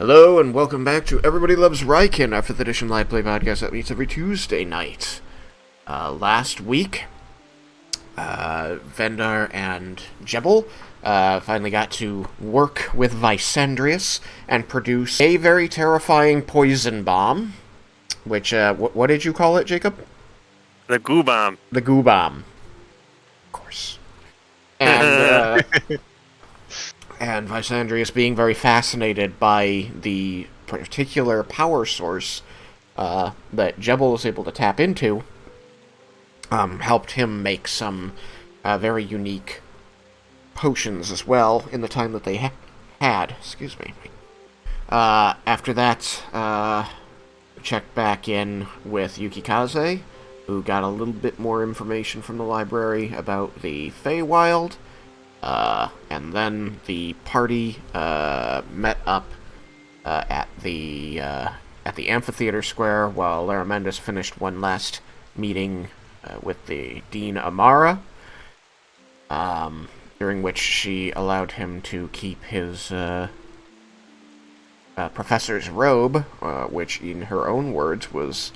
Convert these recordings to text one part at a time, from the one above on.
Hello and welcome back to Everybody Loves Raiken, our 5th edition live play podcast that meets every Tuesday night. Last week, Vendar and Jebel finally got to work with Vicendrius and produce a very terrifying poison bomb, which, what did you call it, Jacob? The goo bomb. The goo bomb. Of course. And, and Vicendrius being very fascinated by the particular power source that Jebel was able to tap into, helped him make some very unique potions as well in the time that they had. Excuse me. After that, checked back in with Yukikaze, who got a little bit more information from the library about the Feywild. And then the party met up at the amphitheater square while Mendis finished one last meeting with the Dean Amara, during which she allowed him to keep his professor's robe, which in her own words was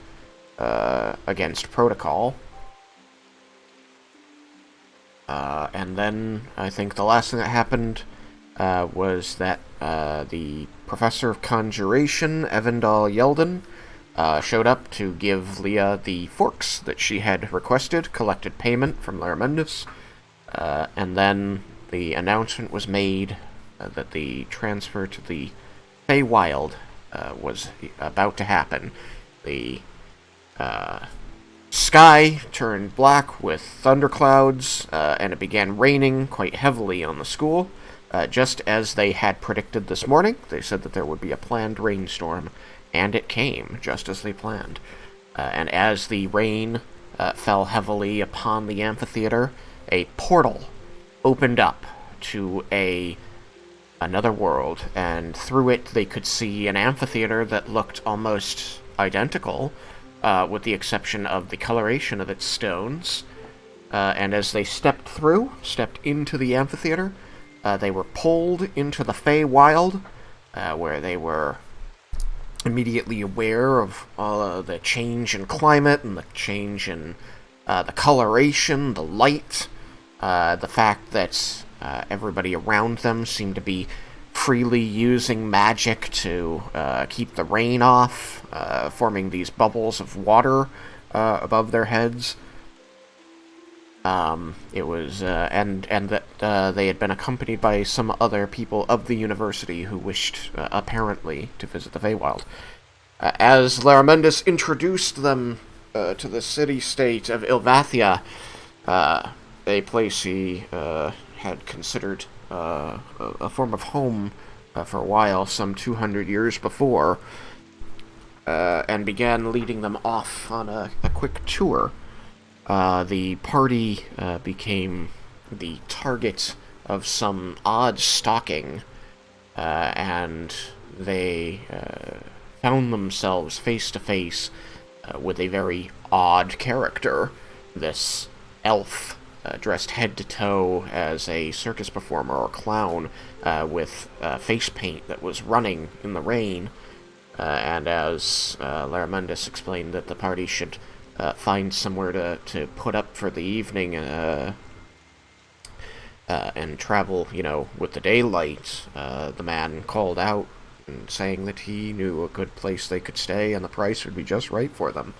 against protocol. And then I think the last thing that happened was that the Professor of Conjuration, Evandal Yelden, showed up to give Leah the forks that she had requested, collected payment from Mendis, and then the announcement was made that the transfer to the Feywild was about to happen. The sky turned black with thunderclouds, and it began raining quite heavily on the school, just as they had predicted this morning. They said that there would be a planned rainstorm, and it came just as they planned. And as the rain fell heavily upon the amphitheater, a portal opened up to another world, and through it they could see an amphitheater that looked almost identical, with the exception of the coloration of its stones. And as they stepped into the amphitheater, they were pulled into the Feywild, where they were immediately aware of the change in climate and the change in the coloration, the light, the fact that everybody around them seemed to be freely using magic to keep the rain off, forming these bubbles of water above their heads. It was, and that they had been accompanied by some other people of the university who wished, apparently, to visit the Feywild. As Mendis introduced them to the city-state of Ilvathia, a place he had considered a form of home for a while, some 200 years before, and began leading them off on a quick tour. The party became the target of some odd stalking, and they found themselves face to face with a very odd character, this elf, dressed head to toe as a circus performer or clown, with face paint that was running in the rain. And as Mendis explained that the party should find somewhere to put up for the evening, and travel, with the daylight, the man called out and saying that he knew a good place they could stay and the price would be just right for them.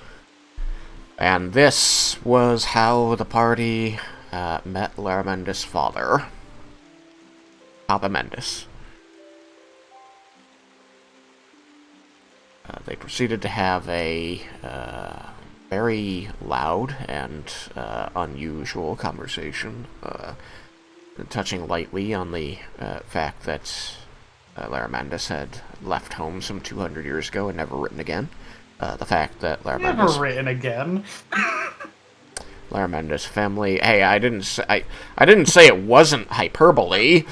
And this was how the party met Mendis' father, Papa Mendis. They proceeded to have a very loud and unusual conversation, touching lightly on the fact that Mendis had left home some 200 years ago and never written again. The fact that Never written again. Mendis' family. Hey, I didn't say it wasn't hyperbole.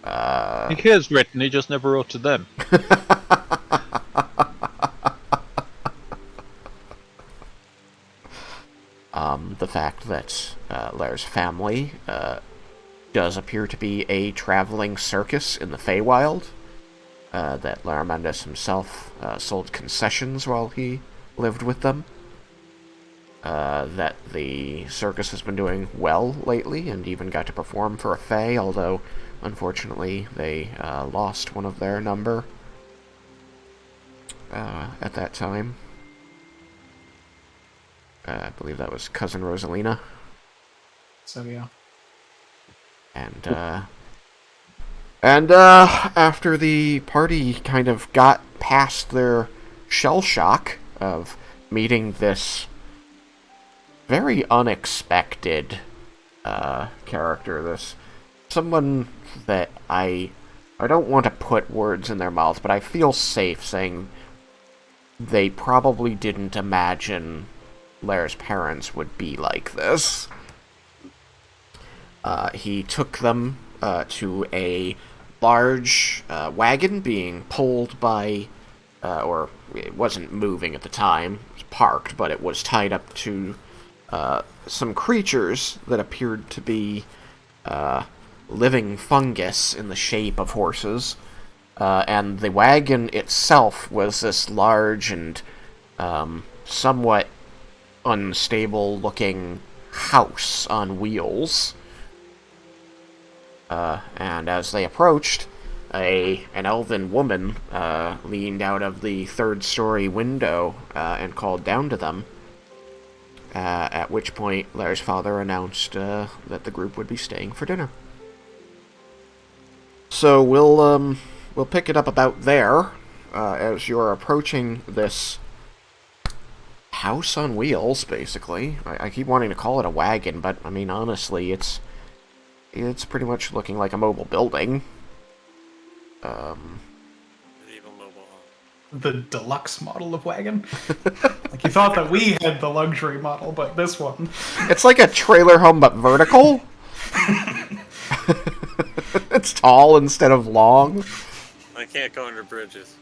He has written, he just never wrote to them. The fact that Lair's family does appear to be a traveling circus in the Feywild. that Lara Mendis himself sold concessions while he lived with them. That the circus has been doing well lately, and even got to perform for a fae, although, unfortunately, they lost one of their number at that time. I believe that was Cousin Rosalina. So yeah. And after the party kind of got past their shell shock of meeting this very unexpected character, this someone that I don't want to put words in their mouth, but I feel safe saying they probably didn't imagine Lara's parents would be like this. He took them to a large wagon being pulled by, or it wasn't moving at the time, it was parked, but it was tied up to some creatures that appeared to be living fungus in the shape of horses. And the wagon itself was this large and somewhat unstable-looking house on wheels. And as they approached, an elven woman leaned out of the third-story window and called down to them. At which point, Lara's father announced that the group would be staying for dinner. So we'll pick it up about there as you're approaching this house on wheels, basically. I keep wanting to call it a wagon, but I mean, honestly, it's pretty much looking like a mobile building. Medieval mobile home. The deluxe model of wagon. Like, you thought that we had the luxury model, but this one. It's like a trailer home, but vertical. It's tall instead of long. I can't go under bridges.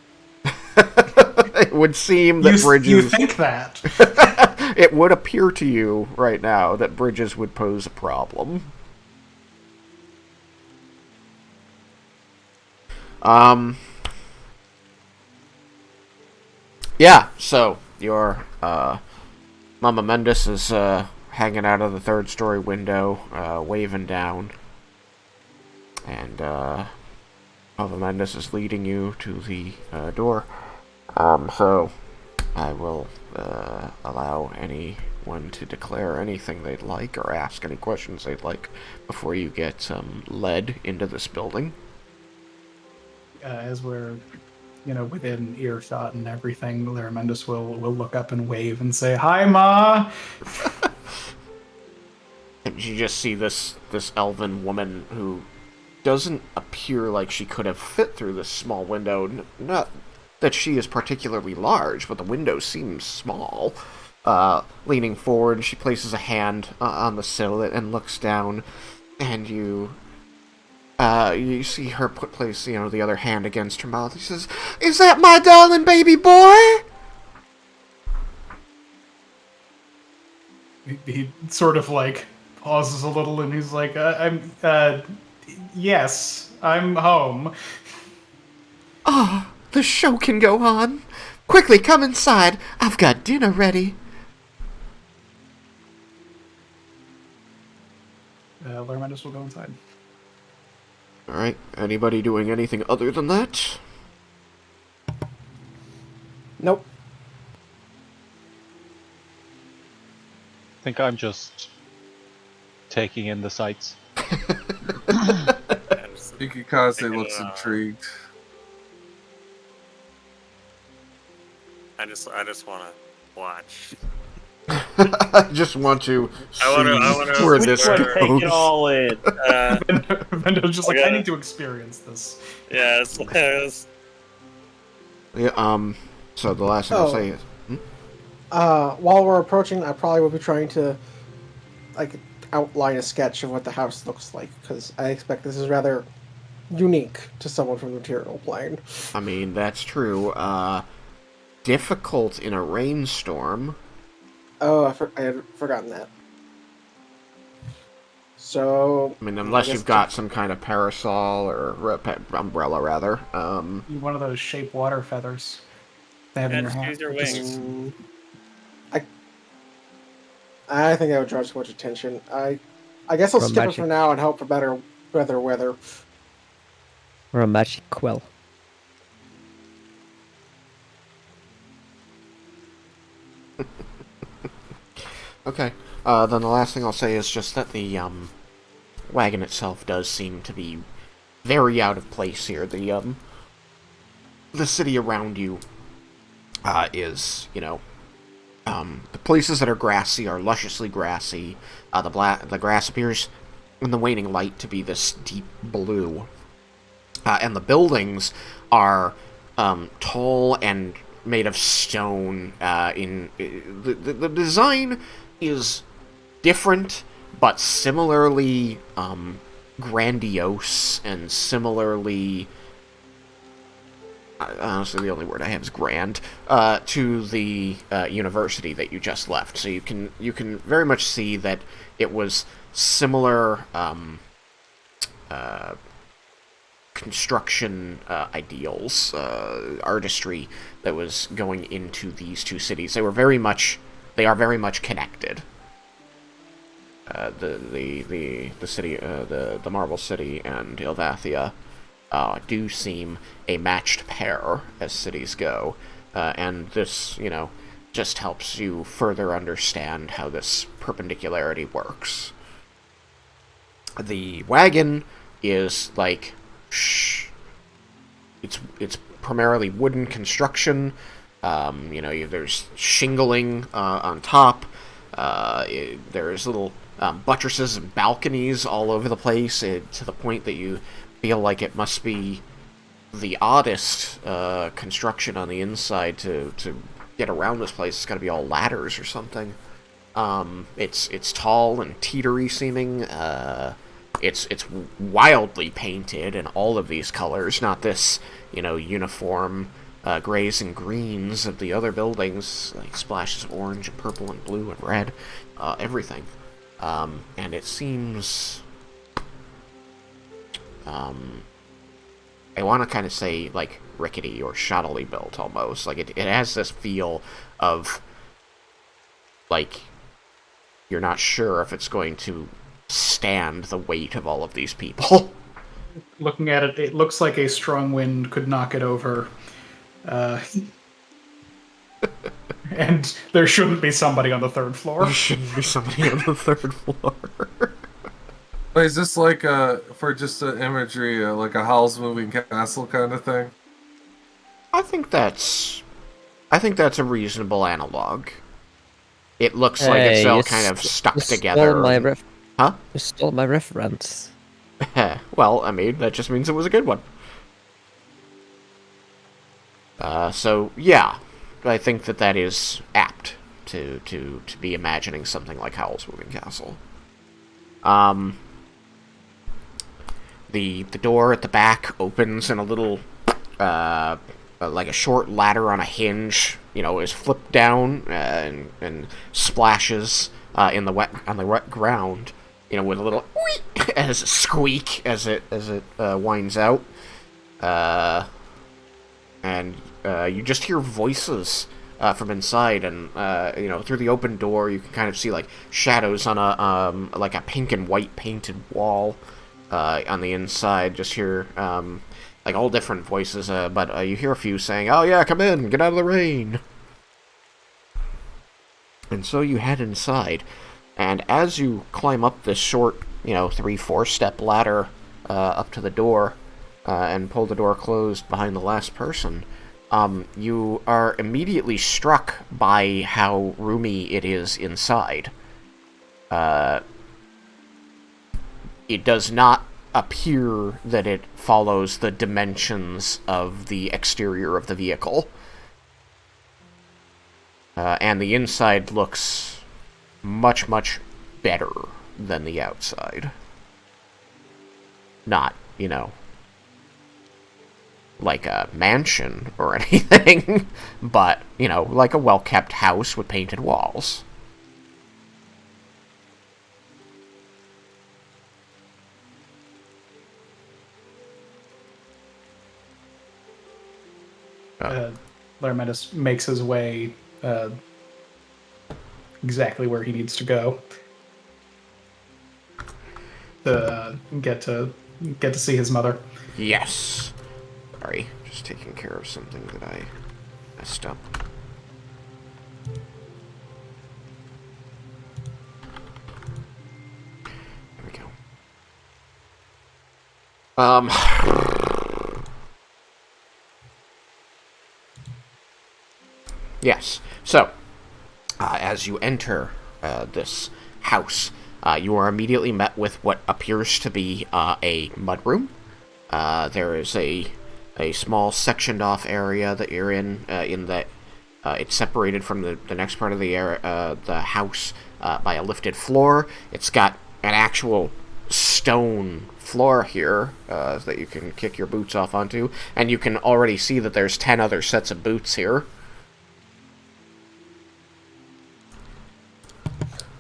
It would seem that bridges... You think that? It would appear to you right now that bridges would pose a problem. Yeah, so your Mama Mendis is hanging out of the third-story window, waving down. And Mama Mendis is leading you to the door. So I will allow anyone to declare anything they'd like or ask any questions they'd like before you get led into this building. As we're, within earshot and everything, Lara Mendis will look up and wave and say, "Hi, Ma!" And you just see this elven woman who doesn't appear like she could have fit through this small window. Not that she is particularly large, but the window seems small. Leaning forward, she places a hand on the sill and looks down, and you see her place, the other hand against her mouth. He says, "Is that my darling baby boy?" He sort of, pauses a little, and he's like, yes, I'm home. Ah, the show can go on. Quickly, come inside. I've got dinner ready. Lara Mendis will go inside. Alright, anybody doing anything other than that? Nope. I think I'm just taking in the sights. Yukikaze looks intrigued. I just want to watch. I just want to see I wanna where see this where- goes. Take it all in. Vendo's just Okay. I need to experience this. Yeah, it's Yeah, so the last thing I'll say is... While we're approaching, I probably will be trying to, outline a sketch of what the house looks like, because I expect this is rather unique to someone from the material plane. I mean, that's true. Difficult in a rainstorm. Oh, I had forgotten that. So I mean, I unless guess you've got some kind of parasol or umbrella, rather. One of those shape water feathers they have in Yeah, your just hand. use your Just- wings. I think that would draw too much attention. I guess I'll Or skip it magic. for now and hope for better weather. Or a magic quill. Okay. Then the last thing I'll say is just that the wagon itself does seem to be very out of place here. The city around you is, the places that are grassy are lusciously grassy. The grass appears in the waning light to be this deep blue, and the buildings are tall and made of stone. The design is different, but similarly grandiose and similarly. Honestly, the only word I have is grand, to the university that you just left. So you can very much see that it was similar construction ideals, artistry that was going into these two cities. They are very much connected. The city, the Marble City and Ilvathia do seem a matched pair as cities go, and this, just helps you further understand how this perpendicularity works. The wagon is like, it's primarily wooden construction. There's shingling on top. There's little buttresses and balconies all over the place, to the point that you feel like it must be the oddest construction on the inside to get around this place. It's got to be all ladders or something. It's tall and teetery seeming. It's wildly painted in all of these colors, not this uniform grays and greens of the other buildings, like splashes of orange and purple and blue and red, everything. And it seems, I want to kind of say, like, rickety or shoddily built, almost. Like, it has this feel of, like, you're not sure if it's going to stand the weight of all of these people. Looking at it, it looks like a strong wind could knock it over. And there shouldn't be somebody on the third floor. There shouldn't be somebody on the third floor. Wait, is this like for just the imagery, like a Howl's Moving Castle kind of thing? I think that's a reasonable analog. It looks like it's all kind of stuck together. Huh? You stole my reference. Well, I mean, that just means it was a good one. So, yeah. I think that is apt to be imagining something like Howl's Moving Castle. The door at the back opens and a little, like a short ladder on a hinge, is flipped down and splashes on the wet ground, with a little as a squeak as it winds out, and you just hear voices from inside, and through the open door you can kind of see like shadows on a like a pink and white painted wall on the inside. Just hear like all different voices, but you hear a few saying, "Oh yeah, come in, get out of the rain." And so you head inside, and as you climb up this short, 3-4 step ladder up to the door, and pull the door closed behind the last person, you are immediately struck by how roomy it is inside. It does not appear that it follows the dimensions of the exterior of the vehicle. And the inside looks much, much better than the outside. Not, like a mansion or anything, but, like a well-kept house with painted walls. Larmendis makes his way exactly where he needs to go to get to see his mother. Yes. Sorry, just taking care of something that I messed up. There we go. Yes. So, as you enter this house, you are immediately met with what appears to be a mudroom. There is a small sectioned off area that you're in that it's separated from the next part of the house by a lifted floor. It's got an actual stone floor here that you can kick your boots off onto, and you can already see that there's 10 other sets of boots here.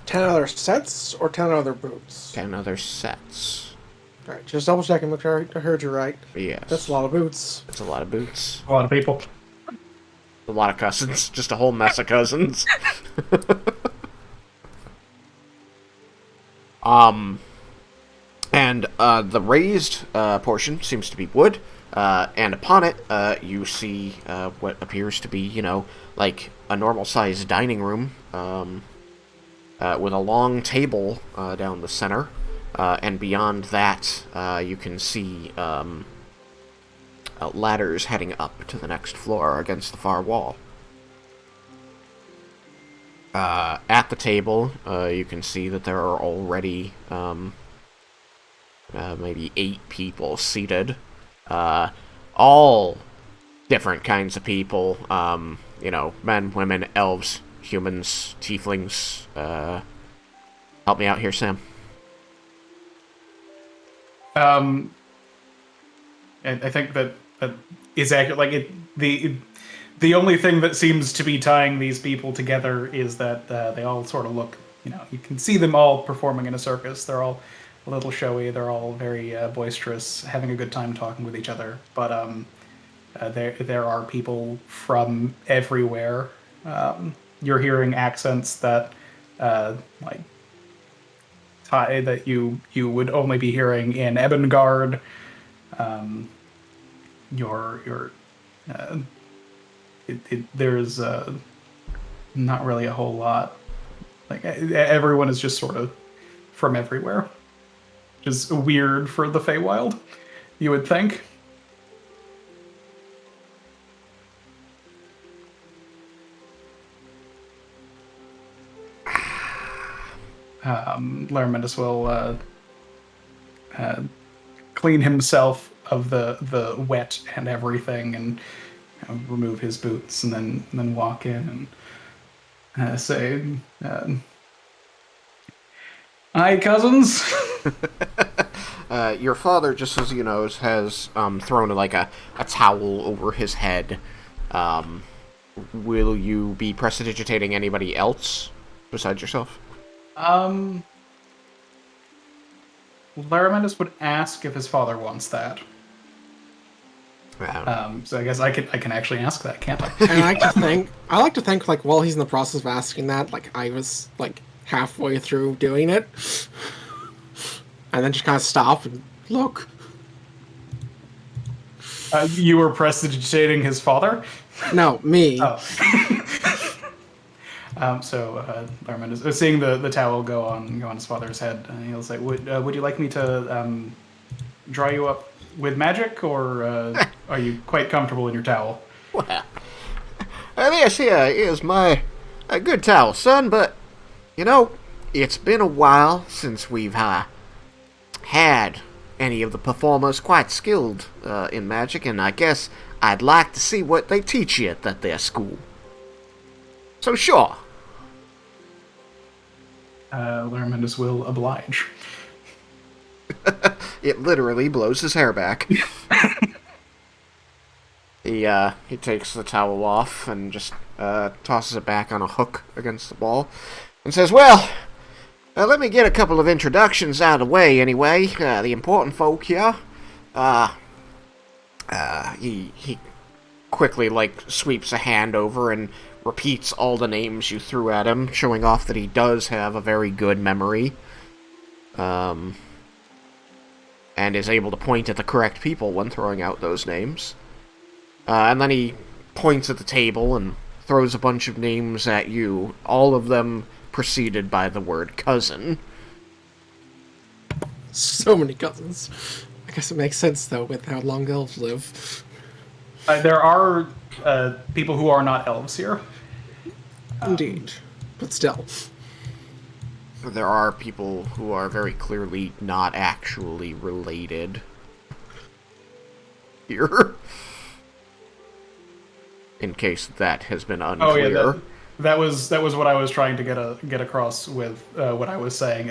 10 other sets or 10 other boots? 10 other sets. Alright, just double checking, make sure I heard you right. Yes. That's a lot of boots. It's a lot of boots. A lot of people. A lot of cousins. Just a whole mess of cousins. And the raised portion seems to be wood, and upon it, you see what appears to be, like a normal-sized dining room, with a long table down the center, and beyond that, you can see ladders heading up to the next floor against the far wall. At the table, you can see that there are already maybe 8 people seated. All different kinds of people. Men, women, elves, humans, tieflings. Help me out here, Sam. I think that is accurate. Like the only thing that seems to be tying these people together is that they all sort of look. You can see them all performing in a circus. They're all a little showy. They're all very boisterous, having a good time talking with each other. But there are people from everywhere. You're hearing accents that that you would only be hearing in Ebengard. There's not really a whole lot. Like everyone is just sort of from everywhere, which is weird for the Feywild, you would think. Larmendis will clean himself of the wet and everything, and remove his boots, and then walk in and say, "Hi, cousins." Your father, just as you know, has thrown like a towel over his head. Will you be prestidigitating anybody else besides yourself? Larmendis would ask if his father wants that. So I guess I can actually ask that, can't I? And I like to think like while he's in the process of asking that, like I was like halfway through doing it, and then just kind of stop and look. You were prestidigitating his father? No, me. Oh. So Larmendis, seeing the towel go on his father's head, he'll say, "Would you like me to draw you up with magic, or are you quite comfortable in your towel?" Well, this here is my good towel, son, but, it's been a while since we've had any of the performers quite skilled in magic, and I guess I'd like to see what they teach you at their school. So sure. Larmendis will oblige. It literally blows his hair back. He takes the towel off and just tosses it back on a hook against the wall and says, "Well, let me get a couple of introductions out of the way anyway. The important folk here. He quickly, sweeps a hand over and repeats all the names you threw at him, showing off that he does have a very good memory. And is able to point at the correct people when throwing out those names. And then he points at the table and throws a bunch of names at you, all of them preceded by the word cousin. So many cousins. I guess it makes sense, though, with how long elves live. There are people who are not elves here. Indeed. But still. There are people who are very clearly not actually related here. In case that has been unclear. Oh yeah, that was what I was trying to get across with what I was saying.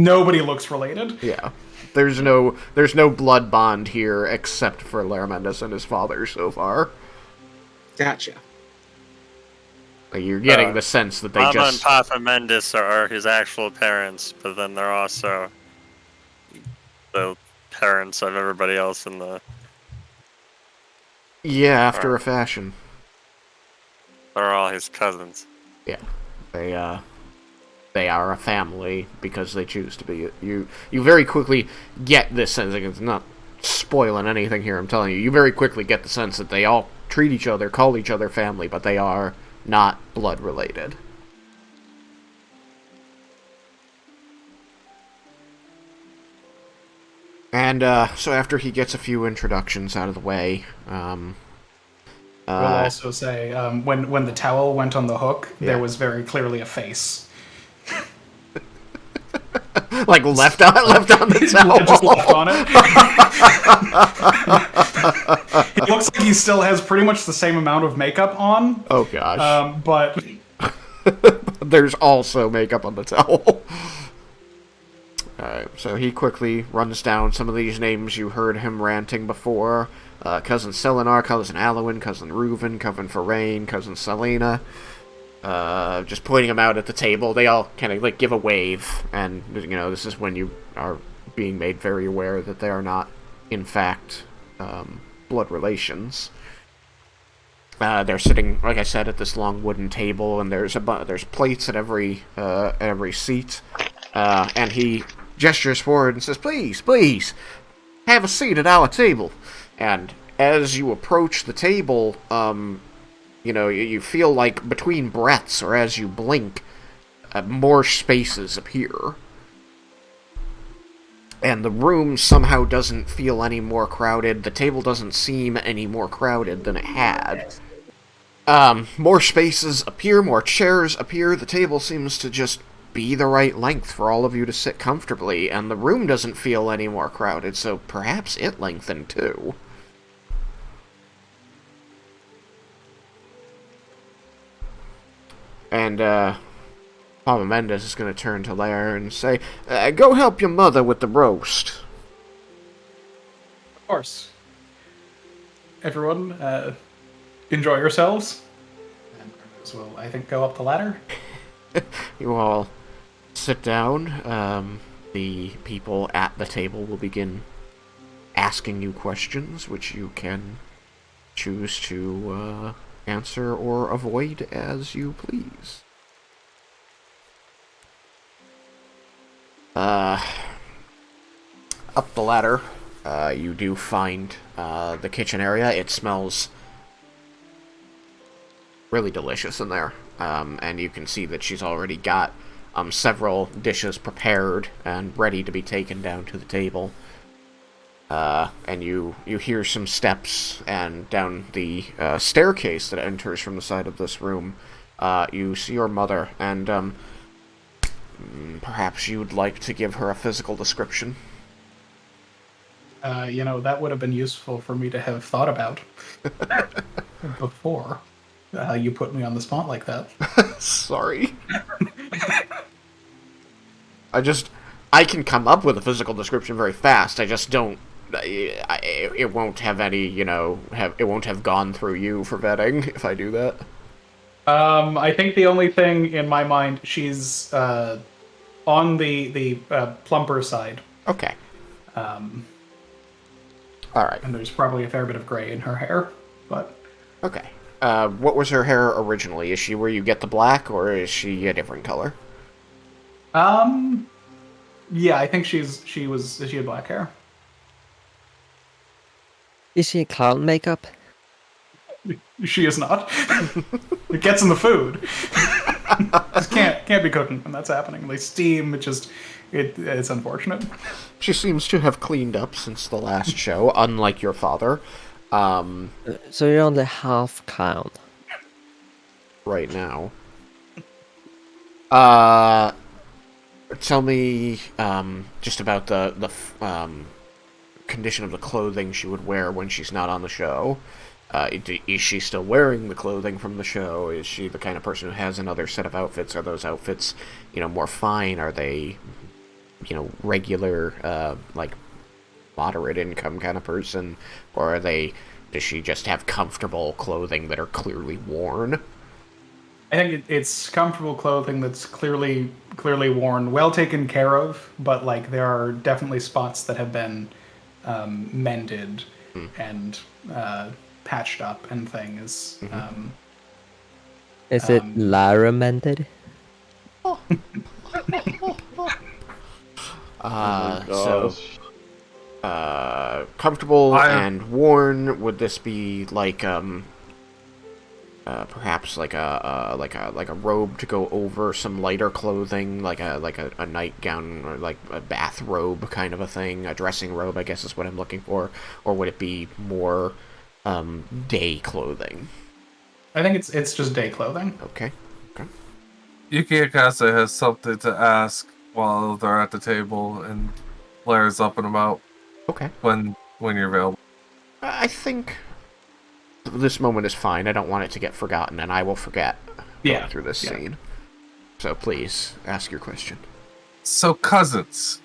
Nobody looks related. Yeah, there's no blood bond here except for Mendis and his father so far. Gotcha. You're getting the sense that they Mama just... and Papa Mendis are his actual parents, but then they're also the parents of everybody else in the... Yeah, after a fashion. They're all his cousins. Yeah, they are a family because they choose to be. You very quickly get this sense. It's not spoiling anything here. I'm telling you. You very quickly get the sense that they all treat each other, call each other family, but they are not blood related. And so after he gets a few introductions out of the way, We'll also say when the towel went on the hook, there was very clearly a face. left on the towel. Just left on it. It looks like he still has pretty much the same amount of makeup on. Oh gosh. But there's also makeup on the towel. Alright, so he quickly runs down some of these names you heard him ranting before. Cousin Selenar, Cousin Alwyn, Cousin Reuven, Cousin Farain, Cousin Selena. Just pointing them out at the table. They all kind of give a wave, and this is when you are being made very aware that they are not, in fact, blood relations. They're sitting, like I said, at this long wooden table, and there's plates at every seat. And he gestures forward and says, please, have a seat at our table. And as you approach the table, you feel like between breaths, or as you blink, more spaces appear. And the room somehow doesn't feel any more crowded. The table doesn't seem any more crowded than it had. More spaces appear, more chairs appear. The table seems to just be the right length for all of you to sit comfortably, and the room doesn't feel any more crowded, so perhaps it lengthened too. And, Papa Mendis is going to turn to Lair and say, go help your mother with the roast. of course, everyone, enjoy yourselves. And as well, I think, go up the ladder. You all sit down. The people at the table will begin asking you questions, which you can choose to answer or avoid as you please. Up the ladder, you do find the kitchen area. It smells really delicious in there. And you can see that she's already got several dishes prepared and ready to be taken down to the table. And you hear some steps, and down the staircase that enters from the side of this room, you see your mother, and perhaps you'd like to give her a physical description. That would have been useful for me to have thought about before you put me on the spot like that. Sorry. I can come up with a physical description very fast. I just don't. It won't have any, it won't have gone through you for vetting if I do that. I think the only thing in my mind, she's on the plumper side. Okay. All right. And there's probably a fair bit of gray in her hair. But Okay. What was her hair originally? Is she where you get the black, or is she a different color? yeah, I think she had black hair. Is she in clown makeup? She is not. It gets in the food. Just can't be cooking when that's happening. Like steam, it's unfortunate. She seems to have cleaned up since the last show, unlike your father. So you're only half clown. Right now. Tell me just about the condition of the clothing she would wear when she's not on the show. Is she still wearing the clothing from the show? Is she the kind of person who has another set of outfits? Are those outfits, more fine? Are they, regular, like, moderate income kind of person? Or does she just have comfortable clothing that are clearly worn? I think it's comfortable clothing that's clearly worn, well taken care of, but like there are definitely spots that have been mended and patched up and things. Is it Lara mended? So comfortable and worn. Would this be like perhaps like a robe to go over some lighter clothing, like a nightgown or like a bathrobe kind of a thing, a dressing robe, I guess is what I'm looking for, or would it be more day clothing? I think it's just day clothing. Okay. Yuki Akase has something to ask while they're at the table, and Blair's up and about. Okay. When you're available. I think this moment is fine. I don't want it to get forgotten, and I will forget going through this scene. So please, ask your question. So, cousins.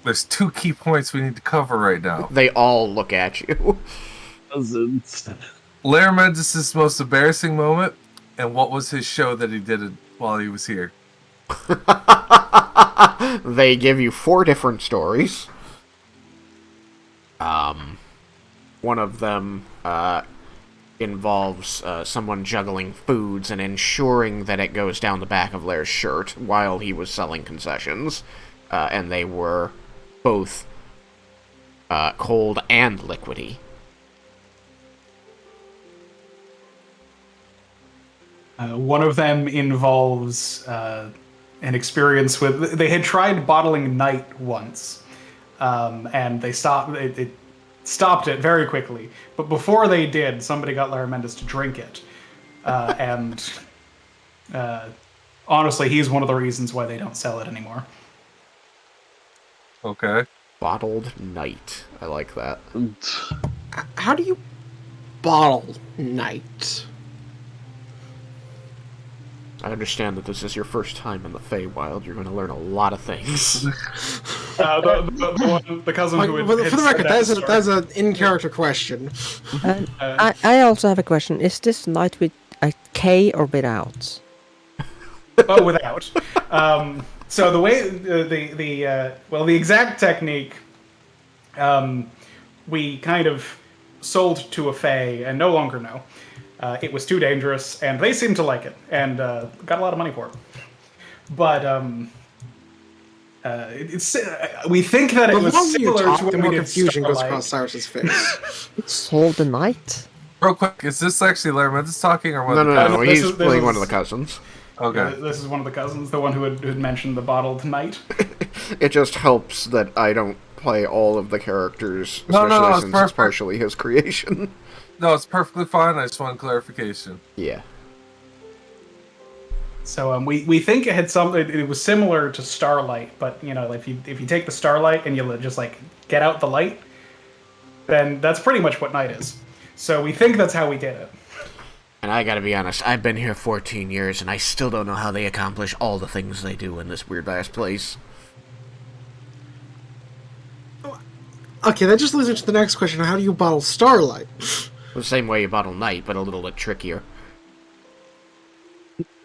There's 2 key points we need to cover right now. They all look at you. Cousins. Lair Mendis' most embarrassing moment, and what was his show that he did while he was here? They give you 4 different stories. One of them involves someone juggling foods and ensuring that it goes down the back of Lair's shirt while he was selling concessions. And they were both cold and liquidy. One of them involves an experience with. They had tried bottling night once, and they stopped. It stopped it very quickly. But before they did, somebody got Larry Mendis to drink it, and honestly, he's one of the reasons why they don't sell it anymore. Okay. Bottled night. I like that. How do you bottle night? I understand that this is your first time in the Feywild. You're going to learn a lot of things. The cousin who For had the record, said that's an in-character question. I also have a question. Is this night with a K or without? Oh, without. So the way the exact technique, we kind of sold to a Fae and no longer know. It was too dangerous, and they seemed to like it, and got a lot of money for it. But we think that it was similar to what the we more did confusion goes Starlight. across Cyrus's face. Sold the night? Real quick, is this actually Lair Mendis talking or what? No. this He's is- this playing is- one of the cousins. Okay. Yeah, this is one of the cousins, the one who had mentioned the bottled night. It just helps that I don't play all of the characters, No, especially it's since perfect. it's partially his creation. No, it's perfectly fine. I just want clarification. Yeah. So we think it had it was similar to Starlight, but if you take the Starlight and you just like get out the light, then that's pretty much what night is. So we think that's how we did it. And I gotta be honest, I've been here 14 years, and I still don't know how they accomplish all the things they do in this weird-ass place. Okay, that just leads me to the next question. How do you bottle Starlight? The same way you bottle night, but a little bit trickier.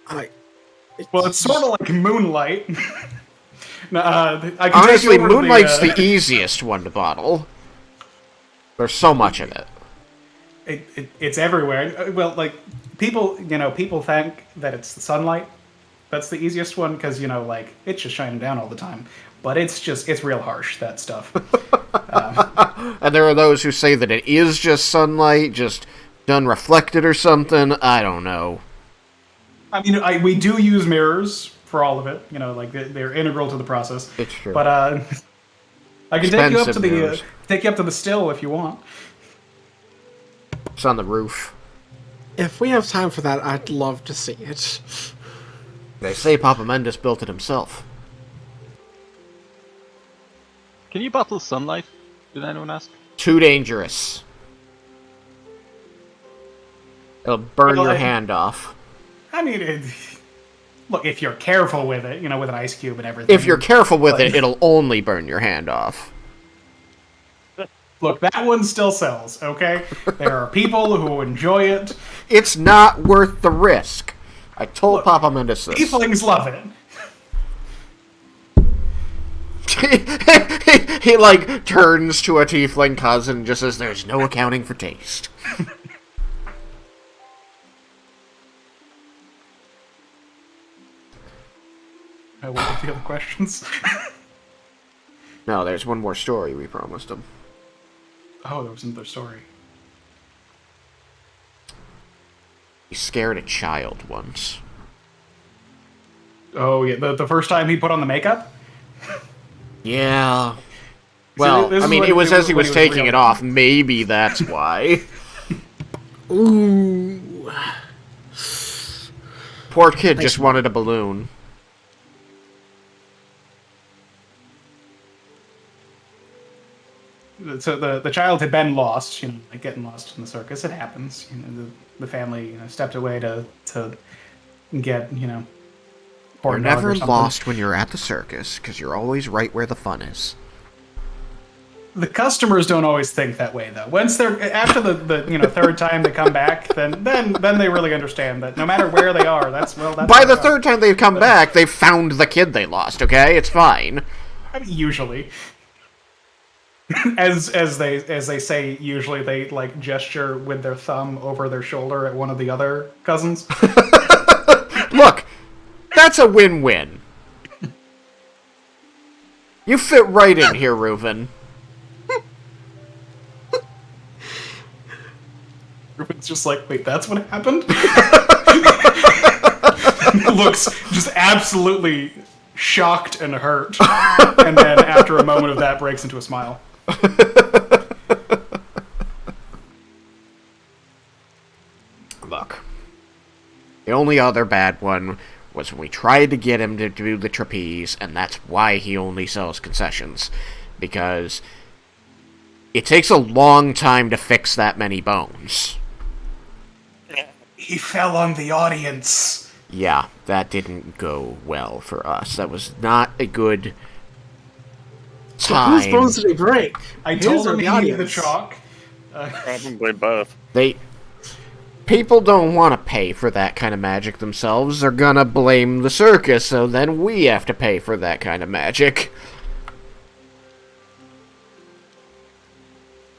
Well, it's sort of like Moonlight. I can Honestly, take you over to Moonlight's the easiest one to bottle. There's so much of it. It's everywhere. Well, like people, people think that it's the sunlight. That's the easiest one because like it's just shining down all the time. But it's real harsh, that stuff. And there are those who say that it is just sunlight, just done reflected or something. I don't know. I mean, we do use mirrors for all of it. Like they're integral to the process. It's true. But I can take you up to Expensive mirrors. the still if you want. It's on the roof. If we have time for that, I'd love to see it. They say Papa Mendis built it himself. Can you bottle sunlight? Did anyone ask? Too dangerous. It'll burn Well, your hand off. I mean, look, if you're careful with it, with an ice cube and everything. If you're careful with it, it'll only burn your hand off. Look, that one still sells, okay? There are people who enjoy it. It's not worth the risk. I told Papa Mendis this. Tieflings love it. he like turns to a tiefling cousin and just says, "There's no accounting for taste." What are the other questions? No, there's one more story we promised him. Oh, there was another story. He scared a child once. Oh, yeah, the first time he put on the makeup? Yeah. Well, this I is mean, when- it was it as was he when was he was taking real. it off. Maybe that's why. Ooh. Poor kid just wanted a balloon. So the child had been lost, like getting lost in the circus. It happens. The family stepped away to get, You're corn dog never or something. lost when you're at the circus, because you're always right where the fun is. The customers don't always think that way, though. Once they're after the third time they come back, then they really understand that no matter where they are, that's By where the they are. third time they've come back, they've found the kid they lost, okay? It's fine. I mean, usually. As they say, usually they like gesture with their thumb over their shoulder at one of the other cousins. Look, that's a win-win. You fit right in here, Reuven. It's just like, wait, that's what happened? Looks just absolutely shocked and hurt, and then after a moment of that, breaks into a smile. Look, the only other bad one was when we tried to get him to do the trapeze, and that's why he only sells concessions. Because it takes a long time to fix that many bones. He fell on the audience. Yeah, that didn't go well for us. That was not a good So whose bones time. did he break? I His told or him the he needed the audience? chalk. Probably both. People don't want to pay for that kind of magic themselves. They're gonna blame the circus, so then we have to pay for that kind of magic.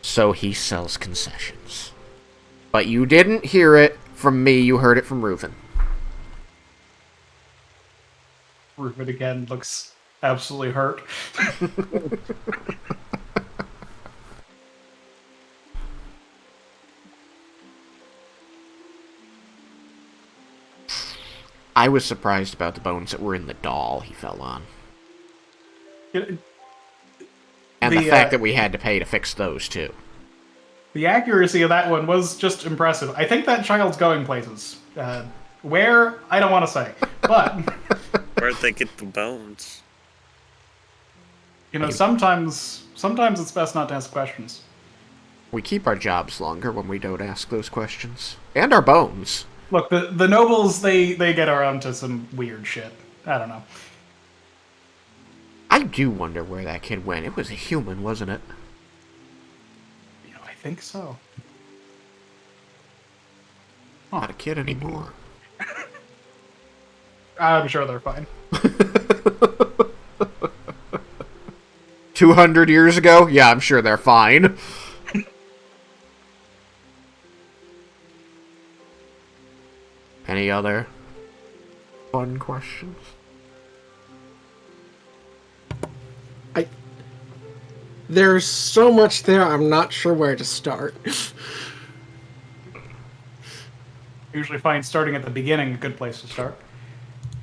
So he sells concessions. But you didn't hear it from me, you heard it from Reuven. Reuben again looks absolutely hurt. I was surprised about the bones that were in the doll he fell on. And the fact that we had to pay to fix those, too. The accuracy of that one was just impressive. I think that child's going places. Where? I don't want to say. But, Where'd they get the bones? sometimes it's best not to ask questions. We keep our jobs longer when we don't ask those questions. And our bones. Look, the nobles, they get around to some weird shit. I don't know. I do wonder where that kid went. It was a human, wasn't it? I think so. Not a kid anymore. I'm sure they're fine. 200 years ago? Yeah, I'm sure they're fine. Any other fun questions? There's so much there, I'm not sure where to start. Usually find starting at the beginning a good place to start.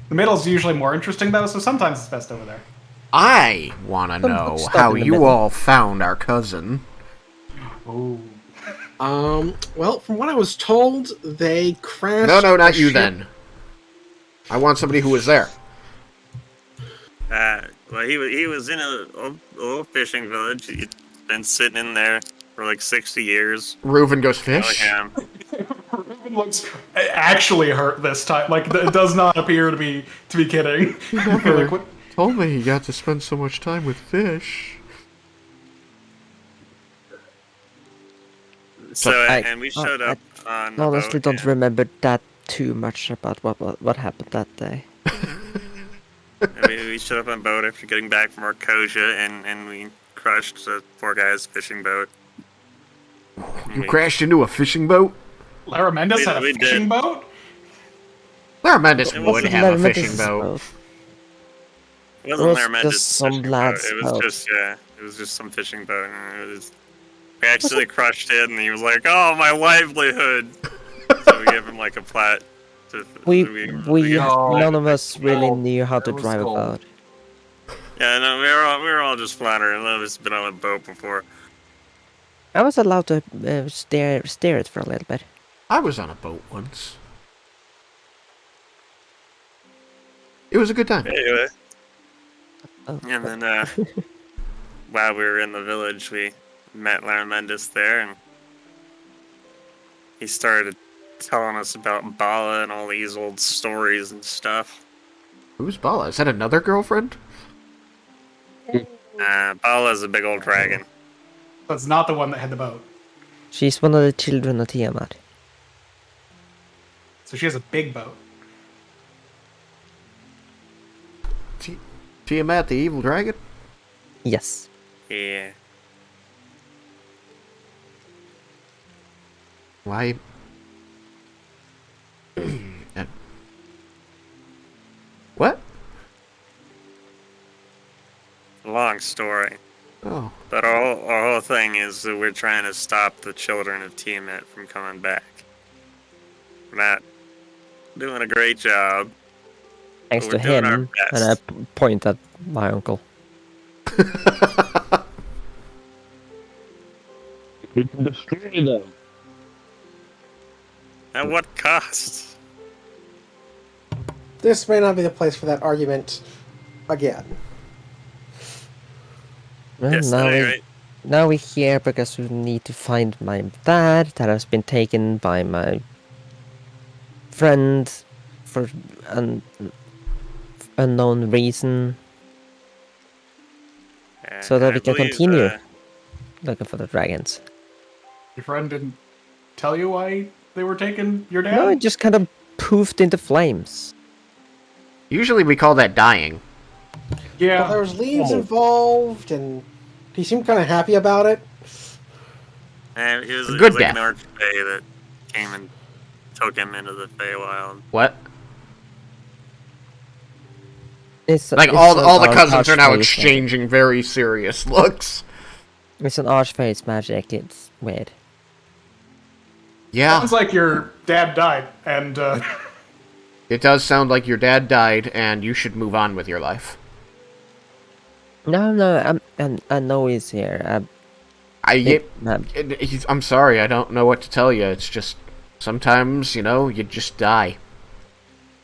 The middle's usually more interesting though, so sometimes it's best over there. I want to Some know stuff how in the you middle. all found our cousin. Ooh. Well, from what I was told, they crashed. No, not a you ship- then. I want somebody who was there. Well, he was in a old fishing village. He'd been sitting in there for like 60 years. Reuven goes Like fish. him. Reuben looks actually hurt this time. Like it does not appear to be kidding. Like, what? Told me he got to spend so much time with fish. So, I- and we showed up on the Honestly, boat, don't and remember that too much about what happened that day. we showed up on a boat after getting back from Arcosia, and we crushed the poor guy's fishing boat. You crashed into a fishing boat? Lara Mendis had a We fishing did. boat? Lara Mendis It would wasn't have a Never met fishing this boat. It wasn't was Lara Mendis' just some fishing boat. lad's It was boat. just it was just some fishing boat. And we accidentally crushed it, and he was like, "Oh, my livelihood!" So we gave him like a plat. We No. none of us really Gold. knew how to There was drive a gold. boat. Yeah, no, we were all just flattering. None of us been on a boat before. I was allowed to steer it for a little bit. I was on a boat once. It was a good time. Anyway, Oh, and then while we were in the village, we met Lara Mendis there, and he started telling us about Bala and all these old stories and stuff. Who's Bala? Is that another girlfriend? Bala's a big old dragon. That's not the one that had the boat. she's one of the children of Tiamat. So she has a big boat. Tiamat, the evil dragon? Yes. Yeah. Why? What? Long story. Oh. But our whole thing is that we're trying to stop the children of Tiamat from coming back. We're not doing a great job. Thanks We're to doing our him, and I best. point at my uncle. We can destroy them. At what cost? This may not be the place for that argument again. Well, Yes, anyway. now we're here because we need to find my dad that has been taken by my friend for an unknown reason, so that I we can believe, continue looking for the dragons. Your friend didn't tell you why they were taking your dad? No, it just kind of poofed into flames. Usually we call that dying. Yeah. Well, there was leaves Oh. involved, and he seemed kind of happy about it. It was, A it good was like death. an archfey that came and took him into the Feywild. What? It's Like it's all an the cousins are now archface exchanging very serious looks. magic. It's an archface magic. It's weird. Yeah, Sounds like your dad died, and it does sound like your dad died, and you should move on with your life. No, I know he's here. I'm sorry, I don't know what to tell you. It's just sometimes, you just die.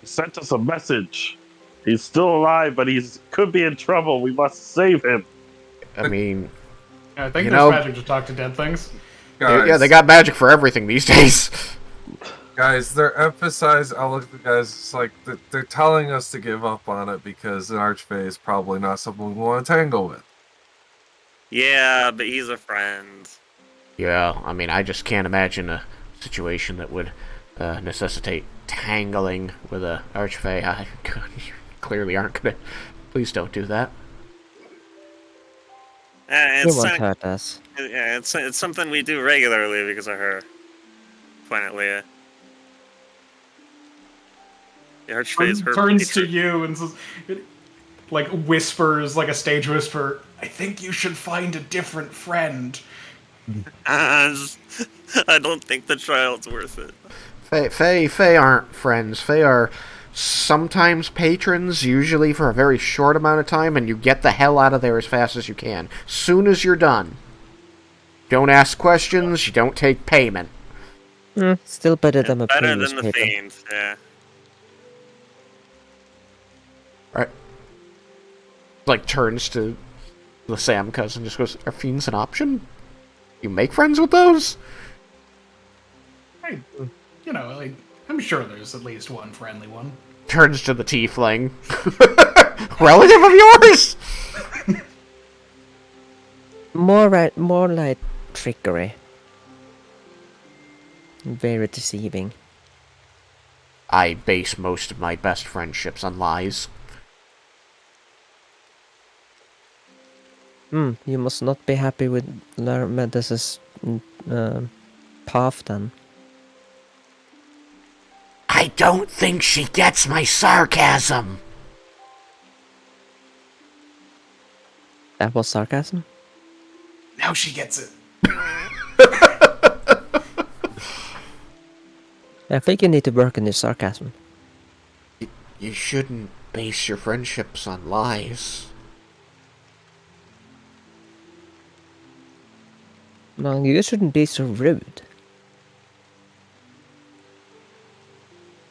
He sent us a message. He's still alive, but could be in trouble. We must save him. I mean, I think You there's know- magic to talk to dead things. Guys, yeah, they got magic for everything these days. Guys, they're emphasized. I look at the guys. It's like they're telling us to give up on it because an archfey is probably not something we want to tangle with. Yeah, but he's a friend. Yeah, I mean, I just can't imagine a situation that would necessitate tangling with a archfey. I clearly aren't gonna. Please don't do that. He It's, won't some- hurt us. yeah, it's something we do regularly because of her. Point at Leah. The archfae's her turns to patron. you and says, like whispers, like a stage whisper. I think you should find a different friend. I don't think the trial's worth it. Fae aren't friends. Fae are sometimes patrons, usually for a very short amount of time, and you get the hell out of there as fast as you can. Soon as you're done. Don't ask questions, you don't take payment. Still better than a Better previous than the patron. Fiend, yeah. Right. Like, turns to the Sam cousin and just goes, are fiends an option? You make friends with those? Hey, you know, like, I'm sure there's at least one friendly one. Turns to the tiefling. Relative of yours? More like trickery. Very deceiving. I base most of my best friendships on lies. You must not be happy with Mendis's path then. I don't think she gets my sarcasm. That was sarcasm? Now she gets it. I think you need to work on your sarcasm. You shouldn't base your friendships on lies. No, you shouldn't be so rude.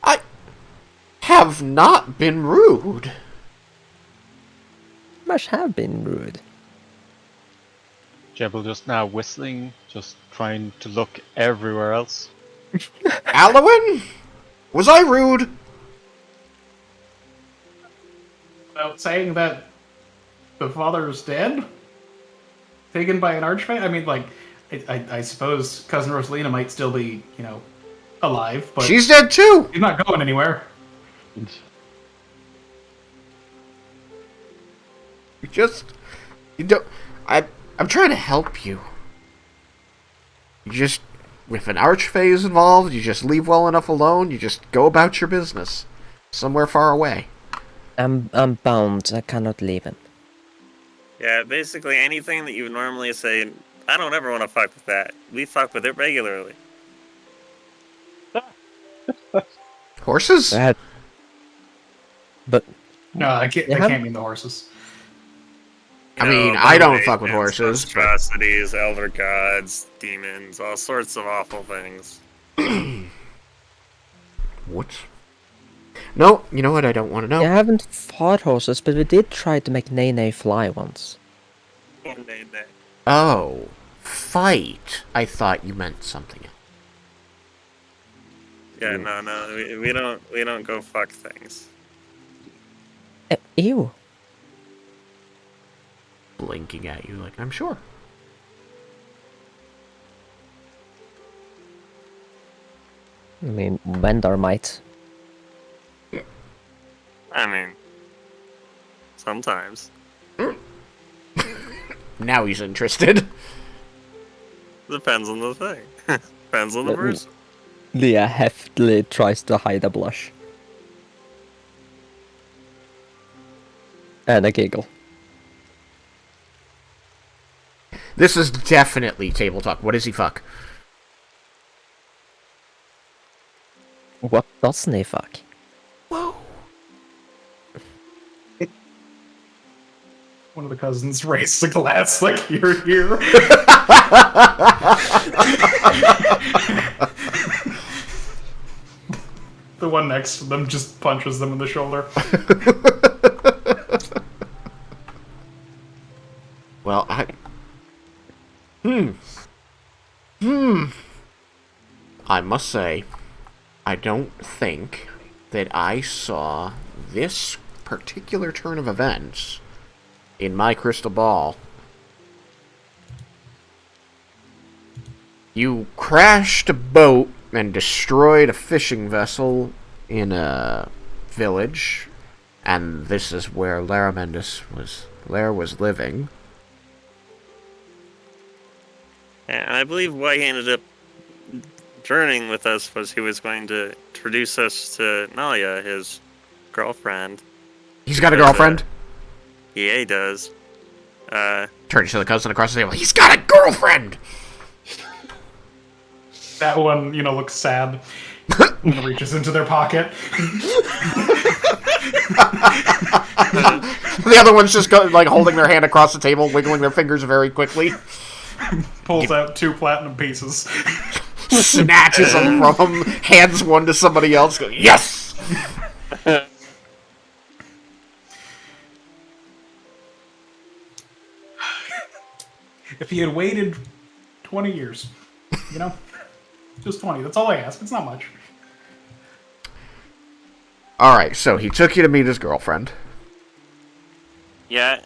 I have not been rude. Must have been rude. Jebel just now whistling, just trying to look everywhere else. Alwyn? Was I rude? About saying that the father's dead? Taken by an archfey? I mean, like, I suppose Cousin Rosalina might still be, you know, alive, but She's dead too. she's not going anywhere. You don't. I'm trying to help you. You just, if an archfey is involved, you just leave well enough alone. You just go about your business, somewhere far away. I'm bound. I cannot leave him. Yeah, basically anything that you would normally say, I don't ever want to fuck with that. We fuck with it regularly. Horses? But No, I can't. You I have- can't mean the horses. I mean, I don't fuck with abominations, horses, but- Monstrosities, elder gods, demons, all sorts of awful things. What? No, you know what? I don't want to know. I haven't fought horses, but we did try to make Nene fly once. Oh, fight. I thought you meant something. Yeah, no, we don't go fuck things. Ew. Blinking at you like I'm sure. I mean, Wendar might. I mean, sometimes. Now he's interested. Depends on the thing. Depends on the person. Leah heftily tries to hide a blush. And a giggle. This is definitely table talk. What does he fuck? What doesn't he fuck? Whoa. One of the cousins raised a glass like you're here. The one next to them just punches them in the shoulder. Well, I must say, I don't think that I saw this particular turn of events in my crystal ball. You crashed a boat and destroyed a fishing vessel in a village, and this is where Lara was living. And I believe why he ended up journeying with us was he was going to introduce us to Nalia, his girlfriend. He's got a girlfriend? Yeah, he does. Turns to the cousin across the table. He's got a girlfriend! That one, looks sad and reaches into their pocket. The other one's just holding their hand across the table, wiggling their fingers very quickly. Pulls out 2 platinum pieces. Snatches them from him, hands one to somebody else. Goes, yes! If he had waited 20 years, just 20. That's all I ask. It's not much. Alright, so he took you to meet his girlfriend. Yeah,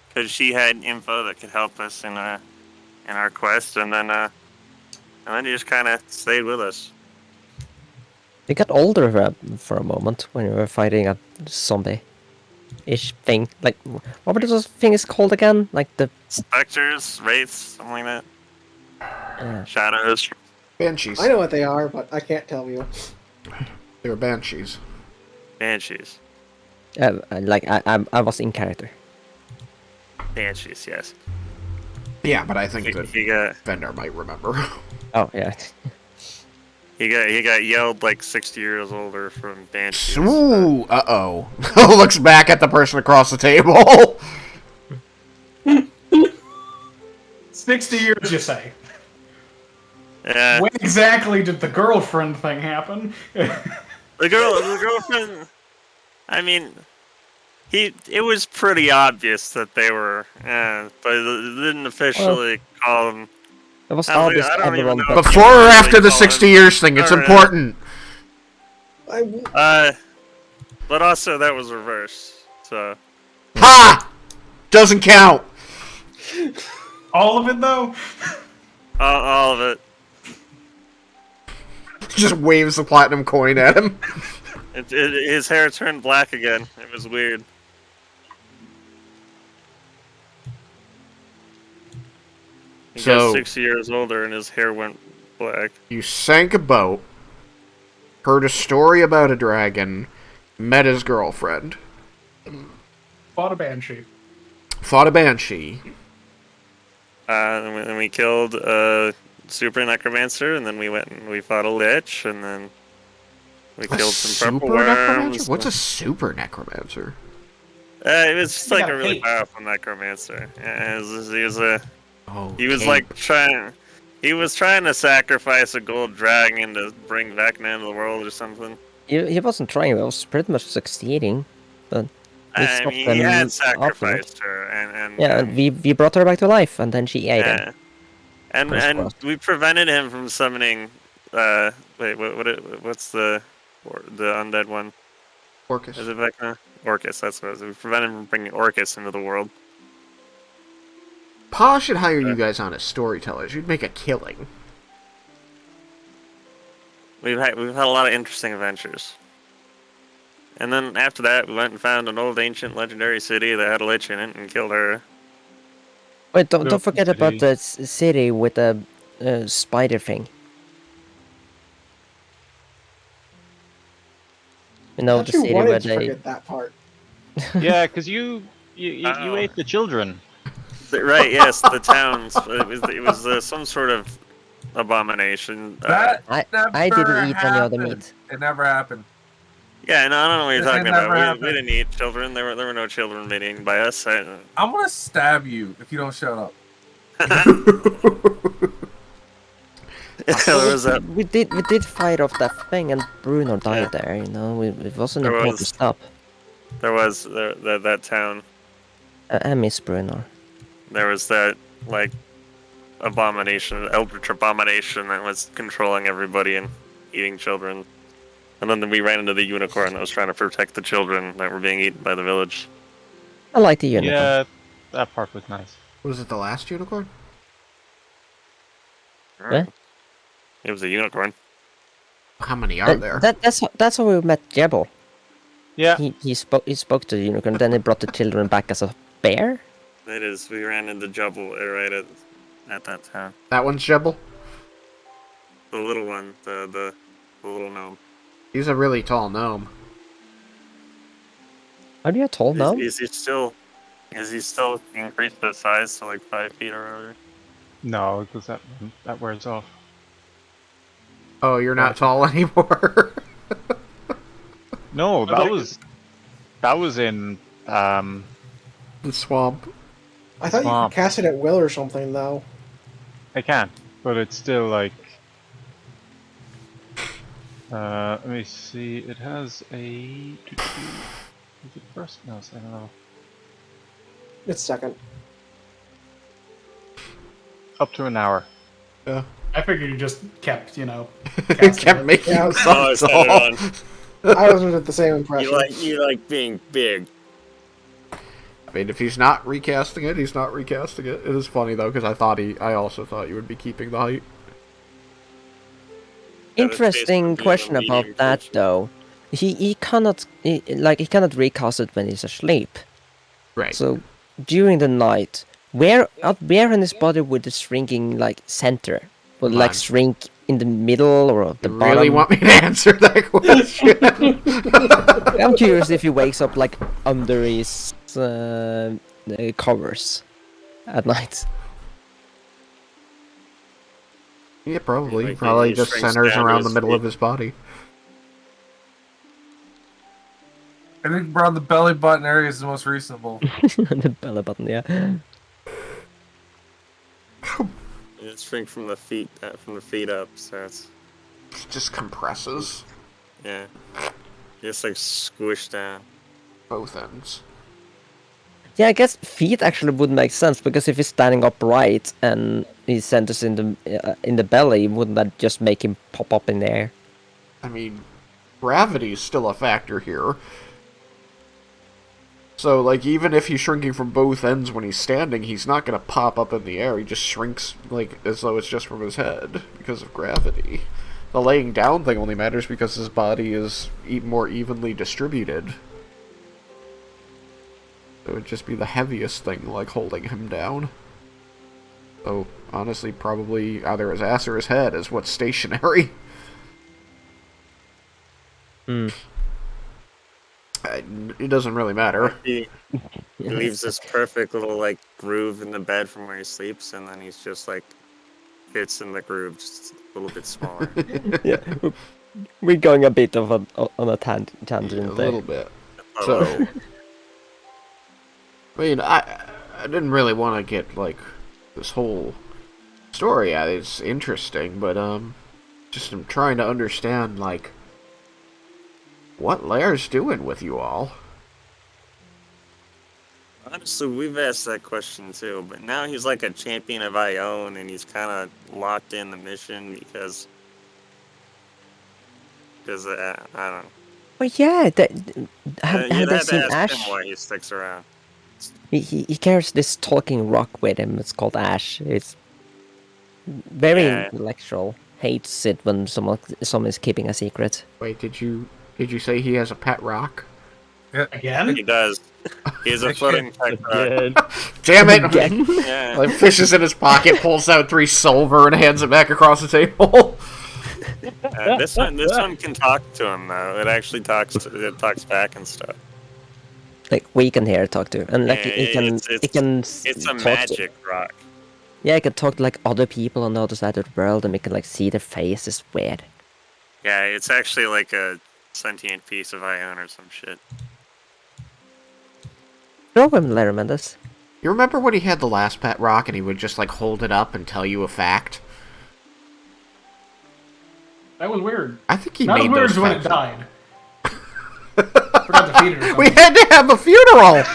because she had info that could help us in our quest, and then he just kind of stayed with us. You got older for a moment when you were fighting a zombie-ish thing. Like, what were those things called again? Like the Specters, wraiths, something like that. Shadows. Banshees. I know what they are, but I can't tell you. They were banshees. Banshees. I was in character. Banshees, yes. Yeah, but I think that He got Vendor might remember. Oh yeah. he got yelled like 60 years older from Banshees. Ooh, uh-oh. Looks back at the person across the table. 60 years, you say? Yeah. When exactly did the girlfriend thing happen? The girlfriend. I mean, it was pretty obvious that they were, but it didn't officially call them. It was I don't obvious even to everyone. know But if Before or after the call 60 him- years thing, it's or, important. But also that was reversed. So Ha! Doesn't count. All of it, though? all of it. Just waves the platinum coin at him. His hair turned black again. It was weird. He So- got 6 years older and his hair went black. You sank a boat, heard a story about a dragon, met his girlfriend, Fought a banshee. fought a banshee. And we killed a super necromancer, and then we went and we fought a lich, and then we A killed some purple super necromancer? worms. What's a super necromancer? It was just like got a really hate. powerful necromancer. Yeah, Oh, he was Kate. like trying. He was trying to sacrifice a gold dragon to bring Vecna into the world or something. he wasn't trying. He was pretty much succeeding. But we I stopped mean, them he had afterwards. sacrificed her, and Yeah, and we brought her back to life, and then she ate him. yeah. And First and class. we prevented him from summoning. Wait, what's the undead one? Orcus. Is it Vecna? Orcus, that's what it is. We prevented him from bringing Orcus into the world. Pa should hire you guys on as storytellers. You'd make a killing. We've had a lot of interesting adventures. And then after that, we went and found an old ancient legendary city that had a lich in it and killed her. Wait, don't Well, forget about city. the city with the spider thing. You I know, thought the you city where wanted to they. forget that part. Yeah, because you Oh. ate the children. Right? Yes, the towns. It was some sort of abomination. That I never didn't eat any of the happened. meat. It never happened. Yeah, no, I don't know what you're It talking never about. We happened. didn't eat children. There were no children being eaten by us. I'm gonna stab you if you don't shut up. There was a We did fight off that thing, and Bruno died there. You know, it wasn't There important to was- stop. that town. I miss Bruno. There was that like abomination, eldritch abomination that was controlling everybody and eating children. And then we ran into the unicorn that was trying to protect the children that were being eaten by the village. I like the unicorn. Yeah, that part was nice. Was it the last unicorn? What? It was a unicorn. How many are there? That's how we met Jebel. Yeah, He spoke to the unicorn, then he brought the children back as a bear. It is. We ran into Jubble right at that town. That one's Jebel? The little one, the little gnome. He's a really tall gnome. Are you tall now? Is he still increased the size to like 5 feet or whatever? No, because that wears off. Oh, you're not tall anymore. No, But that was in The swamp. I thought you Swamp. could cast it at will or something, though. I can, but it's still like. Let me see. It has a. Is it first? No, I don't know. It's second. Up to an hour. Yeah. I figured you just kept, It casting kept it. making Yeah, Oh, himself set it tall. on. I was under the same impression. You like being big. I mean, if he's not recasting it, he's not recasting it. It is funny though, because I also thought you would be keeping the height. Interesting being a question about medium that creature. though. He cannot he cannot recast it when he's asleep. Right. So during the night, where in his body would the shrinking center? Would Come on. shrink in the middle or the You bottom? really want me to answer that question? I'm curious if he wakes up under his covers at night. Yeah, probably. Like, Probably he just shrinks centers down to around the his middle feet. of his body. I think around the belly button area is the most reasonable. The belly button, yeah. It's shrink from the feet up, so it's It just compresses yeah. Just like squished down. both ends. Yeah, I guess feet actually would make sense because if he's standing upright and he centers in the belly, wouldn't that just make him pop up in the air? I mean, gravity's still a factor here. So, like, even if he's shrinking from both ends when he's standing, he's not gonna pop up in the air. He just shrinks, as though it's just from his head, because of gravity. The laying down thing only matters because his body is more evenly distributed. It would just be the heaviest thing, holding him down. So, honestly, probably either his ass or his head is what's stationary. Hmm. It doesn't really matter. He leaves this perfect little groove in the bed from where he sleeps, and then he's just fits in the groove, just a little bit smaller. Yeah, we're going a bit of on a tangent A there. little bit. So, I mean, I didn't really want to get, this whole story out. It's interesting, but, just I'm trying to understand, what Lair's doing with you all. Honestly, we've asked that question too, but now he's like a champion of Ione, and he's kind of locked in the mission because I don't know. But yeah, have You'd they have to seen ask Ash? him why he sticks around. He carries this talking rock with him. It's called Ash. It's very Yeah. intellectual. Hates it when someone is keeping a secret. Wait, did you say he has a pet rock? Again? He does. He's a floating tech rock. Damn it! Again? Yeah. Fishes in his pocket, pulls out 3 silver, and hands it back across the table. This one can talk to him though. It actually talks back and stuff. We can hear it talk to, and Yeah, it can It's a talk magic rock. Yeah, it can talk to other people on the other side of the world, and we can see their faces. Weird. Yeah, it's actually like a sentient piece of Ione or some shit. Show him, Larry Mendis. You remember when he had the last pet rock and he would just hold it up and tell you a fact? That was weird. I think he Not as made weird those as when it facts. died. Forgot to feed it or something. We had to have a funeral! Had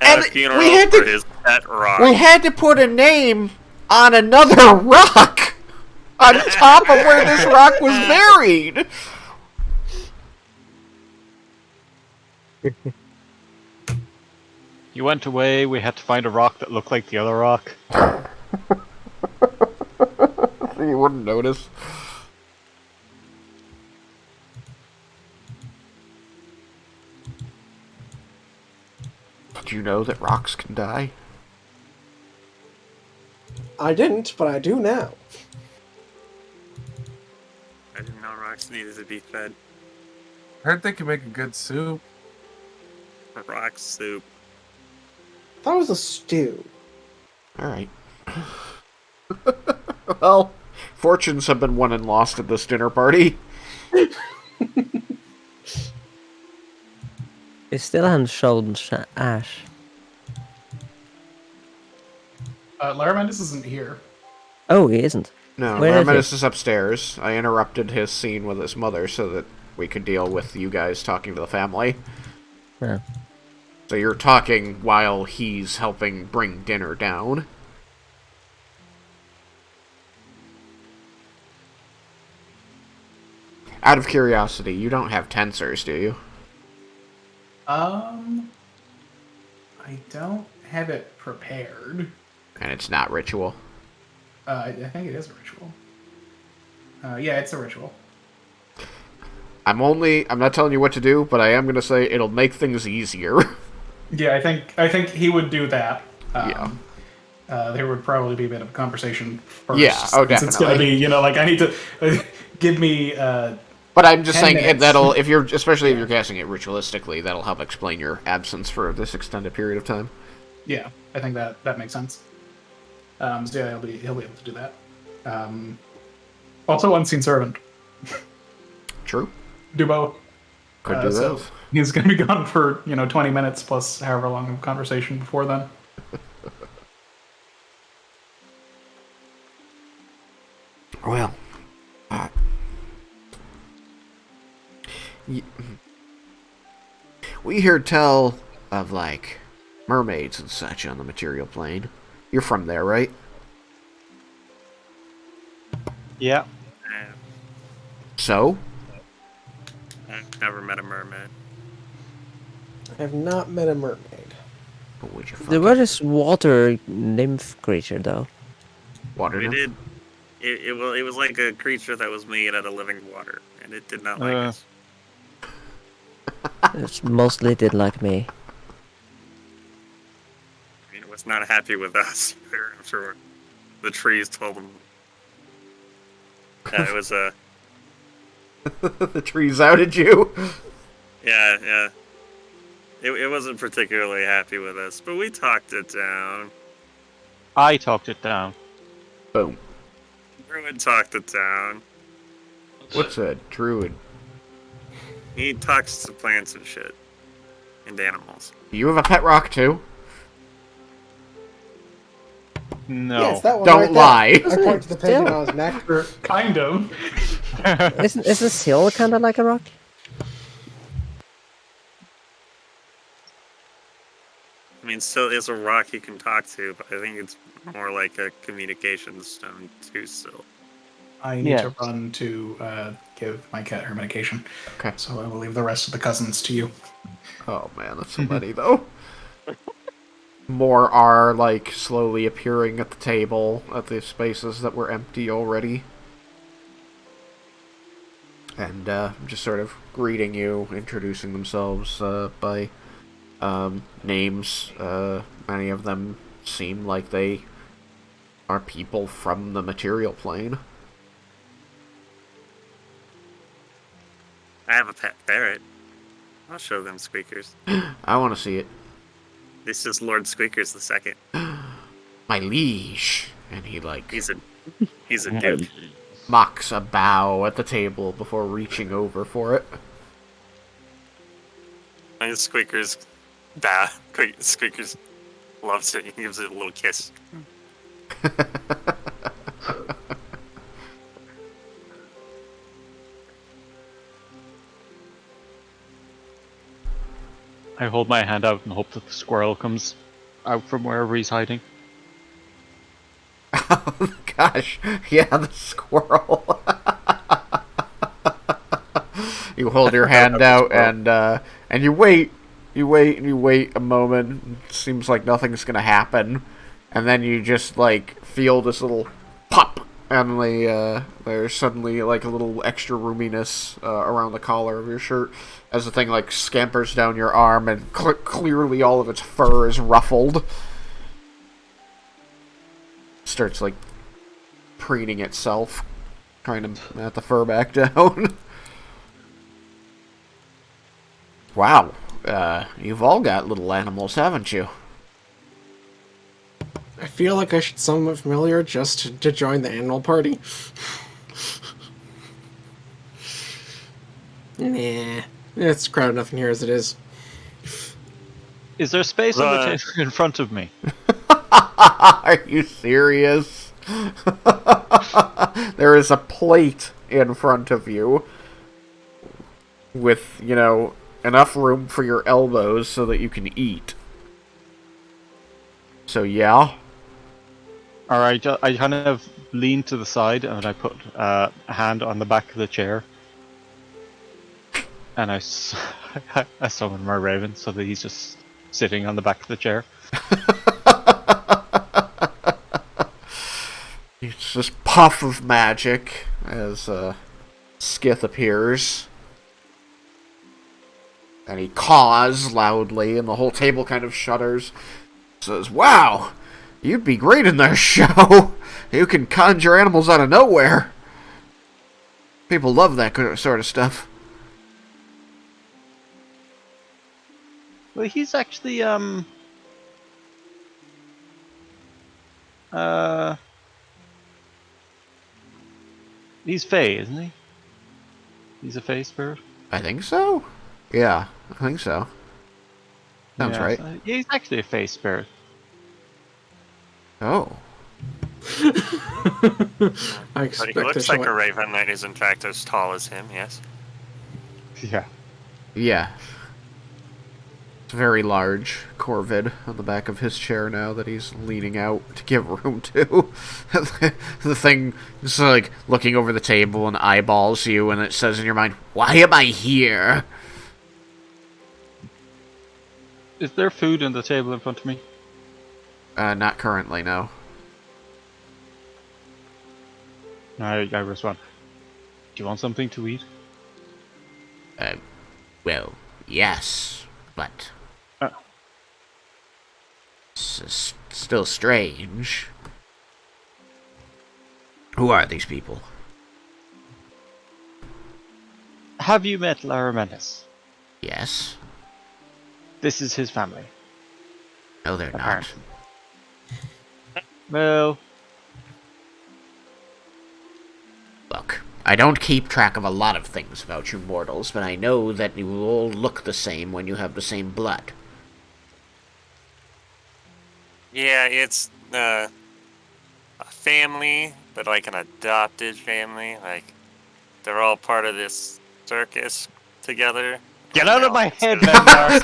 a And funeral we had for to- his pet rock. We had to put a name on another rock! On top of where this rock was buried! You went away, we had to find a rock that looked like the other rock. You wouldn't notice. Did you know that rocks can die? I didn't, but I do now. I didn't know rocks needed to be fed. I heard they can make a good soup. rock soup. That was a stew. Alright. Well, fortunes have been won and lost at this dinner party. We still haven't shown Ash. Laramendis isn't here. Oh, he isn't. No, Where is he? Laraminus is upstairs. I interrupted his scene with his mother so that we could deal with you guys talking to the family. Yeah. So you're talking while he's helping bring dinner down. Out of curiosity, you don't have tensors, do you? I don't have it prepared. And it's not ritual. I think it is a ritual. Yeah, it's a ritual. I'm not telling you what to do, but I am gonna say it'll make things easier. Yeah, I think he would do that. Yeah. There would probably be a bit of a conversation first. Yeah, oh, since it's gonna definitely. be, I need to give me. But I'm just 10 saying minutes. that'll, especially if you're casting it ritualistically, that'll help explain your absence for this extended period of time. Yeah, I think that makes sense. So yeah, he'll be able to do that. Also, unseen servant. True. Do both. Could do So those. he's gonna be gone for 20 minutes plus however long of conversation before then. Well, we hear tell of, like, mermaids and such on the material plane. You're from there, right? Yeah. So? I've never met a mermaid. I have not met a mermaid. What would you There fucking was this water nymph creature, though. water We nymph? did. It was like a creature that was made out of living water, and it did not like us. It mostly did like me. I mean, it was not happy with us either after the trees told them. Yeah, it was a. The trees outed you? Yeah. It wasn't particularly happy with us, but we talked it down. I talked it down. Boom. Druid talked it down. What's a druid? He talks to plants and shit. And animals. You have a pet rock, too? No. Yes, that one Don't right lie. there. I point to the pigeon on his neck. Or kind of. Isn't Seal kind of like a rock? I mean, still is a rock he can talk to, but I think it's more like a communication stone too still. I need Yes. to run to give my cat her medication. Okay. So I will leave the rest of the cousins to you. Oh man, that's so many though. More are, like, slowly appearing at the table, at the spaces that were empty already. And, just sort of greeting you, introducing themselves, by, names. Many of them seem like they are people from the material plane. I have a pet ferret. I'll show them Squeakers. I want to see it. This is Lord Squeakers the Second. My liege. And he, like, He's a duke. mocks a bow at the table before reaching over for it. And Squeakers Squeakers loves it. He gives it a little kiss. I hold my hand out and hope that the squirrel comes out from wherever he's hiding. Oh, gosh. Yeah, the squirrel. You hold your hand out and you wait. You wait a moment. It seems like nothing's gonna happen. And then you just, like, feel this little pop. And there's suddenly, like, a little extra roominess around the collar of your shirt as the thing, like, scampers down your arm and clearly all of its fur is ruffled. Starts, like, preening itself, trying to mat the fur back down. Wow. You've all got little animals, haven't you? I feel like I should summon a familiar just to join the animal party. Nah. It's crowded enough in here as it is. Is there space on the Uh, table in front of me? Are you serious? There is a plate in front of you with, enough room for your elbows so that you can eat. So, yeah. Alright, I kind of lean to the side and I put a hand on the back of the chair. And I summon my raven so that he's just sitting on the back of the chair. It's this puff of magic as Skith appears. And he caws loudly, and the whole table kind of shudders. Says, "Wow, you'd be great in their show. You can conjure animals out of nowhere. People love that sort of stuff." Well, he's actually, he's Fey, isn't he? He's a Fey spirit? I think so. Yeah, I think so. Sounds Yeah, right. so he's actually a Fey spirit. Oh. I But expect he looks to like show a raven that is in fact as tall as him, yes. Yeah. Yeah. It's very large corvid on the back of his chair now that he's leaning out to give room to. The thing is like looking over the table and eyeballs you, and it says in your mind, "Why am I here?" Is there food on the table in front of me? Not currently, no. I respond. Do you want something to eat? Well, yes, but Oh. it's still strange. Who are these people? Have you met Lara Mendis? Yes. This is his family. No, they're not. Apparently. Well, Look, I don't keep track of a lot of things about you mortals, but I know that you all look the same when you have the same blood. Yeah, it's a family, but like an adopted family. Like they're all part of this circus together. get And out they of all my get head, together. Vendar!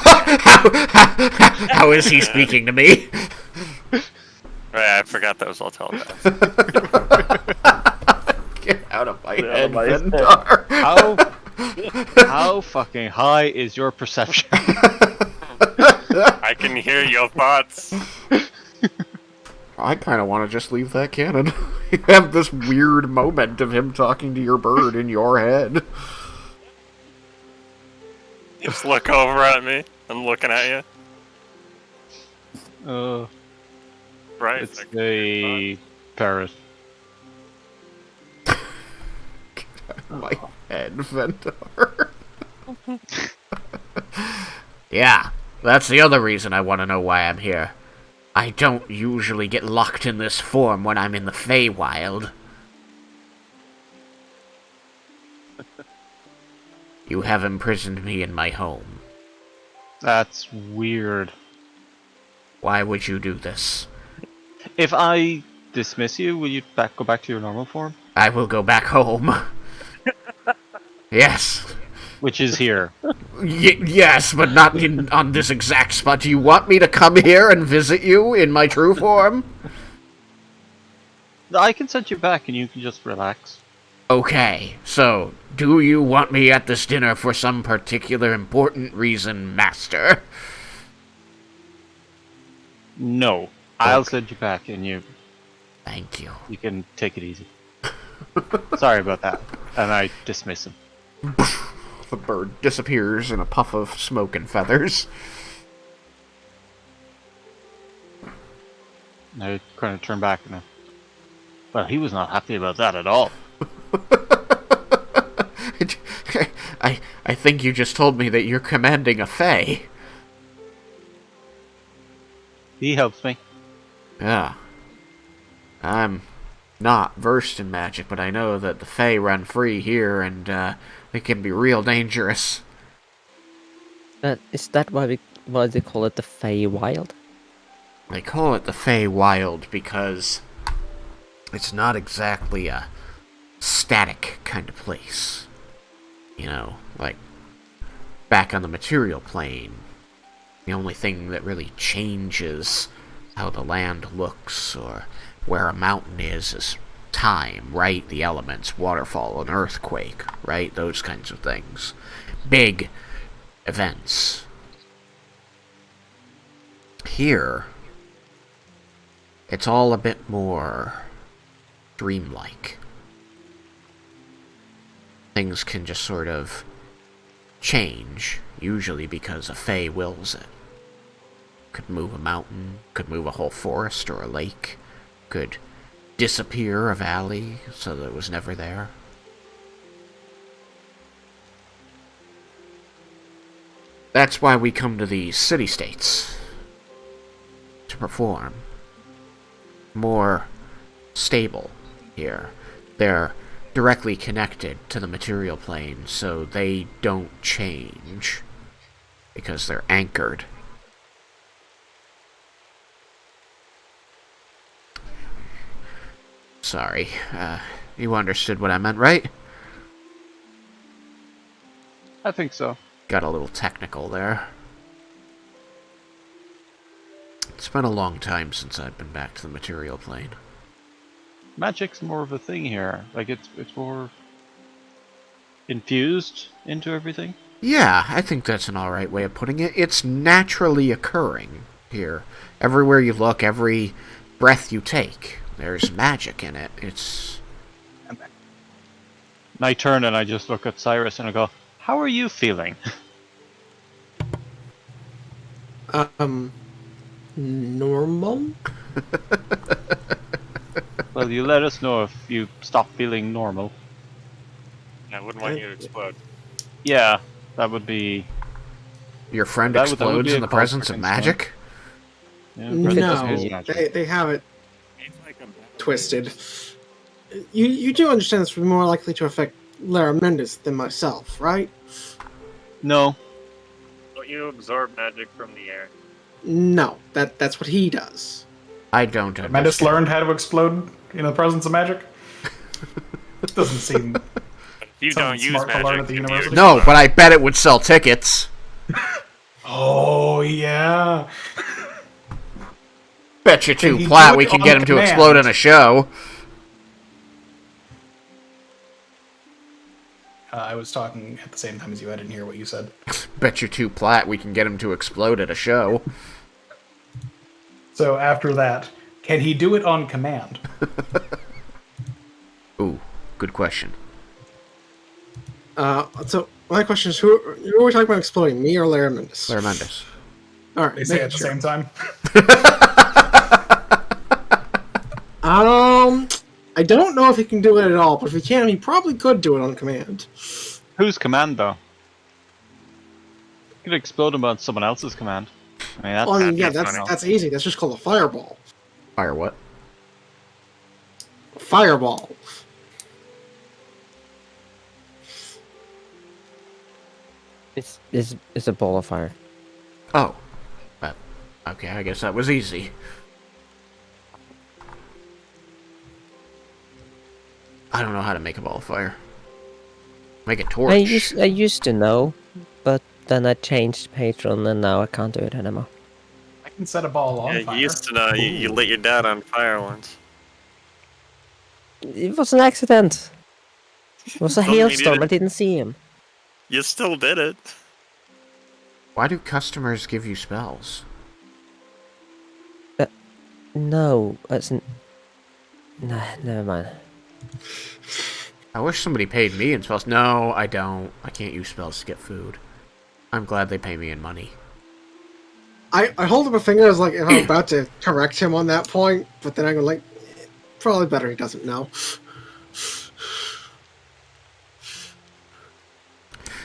How is he speaking to me? Right, I forgot that was all telepath. Get out of my Get out head, of my head. Vendar. How fucking high is your perception? I can hear your thoughts. I kind of want to just leave that canon. You have this weird moment of him talking to your bird in your head. Just look over at me. I'm looking at you. Right. It's a parrot. My head, Vendar. Yeah, that's the other reason I want to know why I'm here. I don't usually get locked in this form when I'm in the Feywild. You have imprisoned me in my home. That's weird. Why would you do this? If I dismiss you, will you go back to your normal form? I will go back home. Yes. Which is here. Yes, but not on this exact spot. Do you want me to come here and visit you in my true form? I can send you back and you can just relax. Okay, so, do you want me at this dinner for some particular important reason, Master? No. I'll send you back and you Thank you. can take it easy. Sorry about that. And I dismiss him. The bird disappears in a puff of smoke and feathers. And I kind of turn back and well, he was not happy about that at all. I think you just told me that you're commanding a Fey. He helps me. Yeah. I'm not versed in magic, but I know that the Fae run free here, and it can be real dangerous. Is that why they call it the Fey Wild? They call it the Fae Wild because it's not exactly a static kind of place. You know, like back on the material plane, the only thing that really changes how the land looks or where a mountain is time, right? The elements, waterfall, an earthquake, right? Those kinds of things. Big events. Here, it's all a bit more dreamlike. Things can just sort of change, usually because a Fae wills it. Could move a mountain, could move a whole forest or a lake, could disappear a valley so that it was never there. That's why we come to these city-states to perform. More stable here. They're directly connected to the material plane, so they don't change because they're anchored. Sorry, you understood what I meant, right? I think so. Got a little technical there. It's been a long time since I've been back to the material plane. Magic's more of a thing here. Like it's more infused into everything. Yeah, I think that's an alright way of putting it. It's naturally occurring here. Everywhere you look, every breath you take, there's magic in it. It's... And I turn and I just look at Cyrus and I go, "How are you feeling?" Normal? Well, you let us know if you stop feeling normal. I wouldn't want you to explode. Yeah, that would be. Your friend That would explodes be a in the cause presence for of concern. magic? Yeah, No, they have it twisted. You do understand this would be more likely to affect Lara Mendis than myself, right? No. Don't you absorb magic from the air? No, that's what he does. I don't Mendis understand. learned how to explode in the presence of magic? Doesn't seem You don't use smart to learn magic at the to be university. No, but I bet it would sell tickets. Oh, yeah. Bet you Can he 2 do plat it we can on get him to command? explode in a show. I was talking at the same time as you. I didn't hear what you said. Bet you 2 plat we can get him to explode at a show. So after that, can he do it on command? Ooh, good question. So my question is, who are we talking about exploding? Me or Lara Mendis? Lara Mendis. All right, They say it at the same time. I don't know if he can do it at all, but if he can, he probably could do it on command. Whose command though? You could explode him on someone else's command. I mean, that's Well, I mean, yeah, that'd be funny. that's easy. That's just called a fireball. Fire what? Fireball. It's a ball of fire. Oh. Okay, I guess that was easy. I don't know how to make a ball of fire. Make a torch. I used to know, but then I changed Patron and now I can't do it anymore. I can set a ball on Yeah, fire. you used to know you lit your dad on fire once. It was an accident. It was a Doesn't mean you hailstorm. I didn't- didn't see him. You still did it. Why do customers give you spells? No, it's n Nah, never mind. I wish somebody paid me in spells. No, I don't. I can't use spells to get food. I'm glad they pay me in money. I hold up a finger as like if I'm about to correct him on that point, but then I go like, probably better he doesn't know.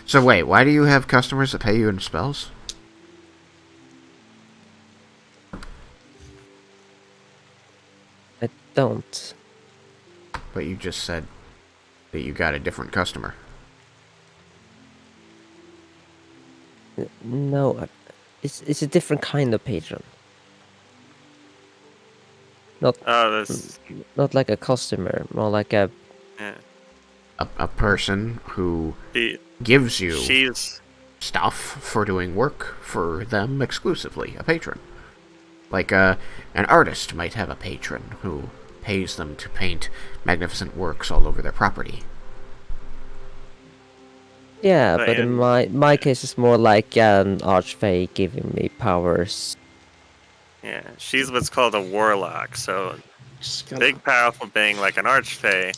So wait, why do you have customers that pay you in spells? don't. But you just said that you got a different customer. No, it's a different kind of patron. Not Oh, this. not like a customer, more like a Yeah. A person who She, gives you she's. stuff for doing work for them exclusively, a patron. Like an artist might have a patron who pays them to paint magnificent works all over their property. yeah, But but in my case, it's more like an archfey giving me powers. Yeah, she's what's called a warlock. So Just gonna. big, powerful being like an archfey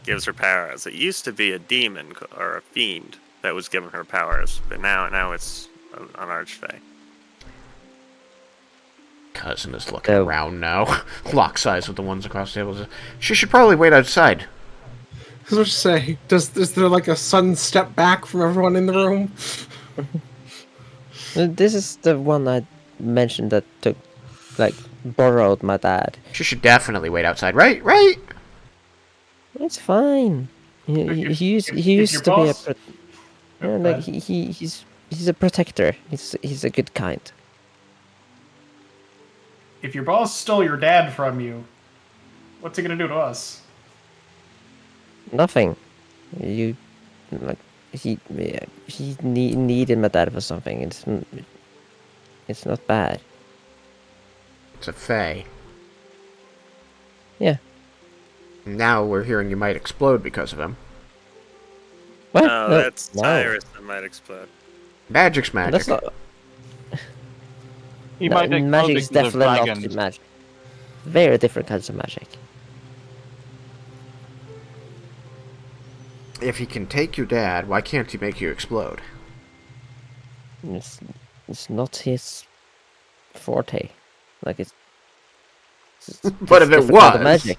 gives her powers. It used to be a demon or a fiend that was giving her powers, but now it's an archfey. Cousin is looking Oh. around now. Locks eyes with the ones across the table. She should probably wait outside. I was about to say, is there like a sudden step back from everyone in the room? This is the one I mentioned that took, like, borrowed my dad. She should definitely wait outside, right? Right? It's fine. He If- used if he your used to be a boss- yeah, like he's a protector. He's a good kind. If your boss stole your dad from you, what's he gonna do to us? Nothing. You like he needed my dad for something. It's not bad. It's a fae. Yeah. Now we're hearing you might explode because of him. What? No, that's no. Tyrus that might explode. Magic's magic. That's not. He No, might explode magic is because of definitely dragons. not magic. Very different kinds of magic. If he can take your dad, why can't he make you explode? It's not his forte. Like it's But if it different kind of was, magic.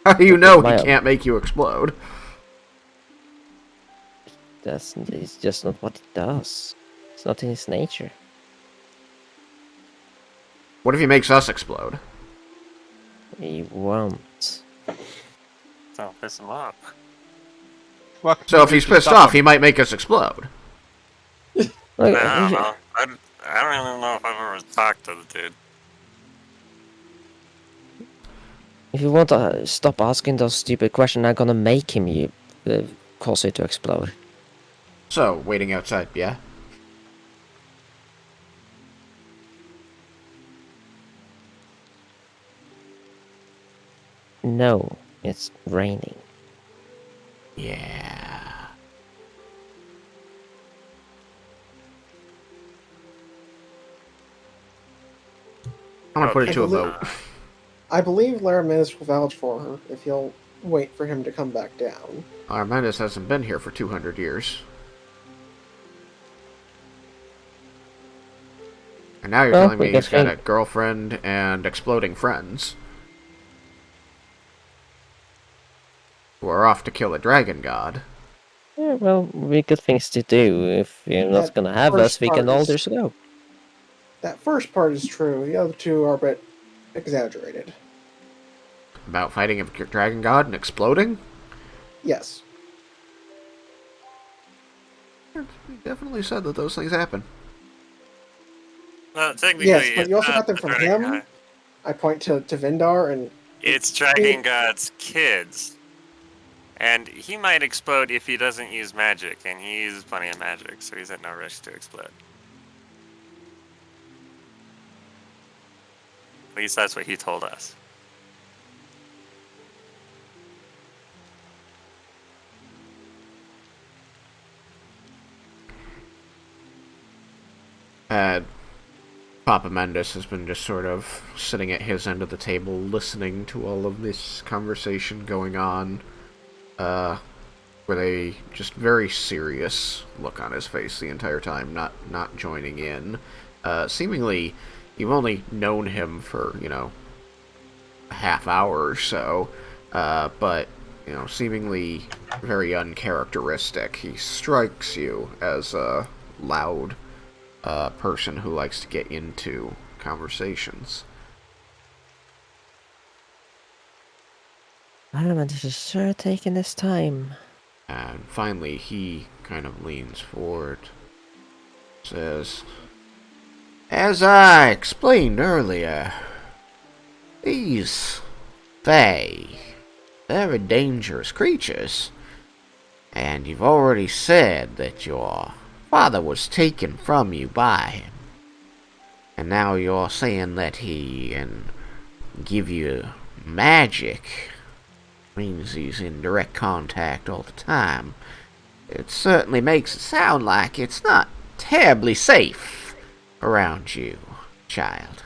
how do you know he My- can't make you explode? It's just not what he does. It's not in his nature. What if he makes us explode? He won't. Don't piss him off. Fuck, So if he's pissed off, he might make us explode. Like, I don't know. I don't even know if I've ever talked to the dude. if you want to stop asking those stupid questions, I'm gonna make him cause you to explode. So, waiting outside, yeah? No, it's raining. Yeah. I'm gonna put it to a vote. I believe Laramis will vouch for her if he'll wait for him to come back down. Mendis hasn't been here for 200 years. And now you're Well, telling me we he's can got a girlfriend and exploding friends. Who are off to kill a dragon god. Yeah, well, we got things to do. If you're not That gonna have first us, we can part all is- just go. That first part is true. The other two are a bit exaggerated. About fighting a dragon god and exploding? Yes. He definitely said that those things happen. Well, technically, Yes, but it's you also not got them the from Dragon him. God. I point to Vindar, and It's Dragon God's kids. And he might explode if he doesn't use magic, and he uses plenty of magic, so he's at no risk to explode. At least that's what he told us. Papa Mendis has been just sort of sitting at his end of the table, listening to all of this conversation going on, with a just very serious look on his face the entire time, not joining in. Seemingly, you've only known him for, a half hour or so, but, seemingly very uncharacteristic. He strikes you as a loud person who likes to get into conversations. This is sure taking this time. And finally, he kind of leans forward, says, "As I explained earlier, these Fae, they're dangerous creatures. And you've already said that your father was taken from you by him. And now you're saying that he can give you magic. Means he's in direct contact all the time. It certainly makes it sound like it's not terribly safe around you, child."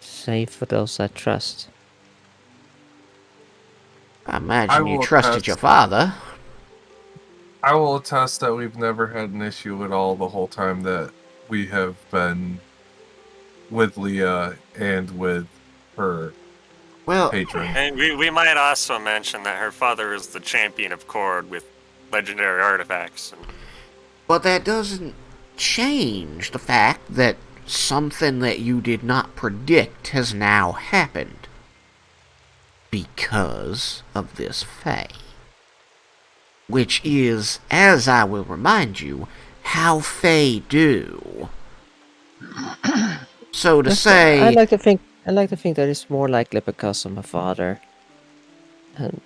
Safe for those I trust. I I imagine you will trusted your attest- father. I will attest that we've never had an issue at all the whole time that we have been with Leah and with her Well, patron. And we might also mention that her father is the champion of Kord with legendary artifacts. And but that doesn't change the fact that something that you did not predict has now happened. Because of this Fae. Which is, as I will remind you, how Fae do. So to say... I like to think that it's more likely because of my father. And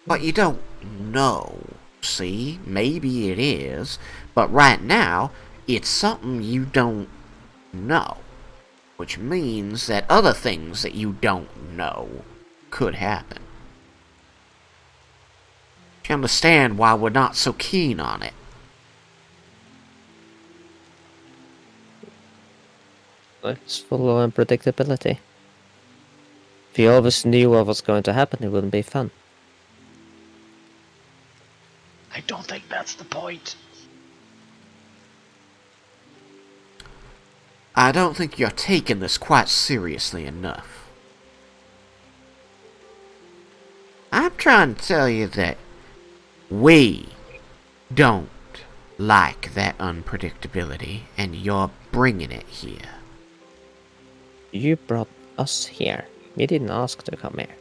But you don't know. See? Maybe it is. But right now, it's something you don't know. Which means that other things that you don't know could happen. You understand why we're not so keen on it. it's full of unpredictability. If you always knew what was going to happen, it wouldn't be fun. I don't think that's the point. I don't think you're taking this quite seriously enough. I'm trying to tell you that we don't like that unpredictability, and you're bringing it here. You brought us here. We didn't ask to come here.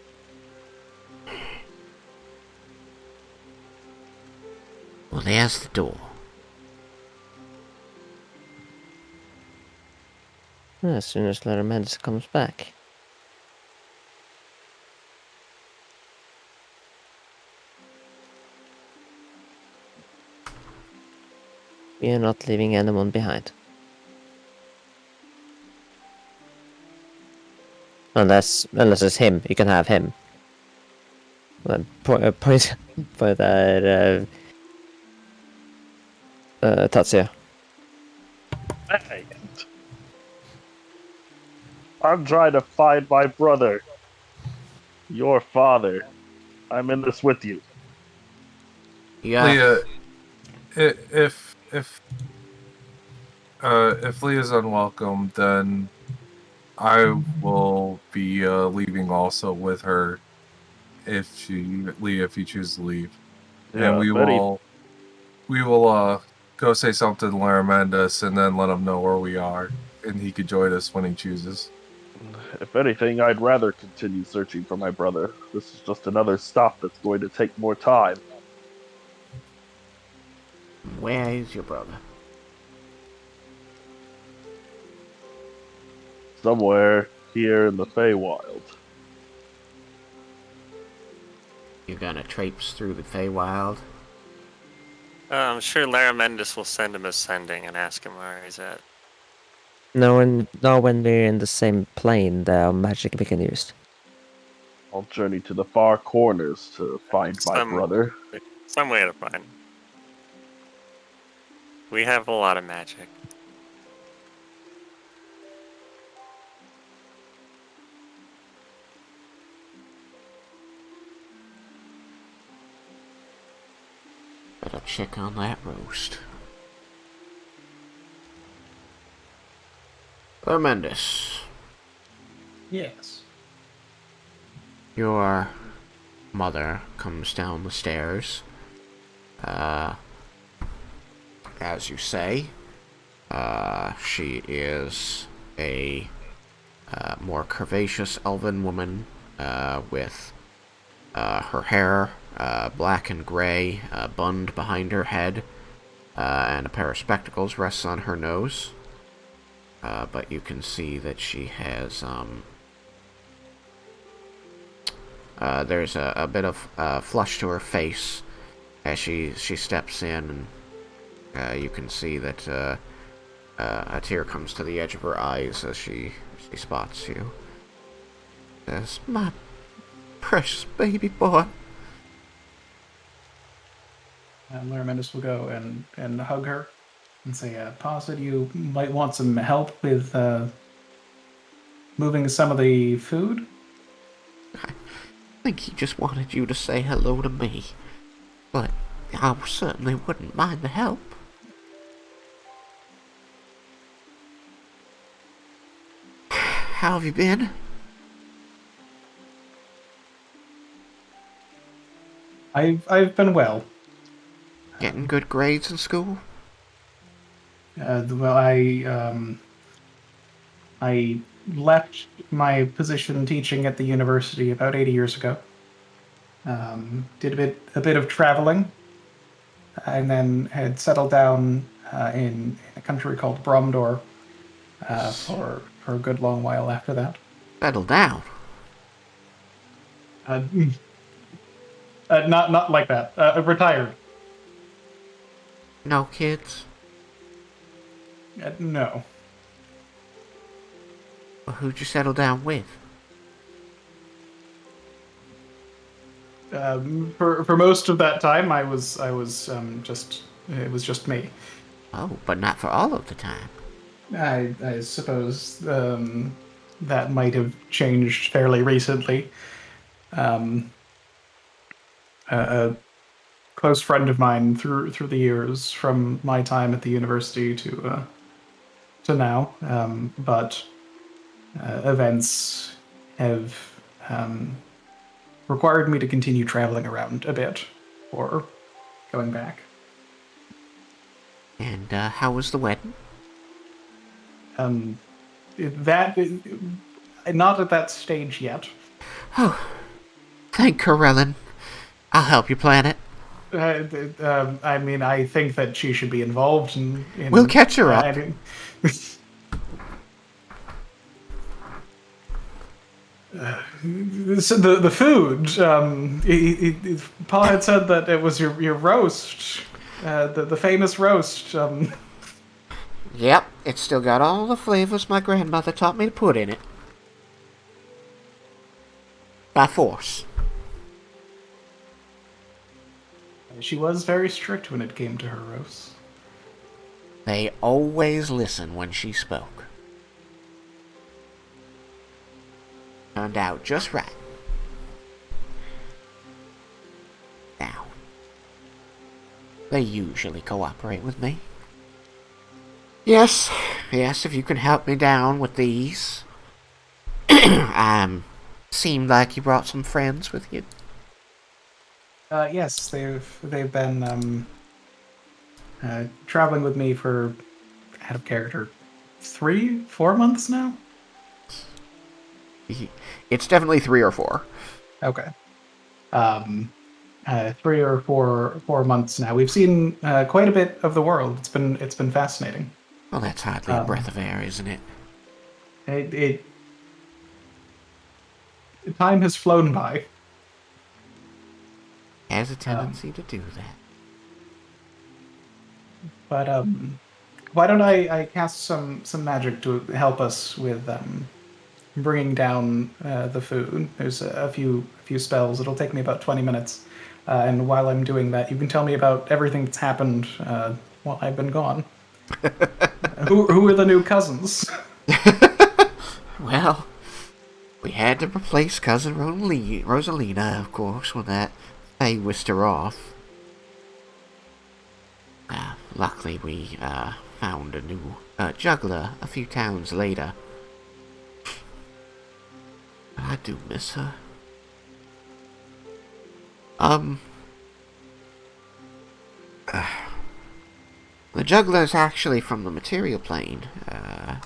Well, there's the door. As soon as Mendis comes back. We are not leaving anyone behind. Unless it's him, you can have him. Point at Tatsuya. Hey. I'm trying to find my brother. Your father. I'm in this with you. Yeah. Leah, if Leah's unwelcome, then I will be leaving also with her if you choose to leave. Yeah, And we will go say something to Laramendus and then let him know where we are, and he could join us when he chooses. If anything, I'd rather continue searching for my brother. This is just another stop that's going to take more time. Where is your brother? Somewhere here in the Feywild. You're gonna traipse through the Feywild? I'm sure Laramendis will send him a sending and ask him where he's at. No, when we're in the same plane, there are magic we can use. I'll journey to the far corners to find my brother. Some way to find him. We have a lot of magic. Better check on that roast. Mendis, Yes. you're mother comes down the stairs. As you say, she is a more curvaceous elven woman with her hair black and gray, bunned behind her head, and a pair of spectacles rests on her nose. But you can see that she has there's a bit of flush to her face as she steps in, and you can see that a tear comes to the edge of her eyes as she spots you. Says, "My precious baby boy." Lara Mendis will go and hug her and say, Pa said you might want some help with moving some of the food. I think he just wanted you to say hello to me, but I certainly wouldn't mind the help. How have you been? I've been well. Getting good grades in school? Well, I left my position teaching at the university about 80 years ago. Did a bit of traveling, and then had settled down in a country called Bromdor for a good long while after that. Settle down. Not like that. Retired. No kids? No. Well, who'd you settle down with? For most of that time, I was just it was just me. Oh, but not for all of the time. I suppose that might have changed fairly recently. A close friend of mine through the years, from my time at the university to now, but events have required me to continue traveling around a bit or going back. And how was the wedding? Not at that stage yet. Oh, thank Corellin. I'll help you plan it. I mean, I think that she should be involved in We'll catch her up. The food. Paul had said that it was your roast, the famous roast. Yep, it's still got all the flavors my grandmother taught me to put in it. By force. She was very strict when it came to her roasts. They always listened when she spoke. Turned out just right. Now, they usually cooperate with me. Yes, if you can help me down with these. Seemed like you brought some friends with you. Yes, they've been traveling with me for, out of character, 3-4 months now. It's definitely 3 or 4. Okay. 3 or 4 months now. We've seen quite a bit of the world. It's been fascinating. Well, that's hardly a breath of air, isn't it? Time has flown by. Has a tendency to do that. But why don't I cast some magic to help us with bringing down the food? There's a few spells. It'll take me about 20 minutes. And while I'm doing that, you can tell me about everything that's happened while I've been gone. Who are the new cousins? Well, we had to replace Cousin Rosalina, of course, when they whisked her off. Luckily, we found a new juggler a few towns later. I do miss her. Um, the juggler's actually from the material plane. I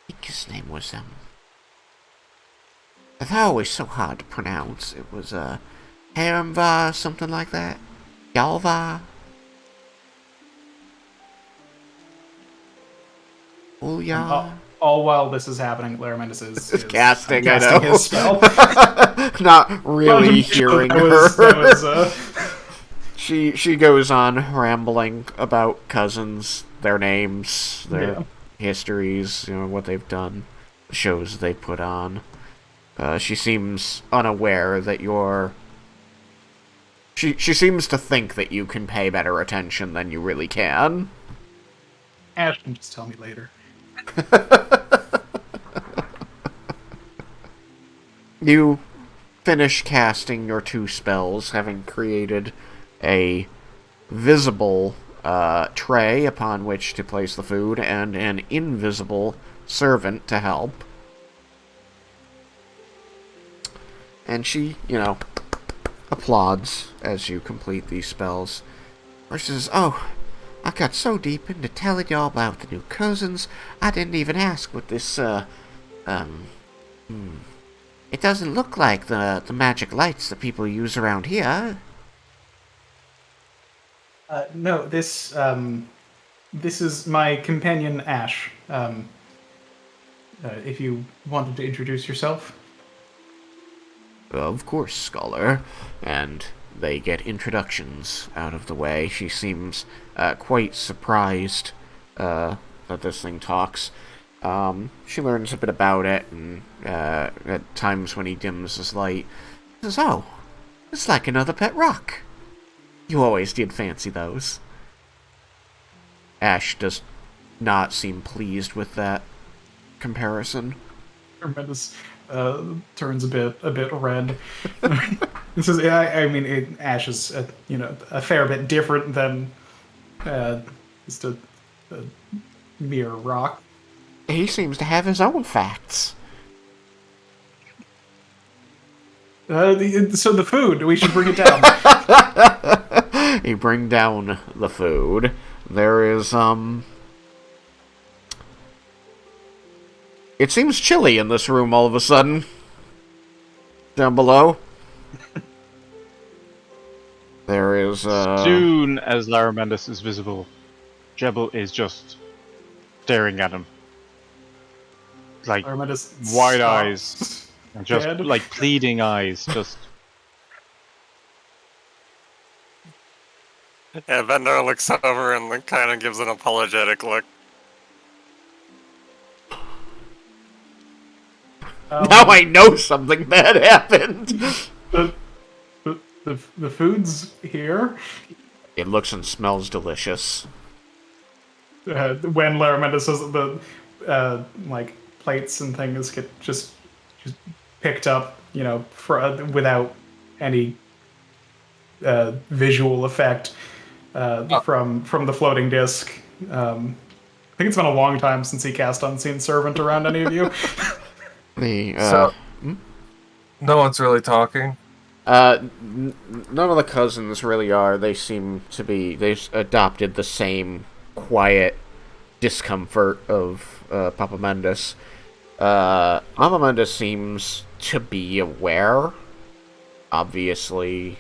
think his name was, I thought it was so hard to pronounce. It was, Haramva, something like that. Yalva. Ulya. All while this is happening, Mendis is casting, I casting know. his spell. Not really hearing that her. was, She goes on rambling about cousins, their names, their histories, what they've done, the shows they put on. She seems unaware that you're... She seems to think that you can pay better attention than you really can. Ash can just tell me later. You finish casting your 2 spells, having created a visible tray upon which to place the food and an invisible servant to help. And she, applauds as you complete these spells. Or she says, "Oh, I got so deep into telling y'all about the new cousins, I didn't even ask what this, It doesn't look like the magic lights that people use around here." No, this is my companion Ash. If you wanted to introduce yourself. Of course, Scholar. And they get introductions out of the way. She seems quite surprised that this thing talks. She learns a bit about it, and at times when he dims his light, says, "Oh, it's like another pet rock. You always did fancy those." Ash does not seem pleased with that comparison. Mendis turns a bit red. This is, I mean, Ash is a fair bit different than just a mere rock. He seems to have his own facts. So the food, we should bring it down. You bring down the food. There is, It seems chilly in this room all of a sudden. Down below. There is, Soon as Mendis is visible, Jebel is just staring at him. Like, Mendis wide stops eyes. And just, dead. like, pleading eyes, just... Yeah, Vendor looks over and kind of gives an apologetic look. now I know something bad happened! The food's here. It looks and smells delicious. When Mendis says that the like plates and things get just picked up, without any visual effect from the floating disc. I think it's been a long time since he cast Unseen Servant around any of you. No one's really talking. None of the cousins really are. They seem to be... They've adopted the same quiet discomfort of Papa Mendis. Mama Mendis seems to be aware. Obviously,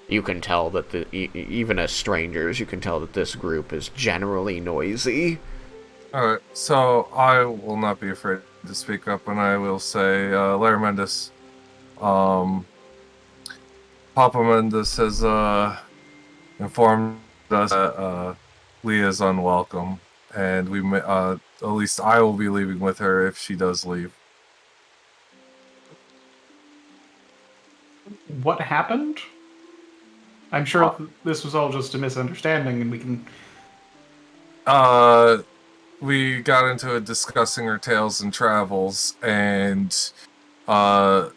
you can tell that even as strangers, you can tell that this group is generally noisy. Alright, so I will not be afraid to speak up, and I will say, Larry Mendis, Papa Mendis has informed us that Leah is unwelcome, and we may, at least I will be leaving with her if she does leave. What happened? I'm sure this was all just a misunderstanding, and we can... We got into it discussing her tales and travels, and the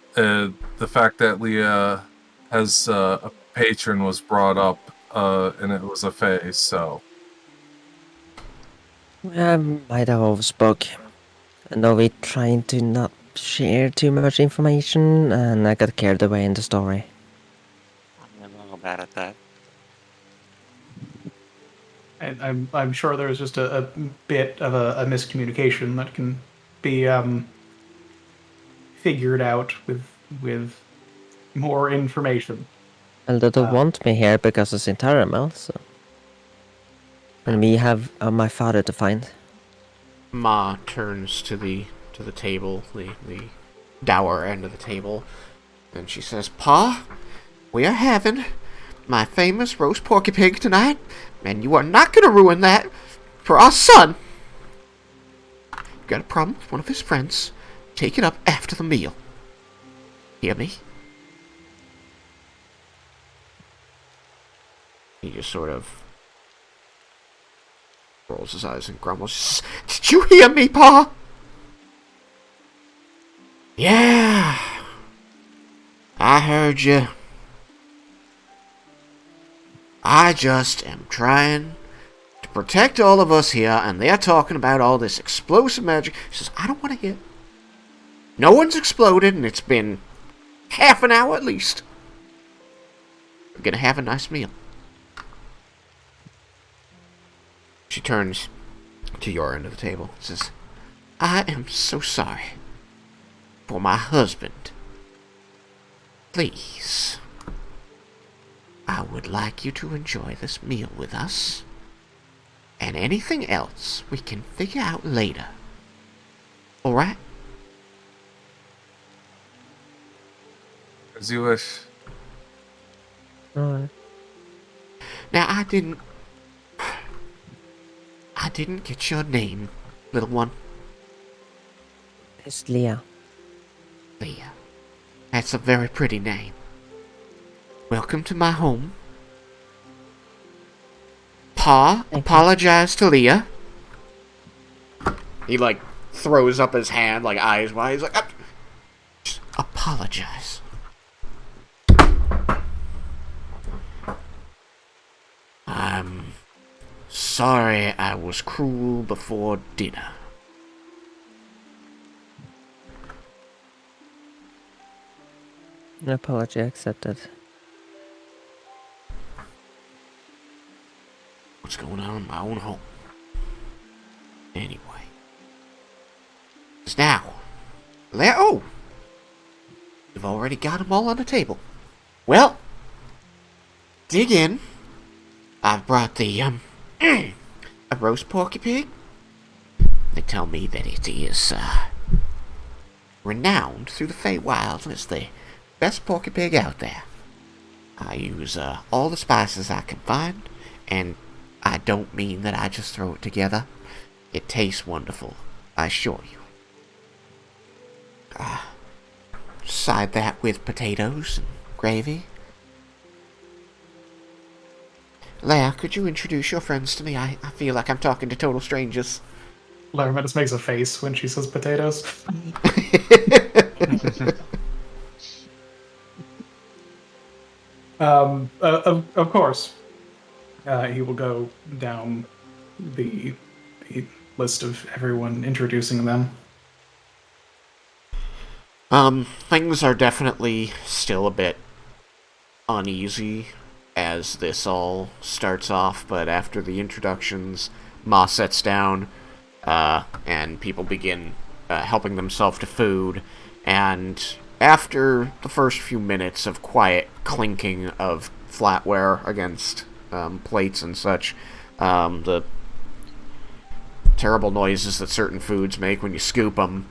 fact that Leah has a patron was brought up, and it was a fae, so... Might have overspoke. I know we're trying to not share too much information, and I got carried away in the story. I'm a little bad at that. And I'm sure there's just a bit of a miscommunication that can be figured out with more information. And they don't want me here because it's in Taramel, so. And we have my father to find. Ma turns to the table, the dour end of the table, and she says, "Pa, we are having my famous roast porky pig tonight, and you are not going to ruin that for our son. Got a problem with one of his friends. Take it up after the meal. Hear me?" He just sort of rolls his eyes and grumbles. Says, "Did you hear me, Pa?" "Yeah, I heard you. I just am trying to protect all of us here, and they're talking about all this explosive magic." He says, "I don't want to hear. No one's exploded, and it's been half an hour at least. We're gonna have a nice meal." She turns to your end of the table and says, "I am so sorry for my husband. Please, I would like you to enjoy this meal with us, and anything else we can figure out later. Alright?" As you wish. Alright. Now, I didn't get your name, little one. It's Leah. Leah. That's a very pretty name. Welcome to my home. Pa, apologize to Leah. He, throws up his hand, eyes wide. He's like, just apologize. I'm sorry I was cruel before dinner. An apology accepted. What's going on in my own home? Anyway. It's now. Oh! You've already got them all on the table. Well, dig in. I've brought the, a roast porky pig. They tell me that it is, renowned through the Feywild as the best porky pig out there. I use, all the spices I can find, and I don't mean that I just throw it together. It tastes wonderful, I assure you. Side that with potatoes and gravy. Leia, could you introduce your friends to me? I feel like I'm talking to total strangers. Larametis makes a face when she says potatoes. Of course. He will go down the list of everyone, introducing them. Things are definitely still a bit uneasy as this all starts off, but after the introductions, Ma sets down, and people begin helping themselves to food, and after the first few minutes of quiet clinking of flatware against plates and such, the terrible noises that certain foods make when you scoop them,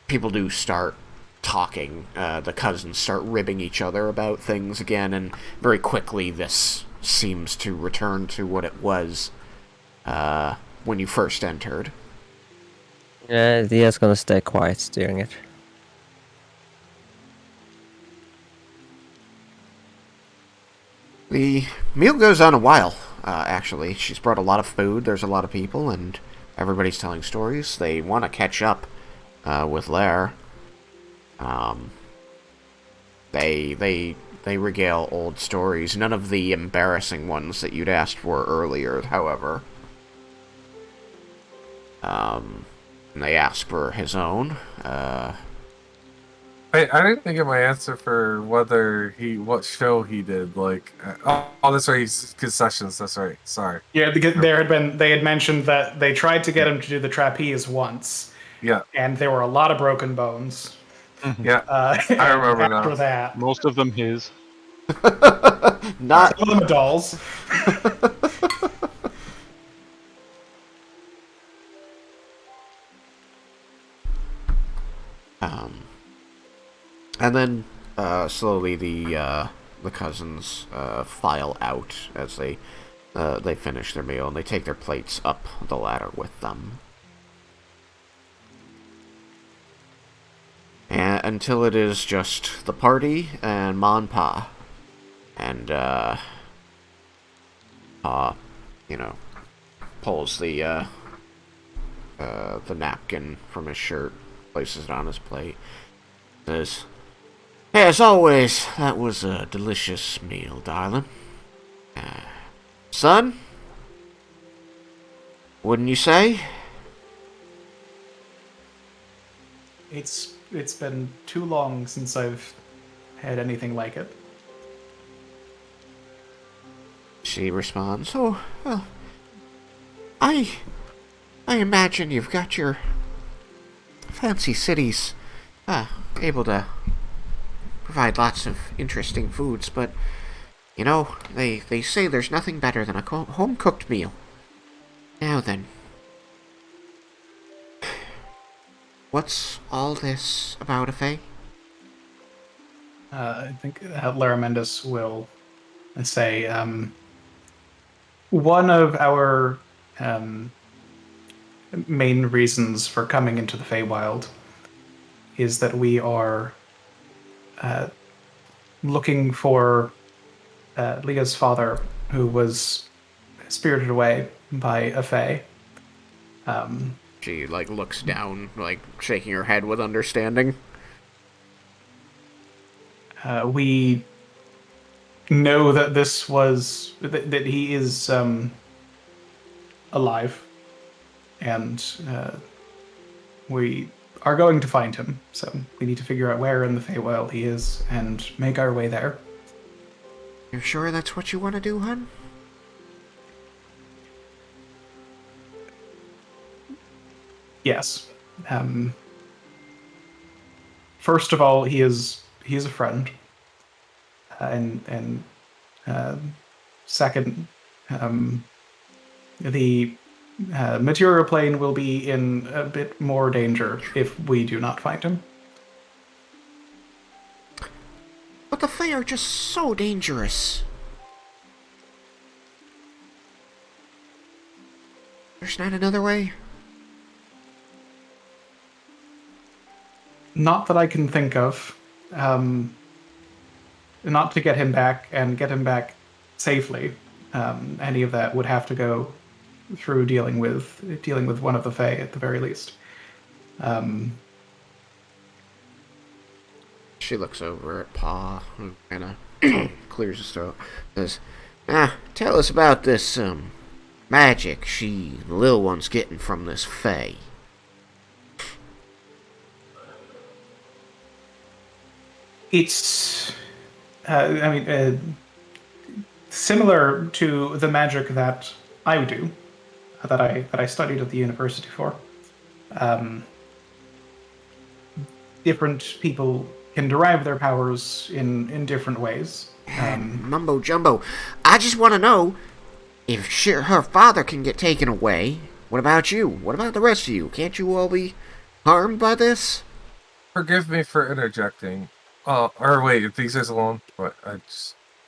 people do start talking. The cousins start ribbing each other about things again, and very quickly this seems to return to what it was when you first entered. Yeah, Leah's gonna stay quiet during it. The meal goes on a while, actually. She's brought a lot of food, there's a lot of people, and everybody's telling stories. They want to catch up with Lair. They regale old stories. None of the embarrassing ones that you'd asked for earlier, however. And they ask for his own. I didn't get my answer for what show he did. Like, that's right, he's concessions. That's right. Sorry. Yeah, because they had mentioned that they tried to get him to do the trapeze once, Yeah, and there were a lot of broken bones. yeah. I remember after now. that, Most of them his. Not. some of them are dolls. And then slowly the cousins file out as they finish their meal, and they take their plates up the ladder with them. And until it is just the party and Ma and Pa. And Pa, pulls the napkin from his shirt, places it on his plate, says, "As always, that was a delicious meal, darling. Son, wouldn't you say?" It's been too long since I've had anything like it. She responds, "Oh, well, I imagine you've got your fancy cities able to provide lots of interesting foods, but, they say there's nothing better than a home-cooked meal. Now then, what's all this about, Faye?" I think Lara Mendis will say, one of our main reasons for coming into the Feywild is that we are looking for Leah's father, who was spirited away by a Fey. She, looks down, shaking her head with understanding. We know that that he is alive, and we are going to find him. So we need to figure out where in the Feywild he is and make our way there. You're sure that's what you want to do, hun? Yes. First of all, he is a friend, and second, the material plane will be in a bit more danger if we do not find him. But the Fae are just so dangerous. There's not another way? Not that I can think of. Not to get him back and get him back safely. Any of that would have to go through dealing with one of the Fae at the very least. She looks over at Pa, who kind of clears his throat. Says, tell us about this, magic the little one's getting from this Fae." It's, similar to the magic that I do, that I studied at the university for. Different people can derive their powers in different ways. Mumbo jumbo. I just want to know, if her father can get taken away, what about you? What about the rest of you? Can't you all be harmed by this? Forgive me for interjecting. Or wait, if these guys alone? What?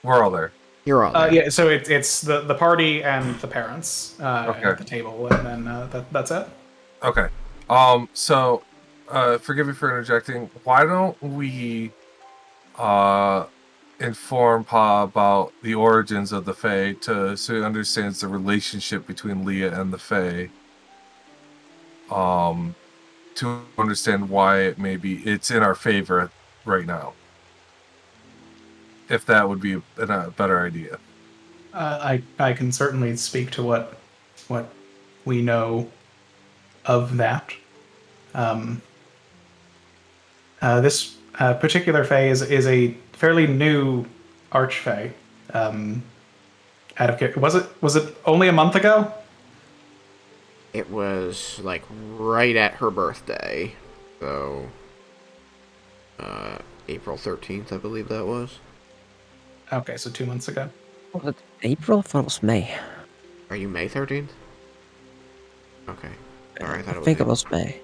We're all there. You're all there. Yeah, so it's the party and the parents Okay. at the table, and then that's it. Okay. So, forgive me for interjecting. Why don't we, inform Pa about the origins of the Fae so he understands the relationship between Leah and the Fae. To understand why it's in our favor right now. If that would be a better idea. I can certainly speak to what we know of that. This particular Fae is a fairly new Archfey. Was it only a month ago? It was like right at her birthday, so April 13th, I believe that was. Okay, so 2 months ago. Was it April? I thought it was May. Are you May 13th? Okay. Sorry, I thought it was think it April. was May.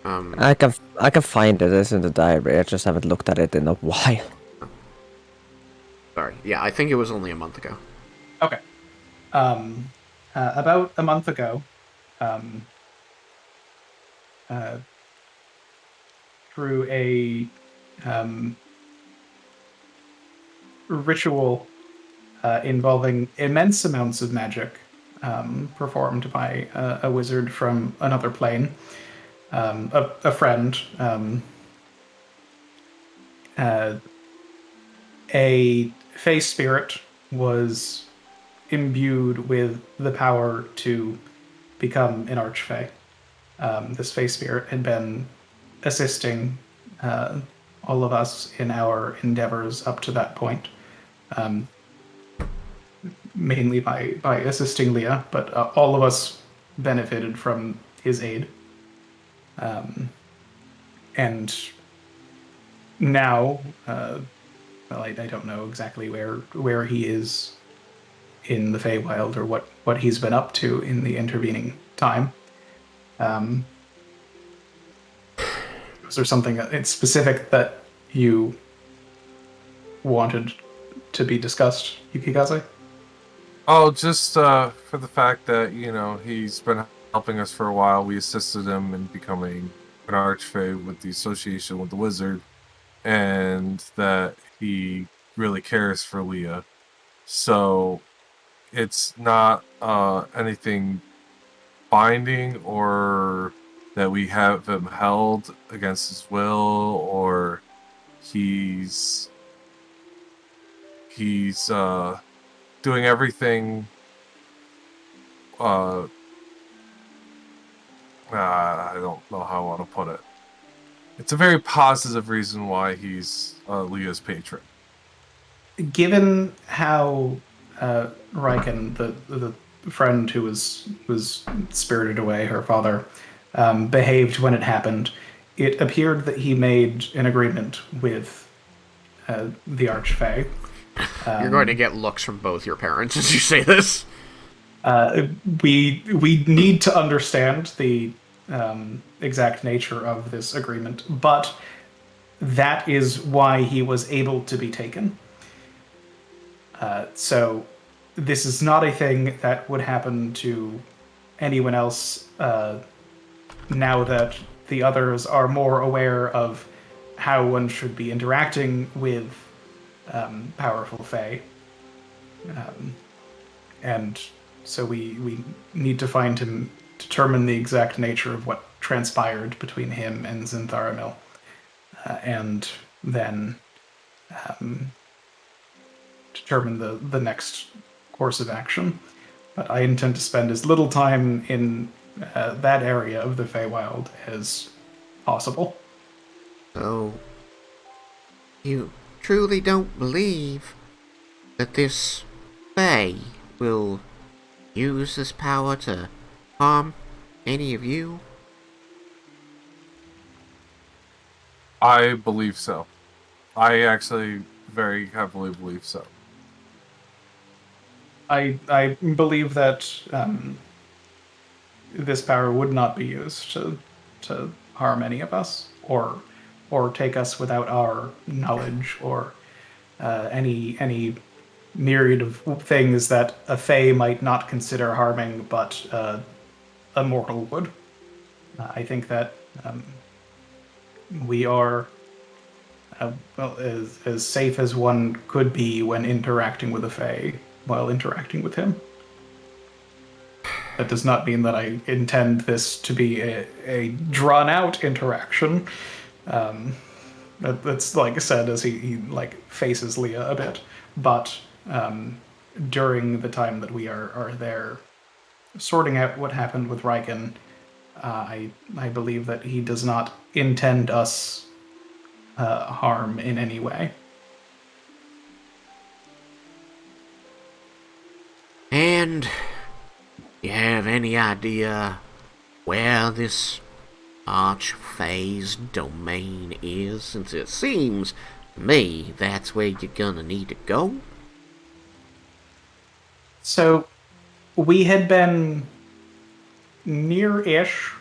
Um, I can find it. It's in the diary. I just haven't looked at it in a while. sorry. Yeah, I think it was only a month ago. Okay. About a month ago, um, through a ritual involving immense amounts of magic performed by a wizard from another plane, a friend, a Fey spirit was imbued with the power to become an Archfey. This Fey spirit had been assisting all of us in our endeavors up to that point, mainly by assisting Leah, but all of us benefited from his aid. And now, well, I don't know exactly where he is in the Feywild or what he's been up to in the intervening time. Was there something specific that you wanted to be discussed, Yukikaze? Oh, just for the fact that, he's been helping us for a while. We assisted him in becoming an Archfey with the association with the wizard, and that he really cares for Leah. So it's not anything binding or that we have him held against his will, or he's doing everything I don't know how I want to put it. It's a very positive reason why he's Leah's patron. Given how Raiken, the friend who was spirited away, her father, behaved when it happened, it appeared that he made an agreement with the Archfey. You're going to get looks from both your parents as you say this. We need to understand the exact nature of this agreement, but that is why he was able to be taken. So this is not a thing that would happen to anyone else now that the others are more aware of how one should be interacting with powerful Fae. And so we need to determine the exact nature of what transpired between him and Zintharamil, and then determine the next course of action. But I intend to spend as little time in that area of the Feywild as possible. So, you truly don't believe that this Fae will use this power to harm any of you? I believe so. I actually very heavily believe so. I believe that this power would not be used to harm any of us or take us without our knowledge or any myriad of things that a Fae might not consider harming, but a mortal would. I think that we are well, as safe as one could be when interacting with a Fae while interacting with him. That does not mean that I intend this to be a drawn-out interaction. That's like I said as he like faces Leah a bit. But during the time that we are there sorting out what happened with Raiken, I believe that he does not intend us harm in any way. And you have any idea where this Archfey's domain is? Since it seems to me that's where you're gonna need to go. So we had been near-ish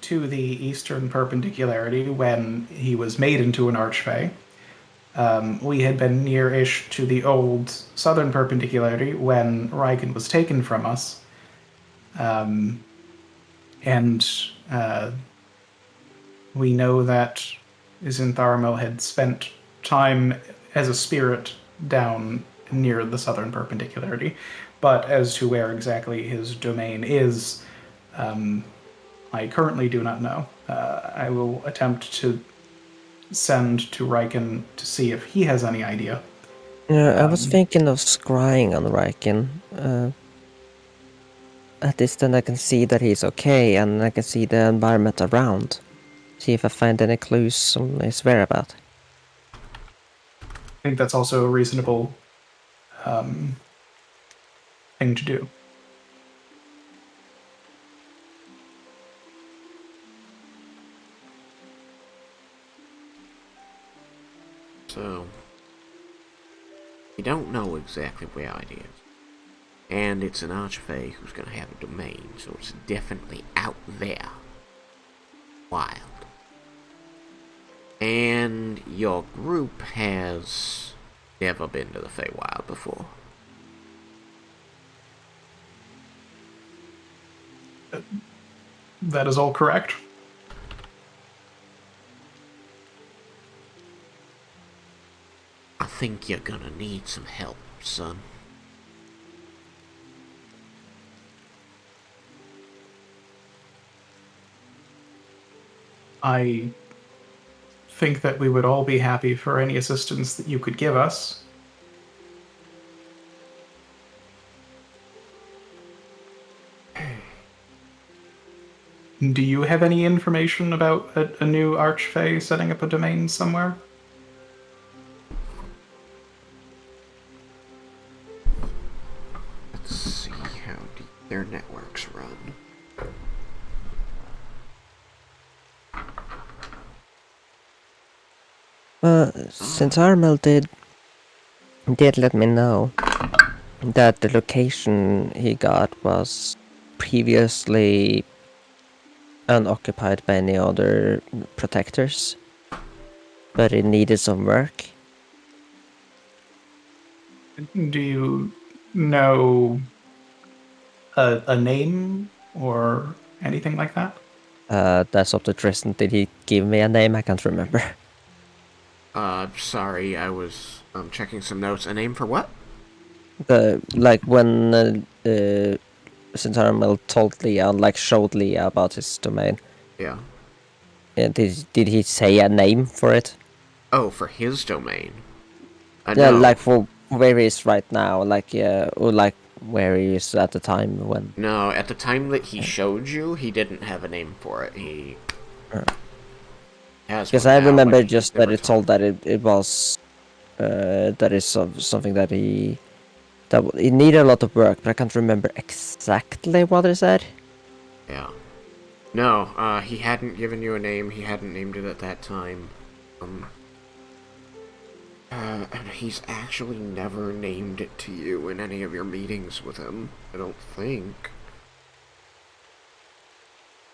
to the eastern perpendicularity when he was made into an archfey. We had been near-ish to the old southern perpendicularity when Raiken was taken from us. And we know that Isintharmel had spent time as a spirit down near the southern perpendicularity. But as to where exactly his domain is, I currently do not know. I will attempt to send to Raiken to see if he has any idea. Yeah, I was thinking of scrying on Raiken. At least then I can see that he's okay, and I can see the environment around. See if I find any clues on his whereabouts. I think that's also a reasonable thing to do. So, you don't know exactly where it is. And it's an Archfey who's gonna have a domain, so it's definitely out there. Wild. And your group has never been to the Feywild before. That is all correct. I think you're gonna need some help, son. I think that we would all be happy for any assistance that you could give us. Do you have any information about a new Archfey setting up a domain somewhere? Let's see how deep their networks run. Since Armel did let me know that the location he got was previously unoccupied by any other protectors, but it needed some work. Do you know a name or anything like that? That's up to Tristan. Did he give me a name? I can't remember. Sorry, I was checking some notes. A name for what? When since Armel told Leah, showed Leah about his domain. Yeah. Did he say a name for it? Oh, for his domain. Yeah, No. for where he is right now, or where he is at the time when. No, at the time that he showed you, he didn't have a name for it. He has. Because one I now, remember but just that it told that it was that is something that he needed a lot of work, but I can't remember exactly what he said. Yeah. No, he hadn't given you a name. He hadn't named it at that time. And he's actually never named it to you in any of your meetings with him, I don't think.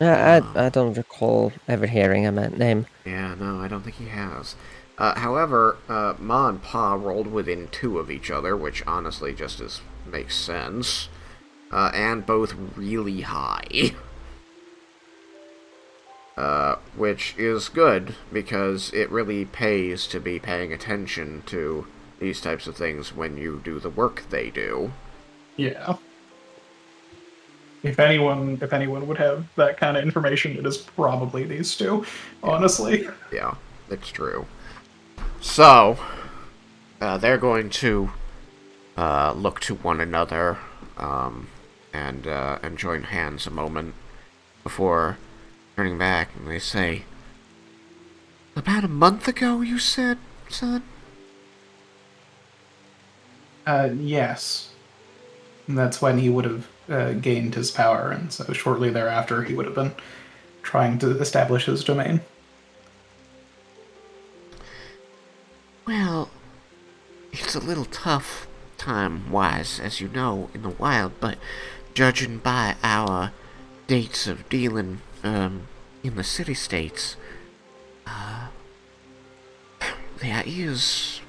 Yeah, I don't recall ever hearing a name. Yeah, no, I don't think he has. However, Ma and Pa rolled within 2 of each other, which honestly just makes sense. And both really high. Which is good, because it really pays to be paying attention to these types of things when you do the work they do. Yeah. If anyone would have that kind of information, it is probably these two, honestly. Yeah, it's true. So, they're going to look to one another and join hands a moment before turning back, and they say, "About a month ago, you said, son?" Yes. And that's when he would have gained his power, and so shortly thereafter he would have been trying to establish his domain. Well, it's a little tough time-wise, as you know, in the wild, but judging by our dates of dealing, in the city-states, there is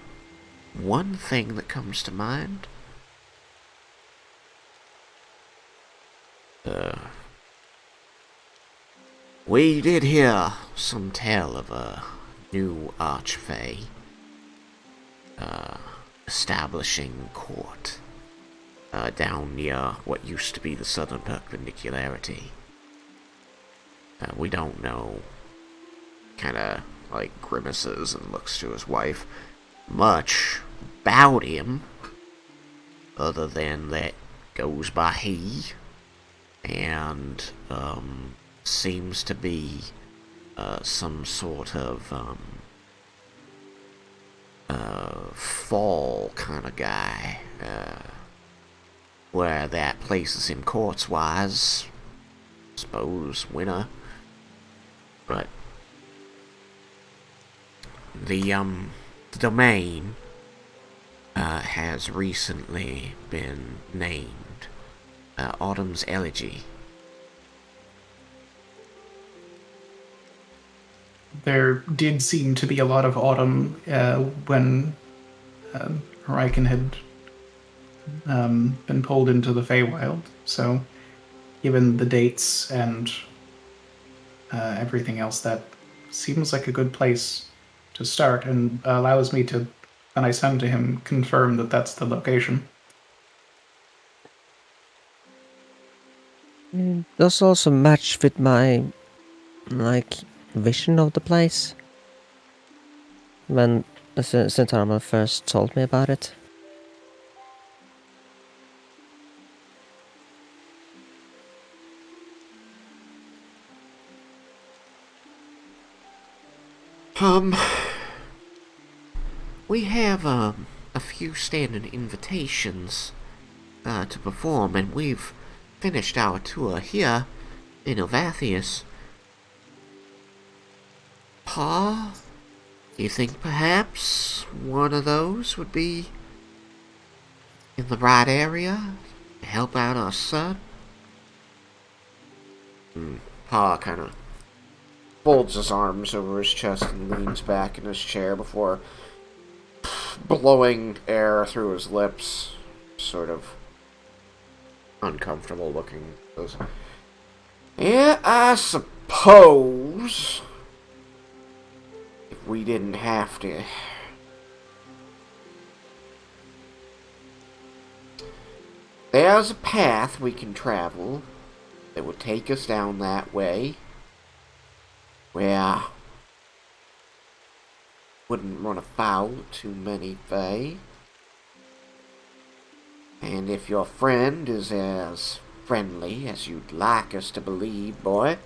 one thing that comes to mind. We did hear some tale of a new archfey, establishing court, down near what used to be the southern perpendicularity. We don't know, kinda, like, grimaces and looks to his wife, much about him, other than that goes by he, and, seems to be, some sort of, fall kind of guy, where that places him courts-wise, suppose, winner, but the domain, has recently been named, Autumn's Elegy. There did seem to be a lot of autumn when Raiken had been pulled into the Feywild, so given the dates and everything else, that seems like a good place to start, and allows me to, when I send to him, confirm that that's the location. Does also match with my, like, vision of the place. When Centarma first told me about it. We have, a few standing invitations, to perform, and we've finished our tour here in Ovathius. Pa, you think perhaps one of those would be in the right area to help out our son? Pa kind of folds his arms over his chest and leans back in his chair before blowing air through his lips, sort of uncomfortable looking. Goes, yeah, I suppose if we didn't have to. There's a path we can travel that would take us down that way, where wouldn't run afoul of too many Fae. And if your friend is as friendly as you'd like us to believe, boy,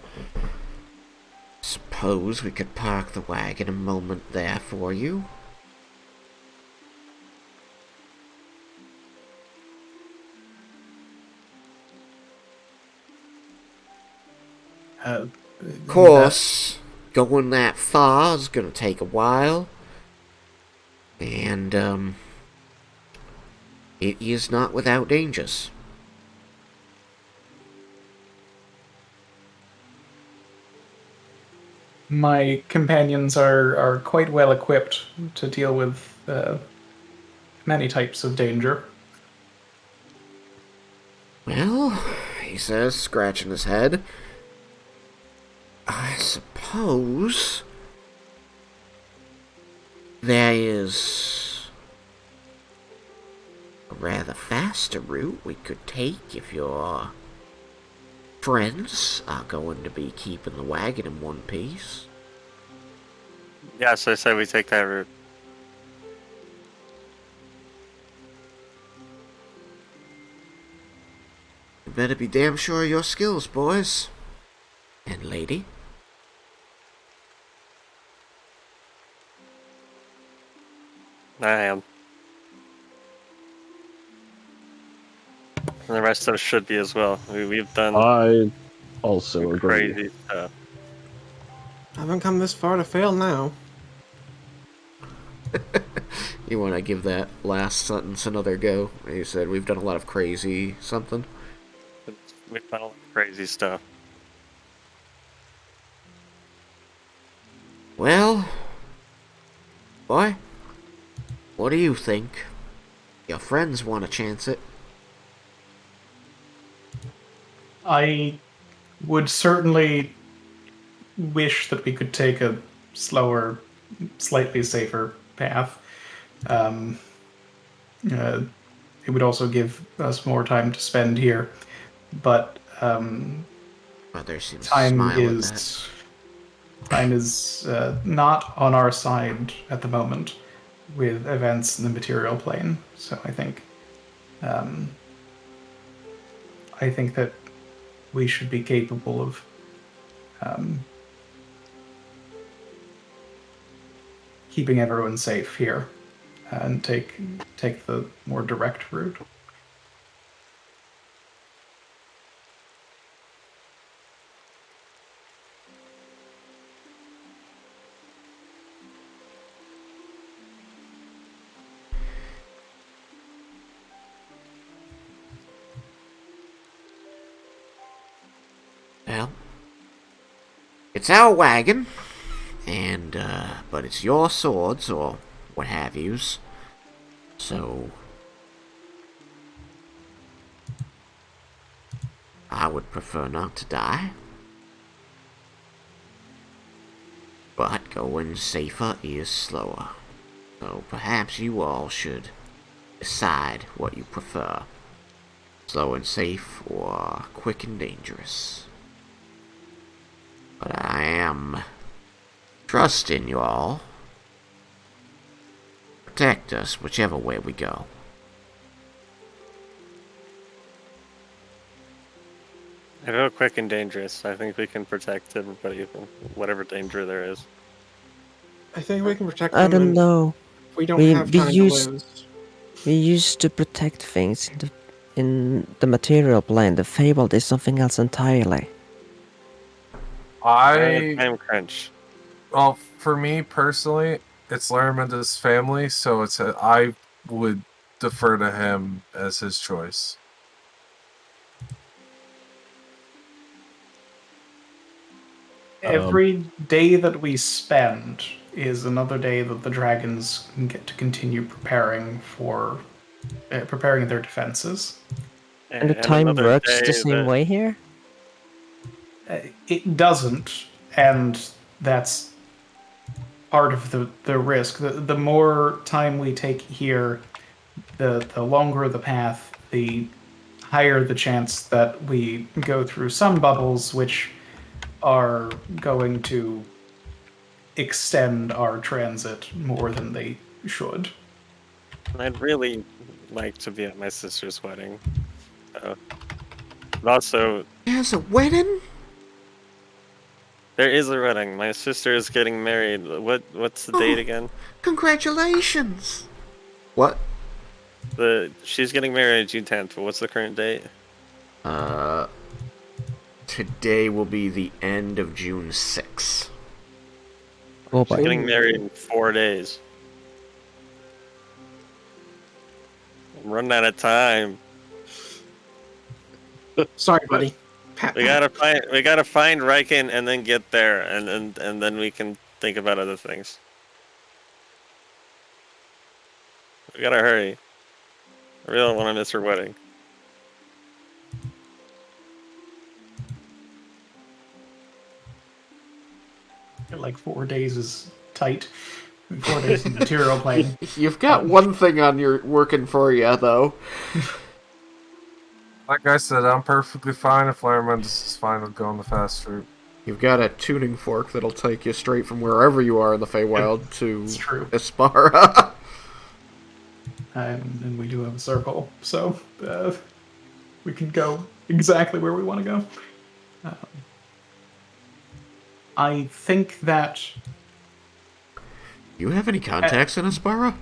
suppose we could park the wagon a moment there for you. Of course, going that far is gonna take a while. And, it is not without dangers. My companions are quite well equipped to deal with many types of danger. Well, he says, scratching his head, I suppose there is a rather faster route we could take if your friends are going to be keeping the wagon in one piece. Yes, I say we take that route. You better be damn sure of your skills, boys. And lady. I am. And the rest of us should be as well. We've done I also some agree. crazy stuff. I haven't come this far to fail now. You want to give that last sentence another go? You said we've done a lot of crazy something. We've done a lot of crazy stuff. Well, boy, what do you think? Your friends want to chance it. I would certainly wish that we could take a slower, slightly safer path. Um, it would also give us more time to spend here, but Mother seems to time smile at that. is time is not on our side at the moment with events in the material plane. So I think that we should be capable of keeping everyone safe here and take the more direct route. Well, it's our wagon, and, but it's your swords, or what have yous. So, I would prefer not to die. But going safer is slower. So perhaps you all should decide what you prefer. Slow and safe, or quick and dangerous. But I am trusting you all. Protect us whichever way we go. I go quick and dangerous. I think we can protect everybody from whatever danger there is. I think we can protect I them, don't and know. we don't We have we time used to lose. we used to protect things in the material plane. The fabled is something else entirely. Time crunch. Well, for me personally, it's Laraminda's family, so I would defer to him as his choice. Every day that we spend is another day that the dragons can get to continue preparing their defenses. And the time another works day the same that- way here? It doesn't, and that's part of the risk. The more time we take here, the longer the path, the higher the chance that we go through some bubbles, which are going to extend our transit more than they should. I'd really like to be at my sister's wedding. But also, There's a wedding? there is a wedding. My sister is getting married. What's the date again? Congratulations! What? She's getting married June 10th. But what's the current date? Today will be the end of June 6th. Oh She's boy. getting married in 4 days. I'm running out of time. Sorry, buddy. Pat, We gotta find Raiken and then get there, and then we can think about other things. We gotta hurry. I really don't want to miss her wedding. Like 4 days is tight. 4 days in the material plane. You've got one thing on your working for you, though. Like I said, I'm perfectly fine if Laraminda's is fine with going the fast route. You've got a tuning fork that'll take you straight from wherever you are in the Feywild to It's true. Aspara. And we do have a circle, so we can go exactly where we want to go. I think that You have any contacts in Aspara?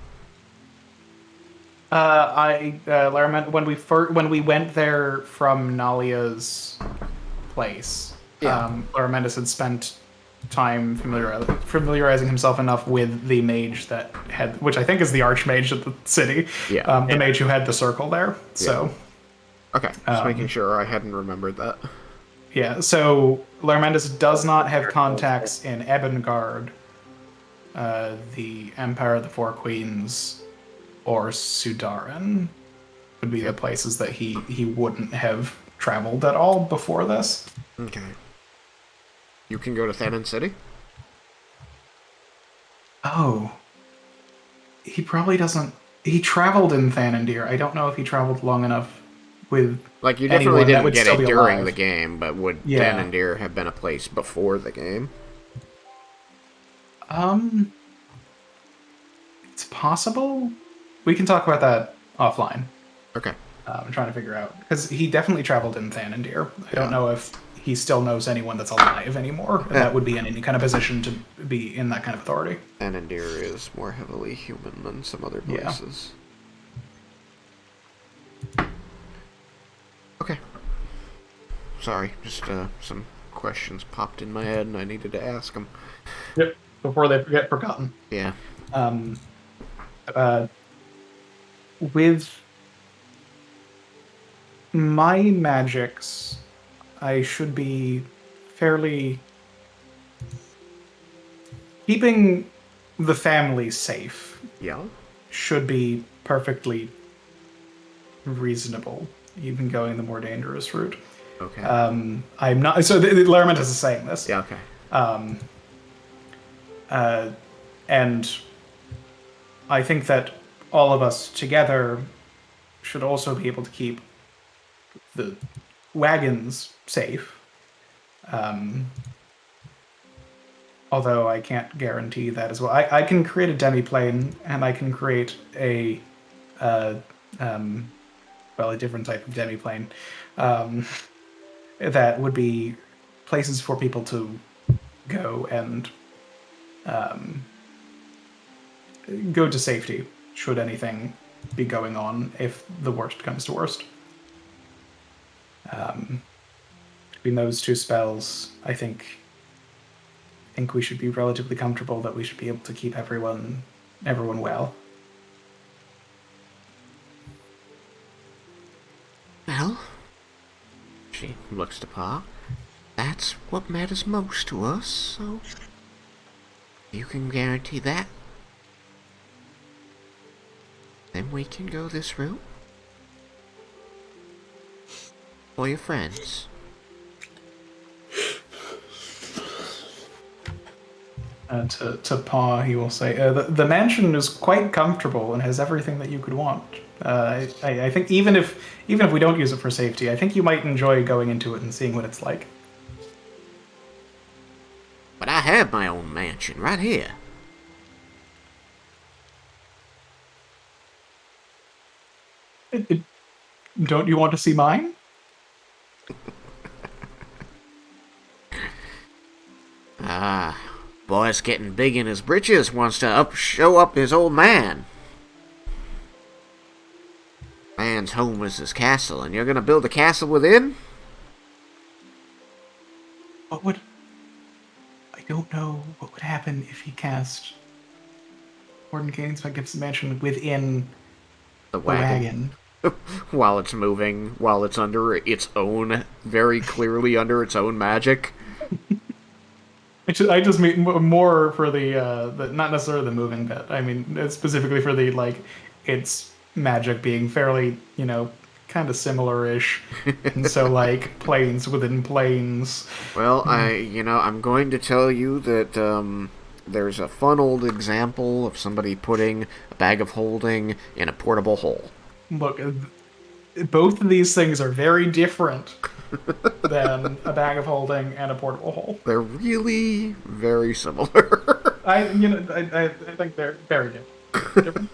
When we went there from Nalia's place, Yeah. Laramentis had spent time familiarizing himself enough with the mage that had, which I think is the archmage of the city, Yeah. the mage who had the circle there. So Okay, just making sure I hadn't remembered that. yeah, so Laramentis does not have contacts in Ebengard, the Empire of the Four Queens, or Sudaran would be the places that he wouldn't have traveled at all before this. Okay. You can go to Thanon City? Oh, he probably doesn't. He traveled in Thanandir. I don't know if he traveled long enough with Like, you definitely anyone that didn't would get still it be during alive. the game, but would Yeah. Thanandir have been a place before the game? It's possible. We can talk about that offline. Okay. I'm trying to figure out because he definitely traveled in Thanandir. I don't Yeah. know if he still knows anyone that's alive anymore, and that would be in any kind of position to be in that kind of authority. Thanandir is more heavily human than some other Yeah. places. Okay. Sorry, just some questions popped in my head and I needed to ask them. Yep. Before they get forgotten. Yeah. With my magics, I should be fairly keeping the family safe. Yeah? Should be perfectly reasonable, even going the more dangerous route. Okay. I'm not. So Laramentis is saying this. Yeah, okay. And I think that all of us together should also be able to keep the wagons safe. Although I can't guarantee that as well. I can create a demiplane, and I can create a different type of demiplane that would be places for people to go and go to safety should anything be going on if the worst comes to worst. Between those two spells, I think we should be relatively comfortable that we should be able to keep everyone well. Well, she looks to Pa. That's what matters most to us, so you can guarantee that. Then we can go this route. For your friends. To Pa, he will say, the mansion is quite comfortable and has everything that you could want. I think even if we don't use it for safety, I think you might enjoy going into it and seeing what it's like. But I have my own mansion right here. Don't you want to see mine? Boy's getting big in his britches, wants to show up his old man. Man's home is his castle, and you're gonna build a castle within? I don't know what would happen if he cast Mordenkainen's Magnificent Mansion within The the wagon. While it's moving, while it's under its own, very clearly under its own magic. I just mean more for the not necessarily the moving bit. I mean, it's specifically for the its magic being fairly, kind of similar-ish, and so planes within planes. Well, I'm going to tell you that there's a fun old example of somebody putting a bag of holding in a portable hole. Look, both of these things are very different than a bag of holding and a portable hole. They're really very similar. I think they're very different.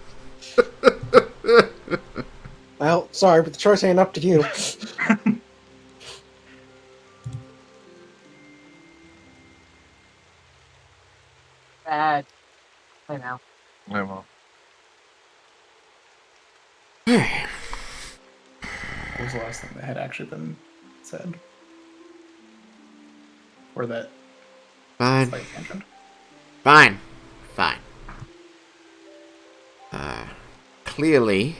Well, sorry, but the choice ain't up to you. Bad. I know. I will. What was the last thing that had actually been said? Or that Fine. slight tangent? Fine. Clearly,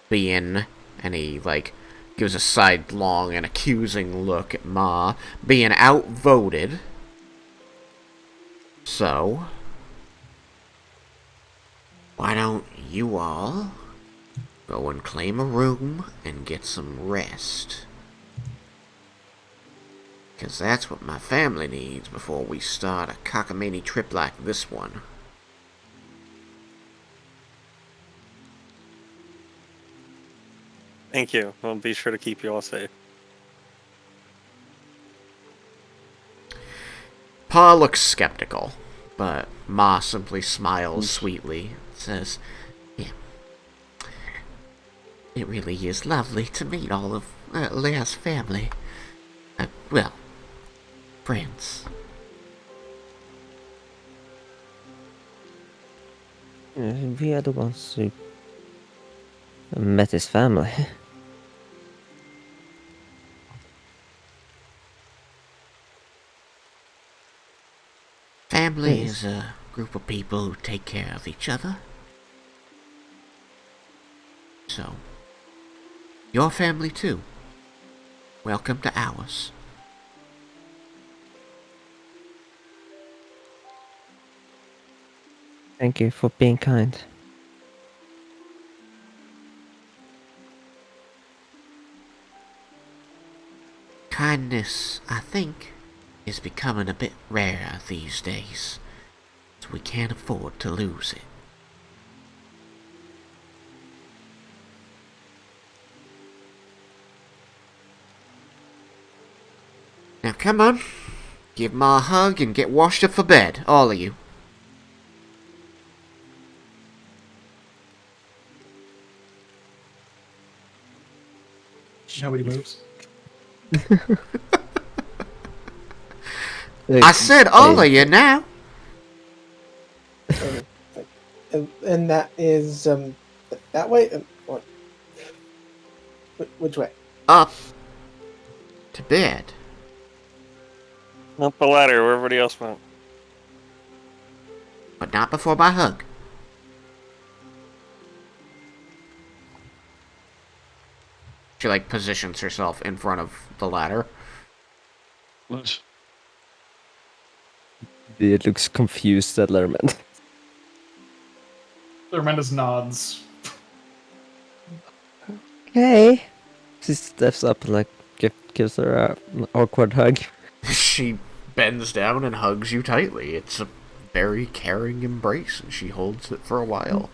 being, and he, gives a sidelong and accusing look at Ma, being outvoted. So, why don't you all go and claim a room and get some rest? Because that's what my family needs before we start a cockamamie trip like this one. Thank you. We'll be sure to keep you all safe. Pa looks skeptical, but Ma simply smiles sweetly, says, "Yeah, it really is lovely to meet all of Leah's family. Well, friends." We are the ones who met his family. Family Yes. is a group of people who take care of each other. So, your family too. Welcome to ours. Thank you for being kind. Kindness, I think, is becoming a bit rare these days, so we can't afford to lose it. Now come on, give Ma a hug and get washed up for bed, all of you. Nobody moves. I said all of you now. And that is that way. What? Which way? Up to bed. Up the ladder where everybody else went. But not before my hug. She, positions herself in front of the ladder. It looks confused at Lerman. Mendis nods. Okay. She steps up and gives her an awkward hug. She bends down and hugs you tightly. It's a very caring embrace, and she holds it for a while.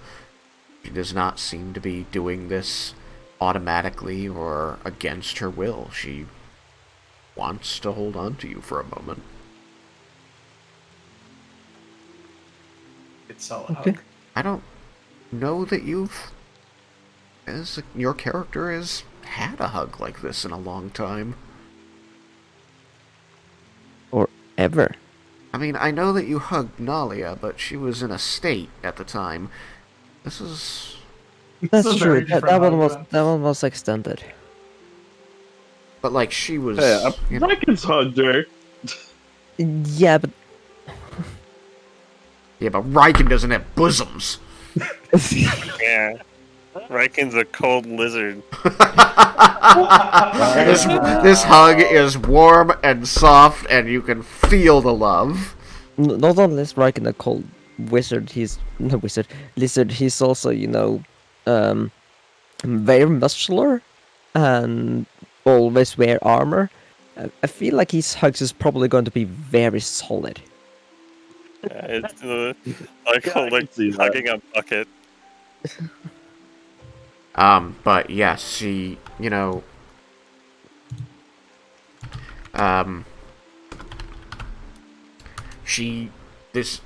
She does not seem to be doing this automatically or against her will. She wants to hold on to you for a moment. It's solid Okay. hug. I don't know that your character has had a hug like this in a long time. Or ever. I mean, I know that you hugged Nalia, but she was in a state at the time. This is... That's It's a true. very That, different hug, then. that one was extended. But, she was... Hey, you know, Raiken's hugged her. Yeah, but yeah, but Raiken doesn't have bosoms. Yeah. Raiken's a cold lizard. This hug is warm and soft, and you can feel the love. not only is Raiken a cold wizard, he's no wizard lizard. He's also, very muscular and always wear armor. I feel like his hugs is probably going to be very solid. It's Yeah, I can see that. hugging a bucket. But yes, she, this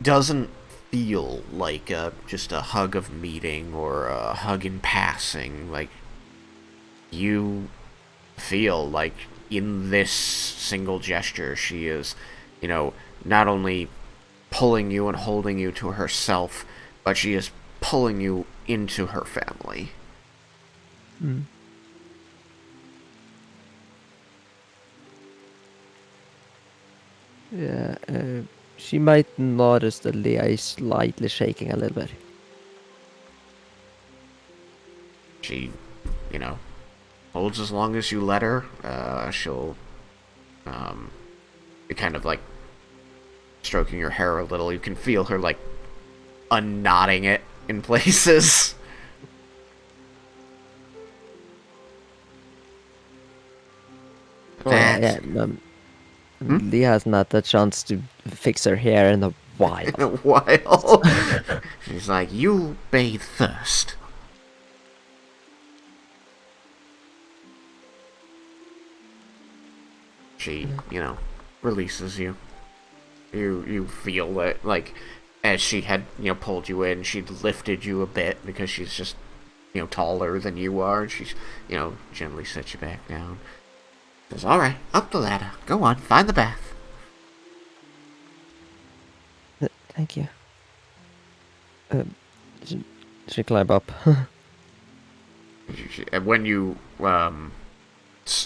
doesn't feel like just a hug of meeting or a hug in passing. You feel like in this single gesture, she is, not only pulling you and holding you to herself, but she is pulling you into her family. Hmm. Yeah, she might notice that Leah is slightly shaking a little bit. She, holds as long as you let her. She'll be kind of like stroking your hair a little. You can feel her like unknotting it in places. Oh yeah, Leah has not the chance to fix her hair in a while. In a while. She's like, you bathe first. She, releases you. You feel it, like, as she had, pulled you in, she'd lifted you a bit because she's just, taller than you are, and she's, gently set you back down. Says, alright, up the ladder. Go on, find the bath. Thank you. She climb up. And when you,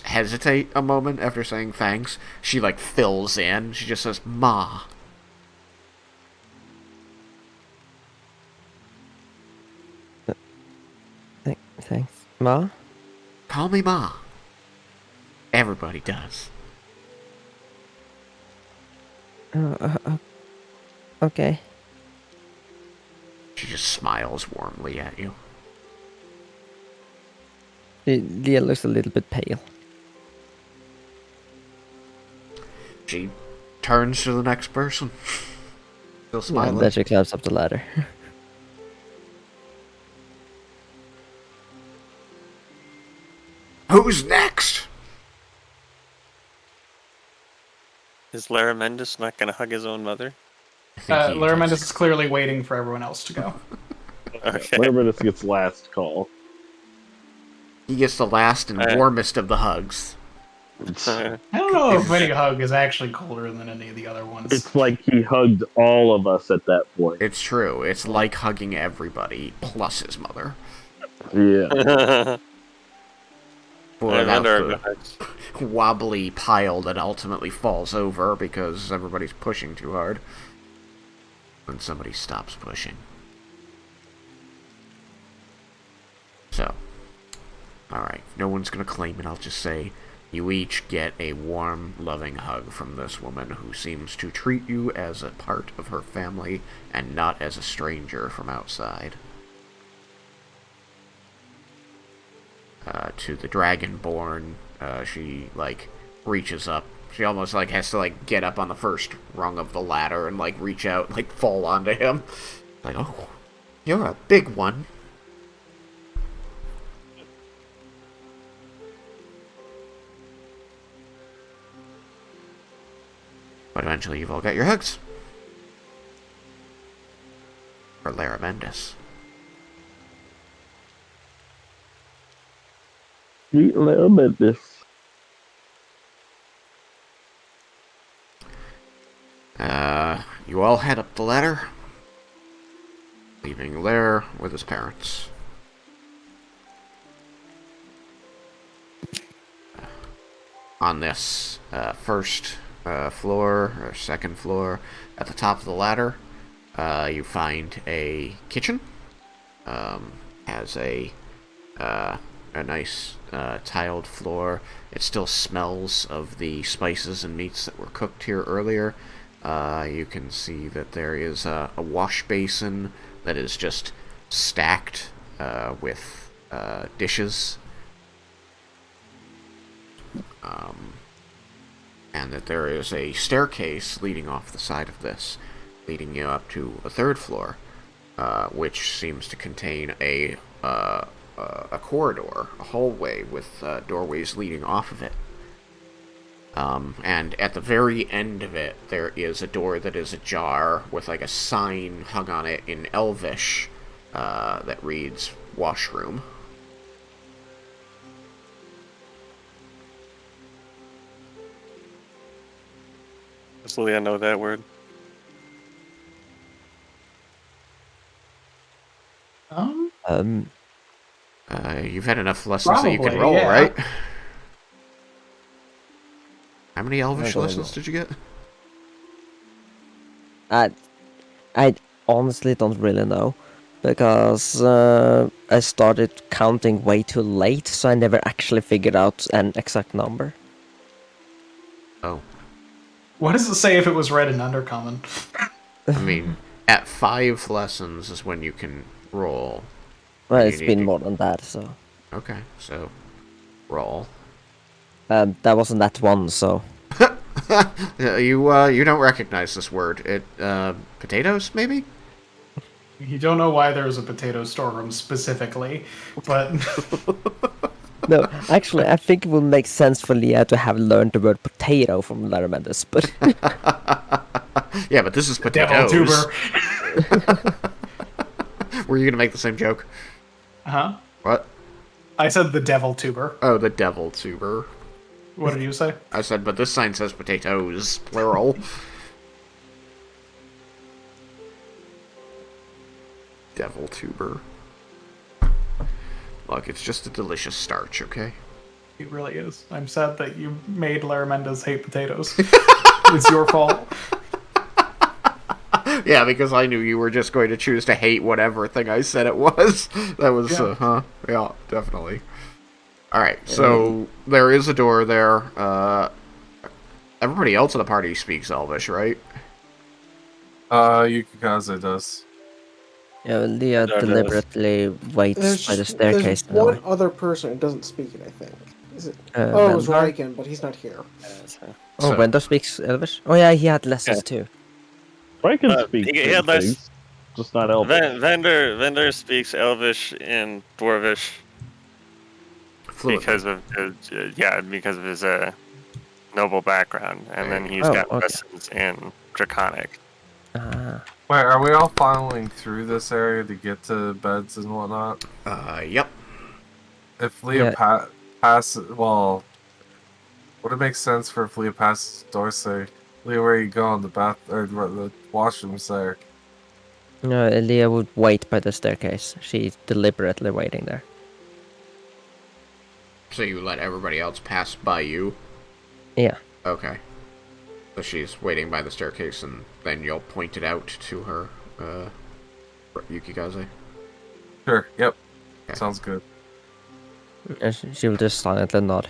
hesitate a moment after saying thanks, she, like, fills in. She just says, Ma. Thanks, Ma. Call me Ma. Everybody does. Okay. She just smiles warmly at you. Leah looks a little bit pale. She turns to the next person. Still smiling. And then she climbs up the ladder. Who's next? Is Lara Mendis not going to hug his own mother? Lara Mendis is clearly waiting for everyone else to go. Okay. Lermanus gets last call. He gets the last and warmest of the hugs. I don't know if any hug is actually colder than any of the other ones. It's like he hugged all of us at that point. It's true. It's like hugging everybody, plus his mother. Yeah. Without the wobbly pile that ultimately falls over because everybody's pushing too hard. When somebody stops pushing. So, alright, no one's gonna claim it, I'll just say you each get a warm, loving hug from this woman who seems to treat you as a part of her family and not as a stranger from outside. To the Dragonborn, she, like, reaches up. She almost, like, has to, like, get up on the first rung of the ladder and, like, reach out and, like, fall onto him. Like, oh, you're a big one. But eventually you've all got your hugs. For Lara Mendis. Sweet Lermanus. You all head up the ladder, leaving Lair with his parents. On this first floor, or second floor, at the top of the ladder, you find a kitchen. Has a nice tiled floor. It still smells of the spices and meats that were cooked here earlier. You can see that there is a wash basin that is just stacked with dishes. And that there is a staircase leading off the side of this, leading you up to a third floor, which seems to contain a corridor, a hallway with doorways leading off of it. And at the very end of it, there is a door that is ajar with like a sign hung on it in Elvish that reads washroom. Does Leah know that word? You've had enough lessons that you can Probably, roll, yeah. right? How many Elvish going lessons did you get? I honestly don't really know, because I started counting way too late, so I never actually figured out an exact number. Oh, What does it say if it was read in Undercommon? I mean, at 5 lessons is when you can roll. Well, You it's need been to- more than that, so Okay, so roll. that wasn't that one. So You don't recognize this word. Potatoes maybe? You don't know why there's a potato storeroom specifically, but no, actually, I think it would make sense for Leah to have learned the word potato from Laramandas, but Yeah, but this is devil potatoes. tuber. Were you gonna make the same joke? Huh? What? I said the devil tuber. Oh, the devil tuber. What did you say? I said, but this sign says potatoes, plural. Devil tuber. Look, it's just a delicious starch, okay? It really is. I'm sad that you made Laramandas hate potatoes. It's your fault. Yeah, because I knew you were just going to choose to hate whatever thing I said it was. That was, Yeah. Yeah, definitely. Alright, so there is a door there. Everybody else in the party speaks Elvish, right? Yukikaze does. yeah, Leah There it is. deliberately waits by the staircase. There's in a one way. other person who doesn't speak it, I think. Is it? Uh, Oh, it was Vendor? Raiken, but he's not here. Oh, So- Vendor speaks Elvish. Oh yeah, he had lessons too. I can speak he certain had less- things, just not Elvish. Vendor speaks Elvish and Dwarvish Fluently. because of his noble background, and then he's Oh, got okay. lessons in Draconic. Ah, Wait, are we all funneling through this area to get to beds and whatnot? Yep. If Leah Yeah. passes, well, would it make sense for if Leah passes the door, say, Leah, where you going? The bath or the washroom's there. no, Leah would wait by the staircase. She's deliberately waiting there. So you let everybody else pass by you? Yeah. Okay. So she's waiting by the staircase, and then you'll point it out to her, Yukikaze? Sure. Yep. Okay. Sounds good. She will just silently nod.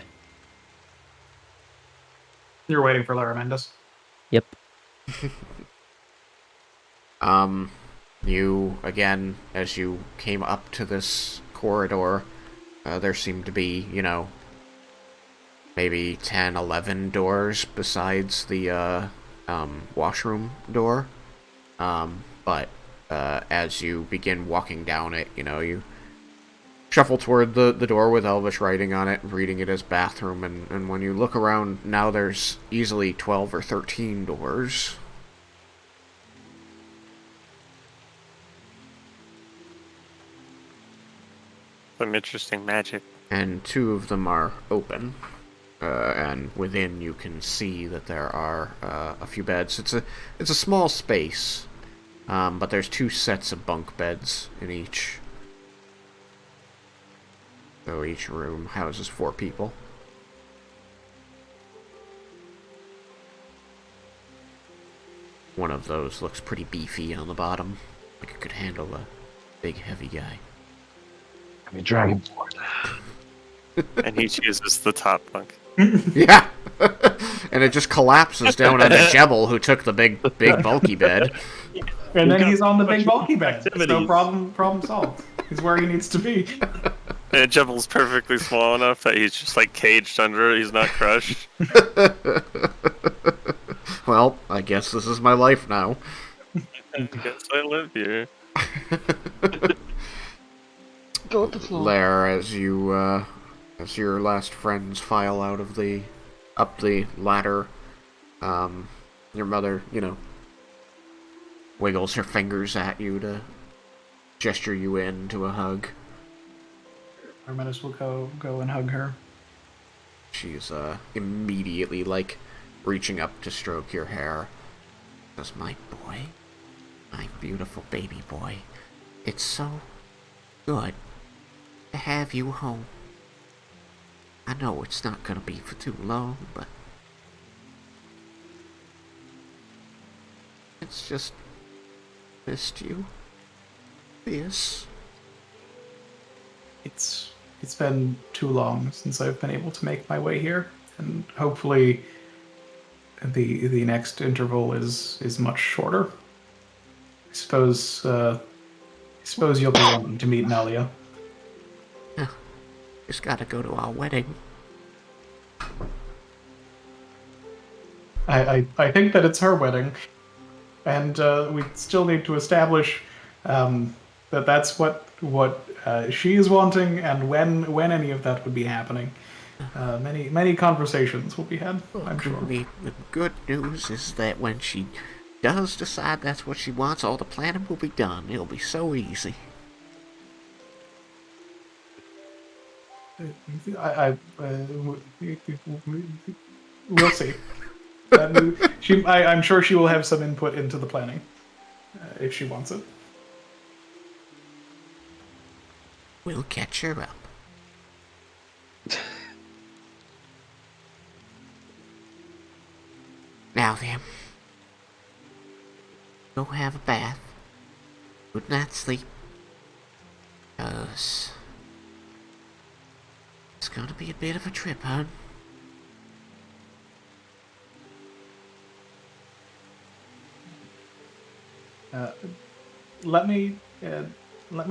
You're waiting for Laramandas. Yep. You, again, as you came up to this corridor, there seemed to be, maybe 10, 11 doors besides the, washroom door. But, as you begin walking down it, you shuffle toward the door with Elvish writing on it, reading it as bathroom, and when you look around, now there's easily 12 or 13 doors. Some interesting magic. And 2 of them are open. And within you can see that there are a few beds. It's a small space, but there's 2 sets of bunk beds in each. So each room houses 4 people. One of those looks pretty beefy on the bottom, like it could handle a big heavy guy. I mean, Dragonborn. And he chooses the top bunk. Yeah! And it just collapses down onto Jebel, who took the big bulky bed. And then got he's on the much big bulky bed. activities. No problem solved. He's where he needs to be. And Jebel's perfectly small enough that he's just like caged under it. He's not crushed. Well, I guess this is my life now. I guess I live here. Go with the flow. Lair, as you, as your last friends file out of up the ladder, your mother, wiggles her fingers at you to gesture you in to a hug. Laramandas will go and hug her. She's, immediately, reaching up to stroke your hair. Says, my boy, my beautiful baby boy, it's so Good to have you home. I know it's not gonna be for too long, but it's just missed you. Yes. It's been too long since I've been able to make my way here, and hopefully the next interval is much shorter. I suppose you'll be wanting to meet Nalia. Just gotta go to our wedding. I think that it's her wedding, and we still need to establish that that's what she is wanting, and when any of that would be happening. Many conversations will be had, I'm sure. The good news is that when she does decide that's what she wants, all the planning will be done. It'll be so easy. We'll see. I'm sure she will have some input into the planning if she wants it. We'll catch her up. Now then, go have a bath. Good night's sleep. 'Cause it's gonna be a bit of a trip, hon. Let me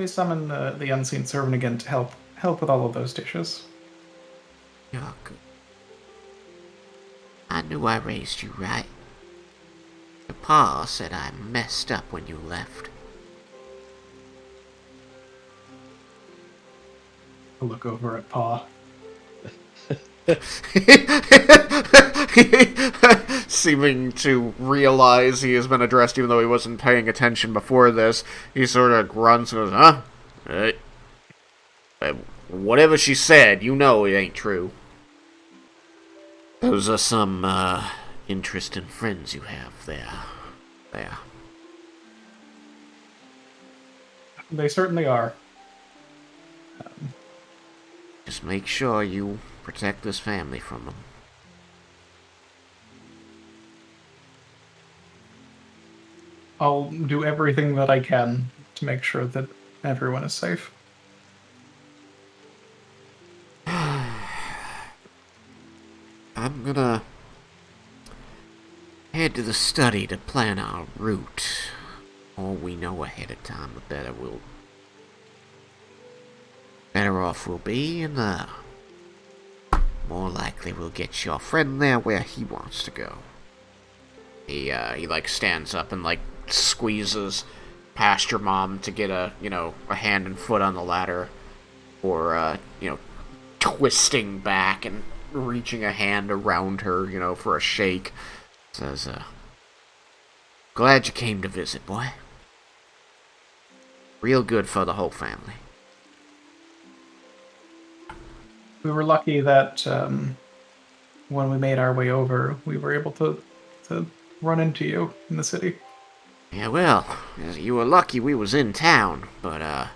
summon the unseen servant again to help with all of those dishes. You're good. I knew I raised you right. Your pa said I messed up when you left. I'll look over at Pa. Seeming to realize he has been addressed even though he wasn't paying attention before this, he sort of grunts and goes, huh? Whatever she said, you know it ain't true. Those are some, interesting friends you have there. They certainly are. Just make sure you protect this family from them. I'll do everything that I can to make sure that everyone is safe. I'm gonna head to the study to plan our route. The more we know ahead of time, the better off we'll be, and the more likely we'll get your friend there where he wants to go. He like stands up and like squeezes past your mom to get a hand and foot on the ladder, or twisting back and reaching a hand around her, for a shake. Says, glad you came to visit, boy. Real good for the whole family. We were lucky that when we made our way over, we were able to run into you in the city. Yeah, well, you were lucky we was in town, but I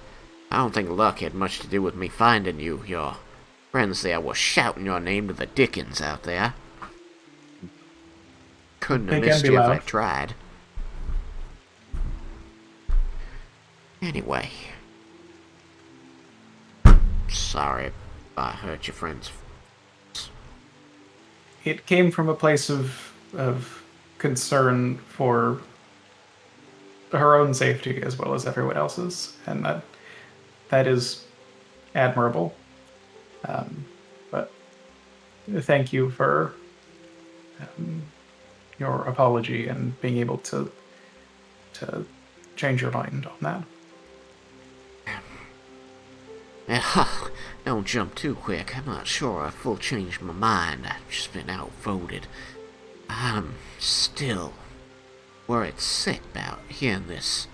don't think luck had much to do with me finding you. Your friends there were shouting your name to the dickens out there. Couldn't have missed you if I tried. Anyway. Sorry if I hurt your friends. It came from a place of concern for her own safety as well as everyone else's, and that is admirable. But thank you for your apology and being able to change your mind on that. Don't jump too quick. I'm not sure I full changed my mind. I've just been outvoted. I'm still worried sick about hearing this.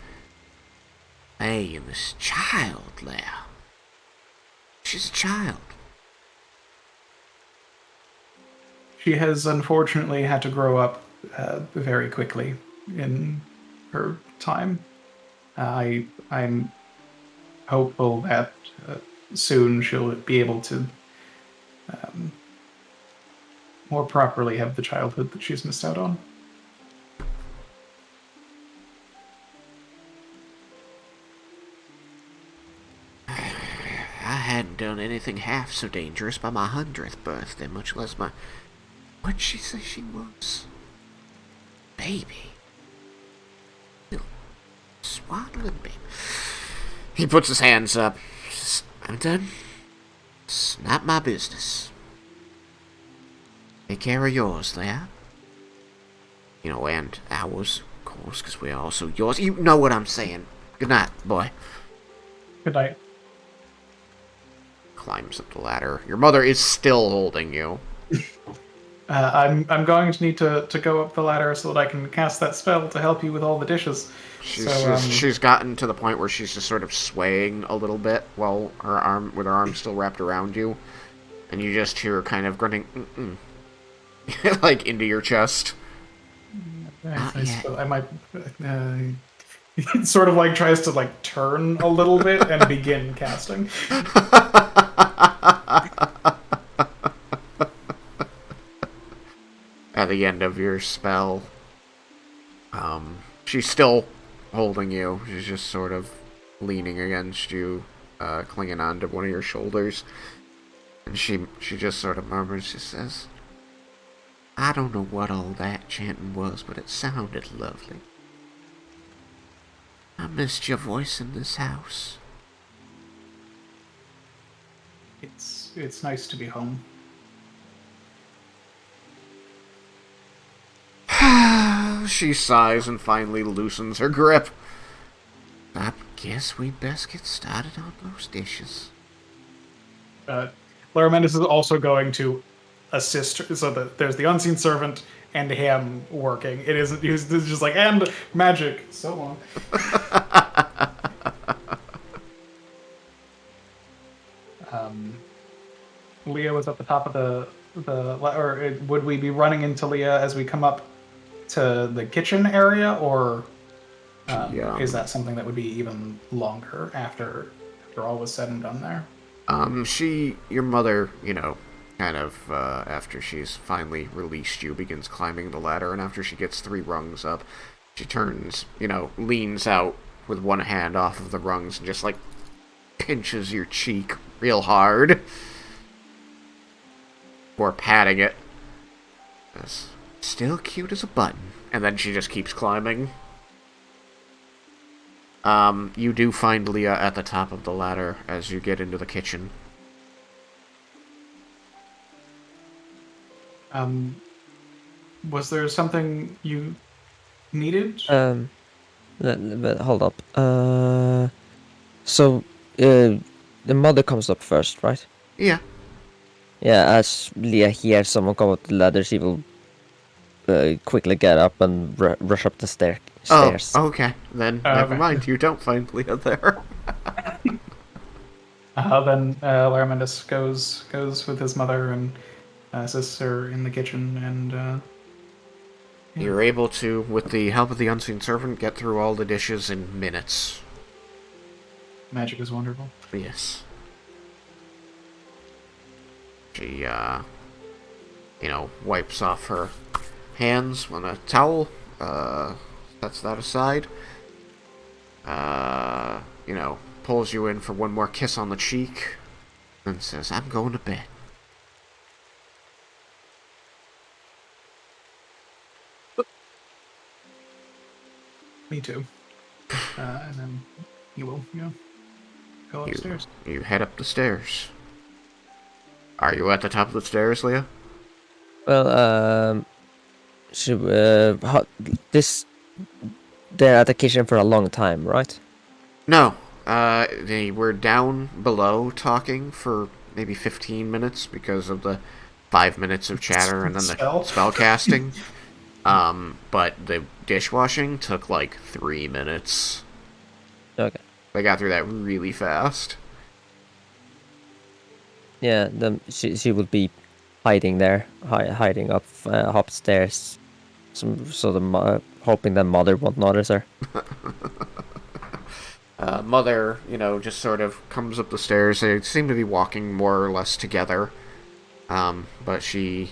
Hey, and this child there. She's a child. She has unfortunately had to grow up very quickly in her time. I'm hopeful that soon she'll be able to more properly have the childhood that she's missed out on. I hadn't done anything half so dangerous by my 100th birthday, much less my... What'd she say she was? Baby. Little swaddling baby. He puts his hands up. Says, I'm done. It's not my business. Take care of yours, there. You know, and ours, of course, because we're also yours. You know what I'm saying. Good night, boy. Good night. Climbs up the ladder. Your mother is still holding you. I'm going to need to go up the ladder so that I can cast that spell to help you with all the dishes. She's gotten to the point where she's just sort of swaying a little bit while her arm still wrapped around you, and you just hear her kind of grunting, like into your chest. I might. It sort of like tries to like turn a little bit and begin casting. At the end of your spell, she's still holding you. She's just sort of leaning against you, clinging onto one of your shoulders. And she just sort of murmurs, she says, I don't know what all that chanting was, but it sounded lovely. I missed your voice in this house. It's nice to be home. She sighs and finally loosens her grip. I guess we best get started on those dishes. Lara Mendis is also going to assist her, so that there's the unseen servant and him working. It isn't. He's just like, and magic. So long. Leah was at the top of or would we be running into Leah as we come up to the kitchen area, or is that something that would be even longer after all was said and done there? Your mother, kind of, after she's finally released you, begins climbing the ladder, and after she gets 3 rungs up, she turns, leans out with one hand off of the rungs and just, pinches your cheek real hard. Or patting it. It's still cute as a button. And then she just keeps climbing. You do find Leah at the top of the ladder as you get into the kitchen. Was there something you needed? But hold up. So, the mother comes up first, right? Yeah. Yeah, as Leah hears someone come up the ladder, she will quickly get up and rush up the stairs. Oh, okay. Then never mind. You don't find Leah there. Then Lara Mendis goes with his mother and assists her in the kitchen, and You're able to, with the help of the unseen servant, get through all the dishes in minutes. Magic is wonderful. Yes. She, wipes off her hands on a towel, sets that aside, pulls you in for one more kiss on the cheek, and says, I'm going to bed. Me too. And then you will, go upstairs. You head up the stairs. Are you at the top of the stairs, Leah? Well, they're at the kitchen for a long time, right? No. They were down below talking for maybe 15 minutes because of the 5 minutes of chatter and then the spell casting. But the dishwashing took 3 minutes. Okay. They got through that really fast. Yeah, then she would be hiding there, hiding up upstairs, hoping that mother won't notice her. Mother, just sort of comes up the stairs. They seem to be walking more or less together. But she,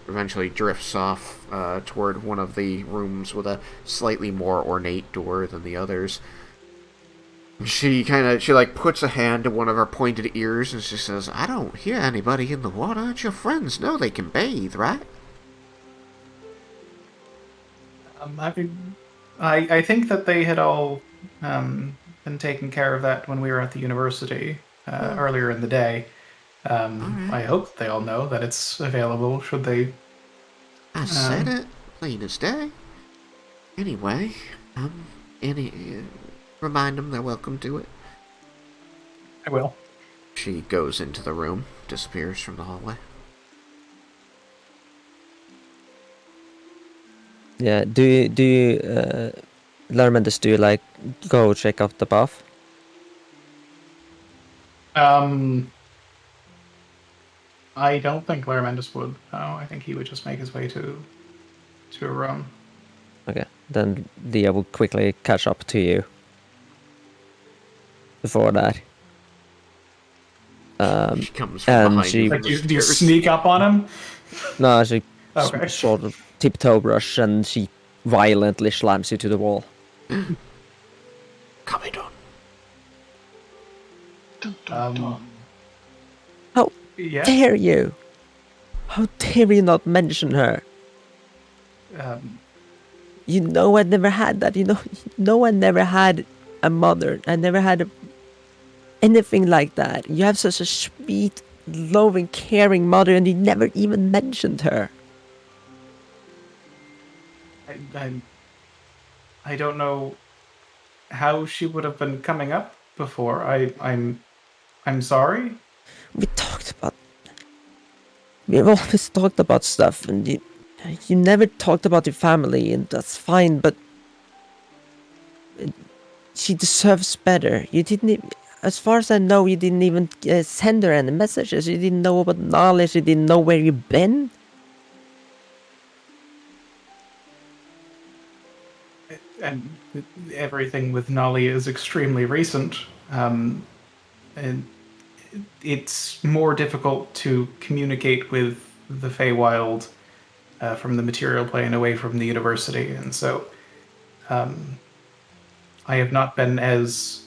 eventually drifts off toward one of the rooms with a slightly more ornate door than the others. She puts a hand to one of her pointed ears and she says, "I don't hear anybody in the water. Your friends know they can bathe, right?" I think that they had all been taking care of that when we were at the university earlier in the day. Alright. I hope they all know that it's available should they. I said it, plain as day. Anyway, remind them they're welcome to it. I will. She goes into the room, disappears from the hallway. Yeah. Do you Larmendus, do you like go check out the bath? I don't think Laramendus would. No, I think he would just make his way to a room. Okay. Then Dia will quickly catch up to you. Before that. She comes from and behind she- you. Like, do you sneak up on him? No, she Okay. sort of tiptoe brush and she violently slams you to the wall. Come on. How Yeah. dare you? How dare you not mention her? You know I never had that. I never had a mother. I never had anything like that. You have such a sweet, loving, caring mother and you never even mentioned her. I don't know how she would have been coming up before. I'm sorry. We've always talked about stuff and you never talked about your family and that's fine, but she deserves better. You didn't as far as I know, you didn't even send her any messages. You didn't know about knowledge. You didn't know where you've been. And everything with Nolly is extremely recent. And it's more difficult to communicate with the Feywild from the material plane away from the university, and so I have not been as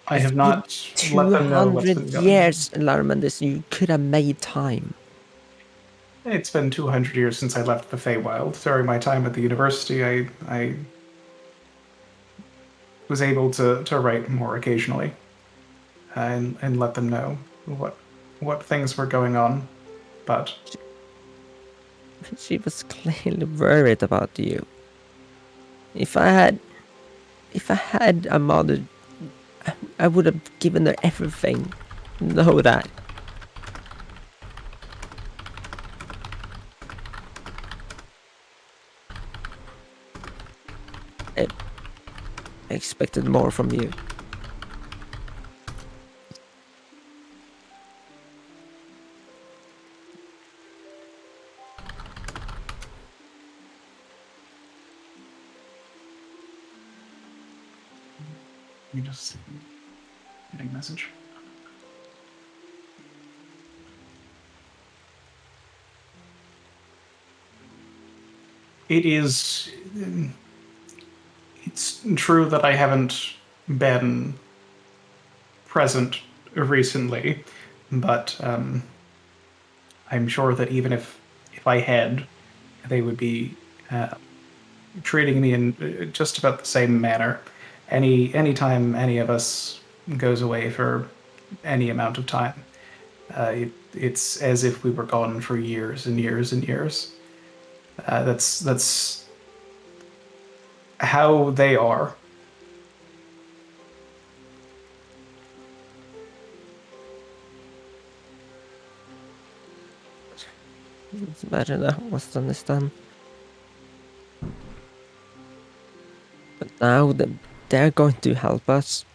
I have not let them know what's been 200 going on. years, Larmendis, you could have made time. It's been 200 years since I left the Feywild. During my time at the university, I was able to write more occasionally and let them know what things were going on. But She was clearly worried about you. If I had a mother, I would have given her everything. Know that. I expected more from you. you just getting a message. It is. It's true that I haven't been present recently, but I'm sure that even if I had, they would be treating me in just about the same manner. Anytime any of us goes away for any amount of time, it's as if we were gone for years and years and years. That's how they are. It's better that I must understand. But now they're going to help us.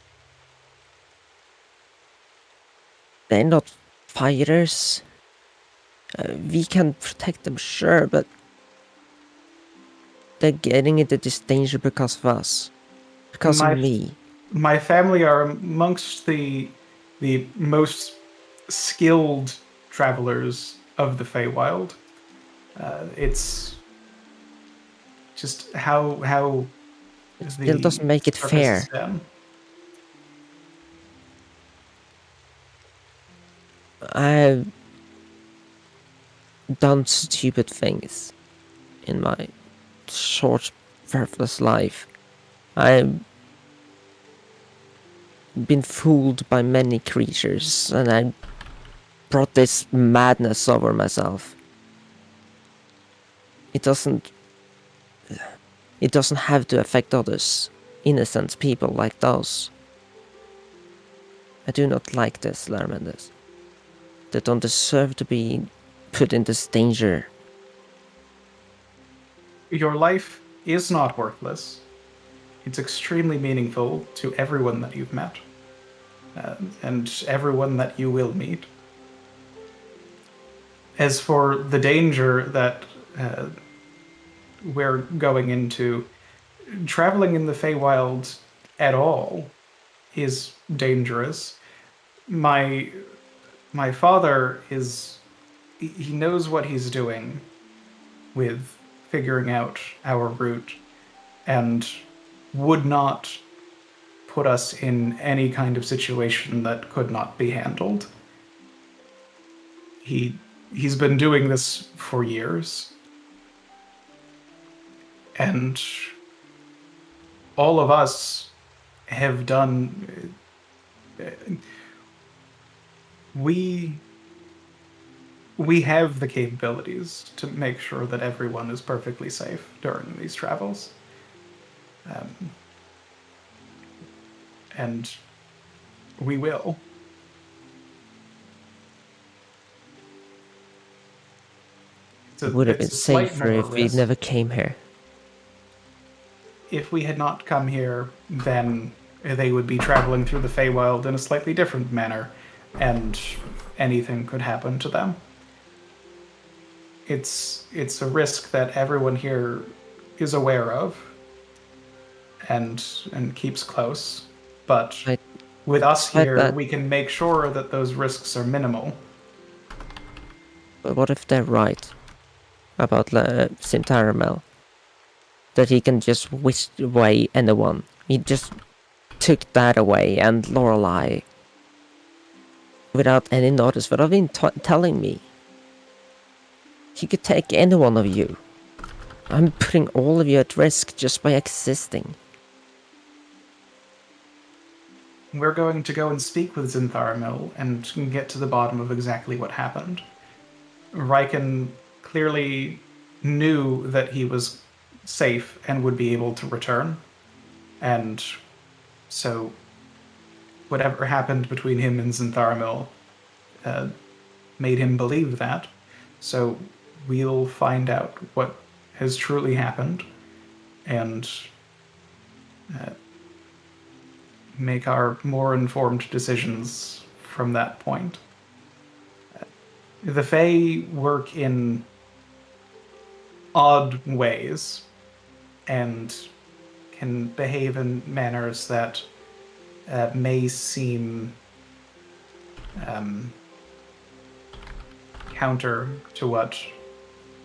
They're not fighters. We can protect them, sure, but they're getting into this danger because of us. Because My- of me. My family are amongst the most skilled travelers of the Feywild. It's just how It still doesn't make it surface is fair. down. I've done stupid things in my short, worthless life. I've been fooled by many creatures, and I brought this madness over myself. It doesn't have to affect others, innocent people like those. I do not like this, Larmendis. They don't deserve to be put in this danger. Your life is not worthless. It's extremely meaningful to everyone that you've met, and everyone that you will meet. As for the danger that we're going into, traveling in the Feywild at all is dangerous. My father he knows what he's doing with figuring out our route, and would not put us in any kind of situation that could not be handled. He's been doing this for years, and all of us have done. We have the capabilities to make sure that everyone is perfectly safe during these travels. And we will. It would have been It's a slight safer more if we risk. never came here. If we had not come here, then they would be traveling through the Feywild in a slightly different manner, and anything could happen to them. It's a risk that everyone here is aware of and keeps close. But I- with us I here, bet- we can make sure that those risks are minimal. But what if they're right about Sintaramel? That he can just whisk away anyone. He just took that away, and Lorelei, without any notice, without even telling me. He could take any one of you. I'm putting all of you at risk just by existing. We're going to go and speak with Zintharamil and get to the bottom of exactly what happened. Raiken clearly knew that he was safe and would be able to return. And so whatever happened between him and Zintharamil made him believe that. So we'll find out what has truly happened and make our more informed decisions from that point. The Fae work in odd ways and can behave in manners that may seem counter to what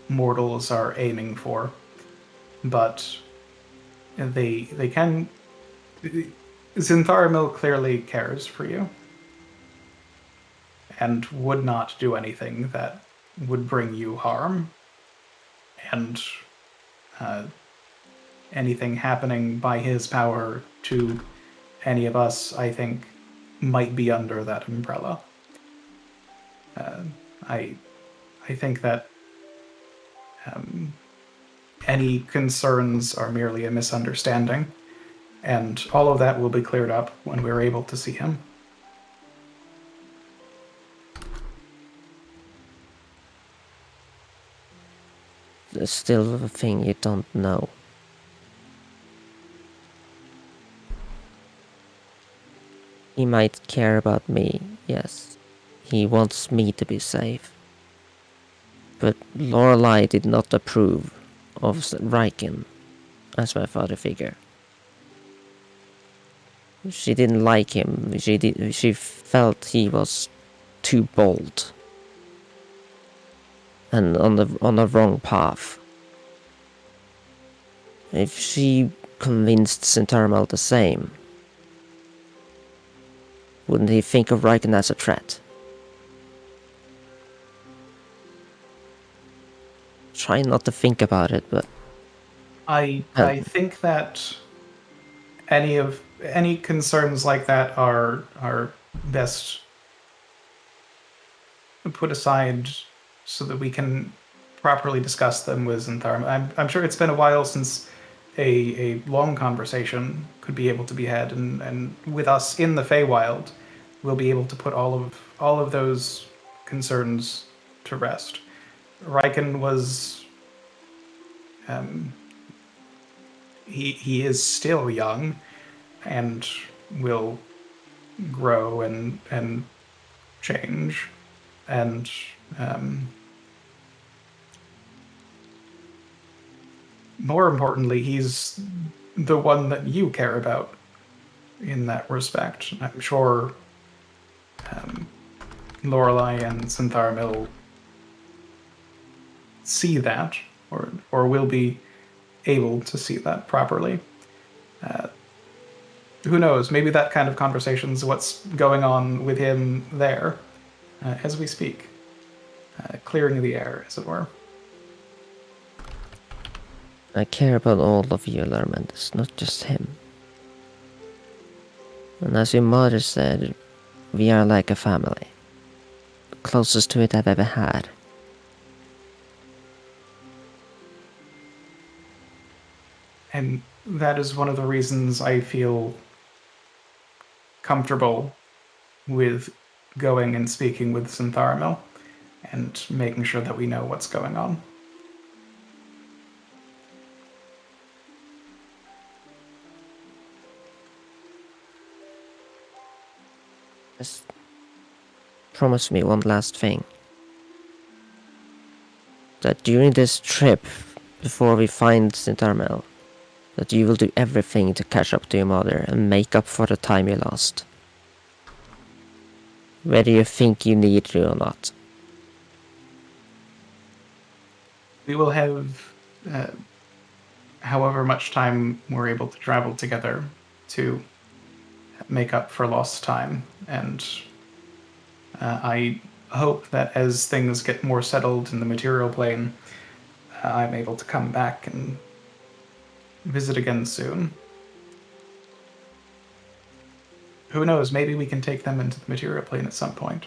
mortals are aiming for, but they can. Zintharamil clearly cares for you and would not do anything that would bring you harm. And anything happening by his power to any of us, I think, might be under that umbrella. I think that any concerns are merely a misunderstanding, and all of that will be cleared up when we're able to see him. There's still a thing you don't know. He might care about me, yes. He wants me to be safe. But Lorelei did not approve of Raiken as my father figure. She didn't like him. She felt he was too bold and on the wrong path. If she convinced Centarmel the same, wouldn't he think of Raiken as a threat? Try not to think about it, but I think that any concerns like that are best put aside so that we can properly discuss them with Xantharm. I'm sure it's been a while since a long conversation could be able to be had, and with us in the Feywild, we'll be able to put all of those concerns to rest. Raiken was he is still young and will grow and change, and more importantly, he's the one that you care about in that respect. I'm sure Lorelei and Xantharmil see that, or will be able to see that properly. Who knows? Maybe that kind of conversation is what's going on with him there as we speak, clearing the air, as it were. I care about all of you, Mendis, not just him. And as your mother said, we are like a family. The closest to it I've ever had. And that is one of the reasons I feel comfortable with going and speaking with Xantharmil and making sure that we know what's going on. Just promise me one last thing. That during this trip, before we find Xantharmil, that you will do everything to catch up to your mother and make up for the time you lost. Whether you think you need to or not. We will have however much time we're able to travel together to make up for lost time, and I hope that as things get more settled in the material plane, I'm able to come back and visit again soon. Who knows, maybe we can take them into the material plane at some point.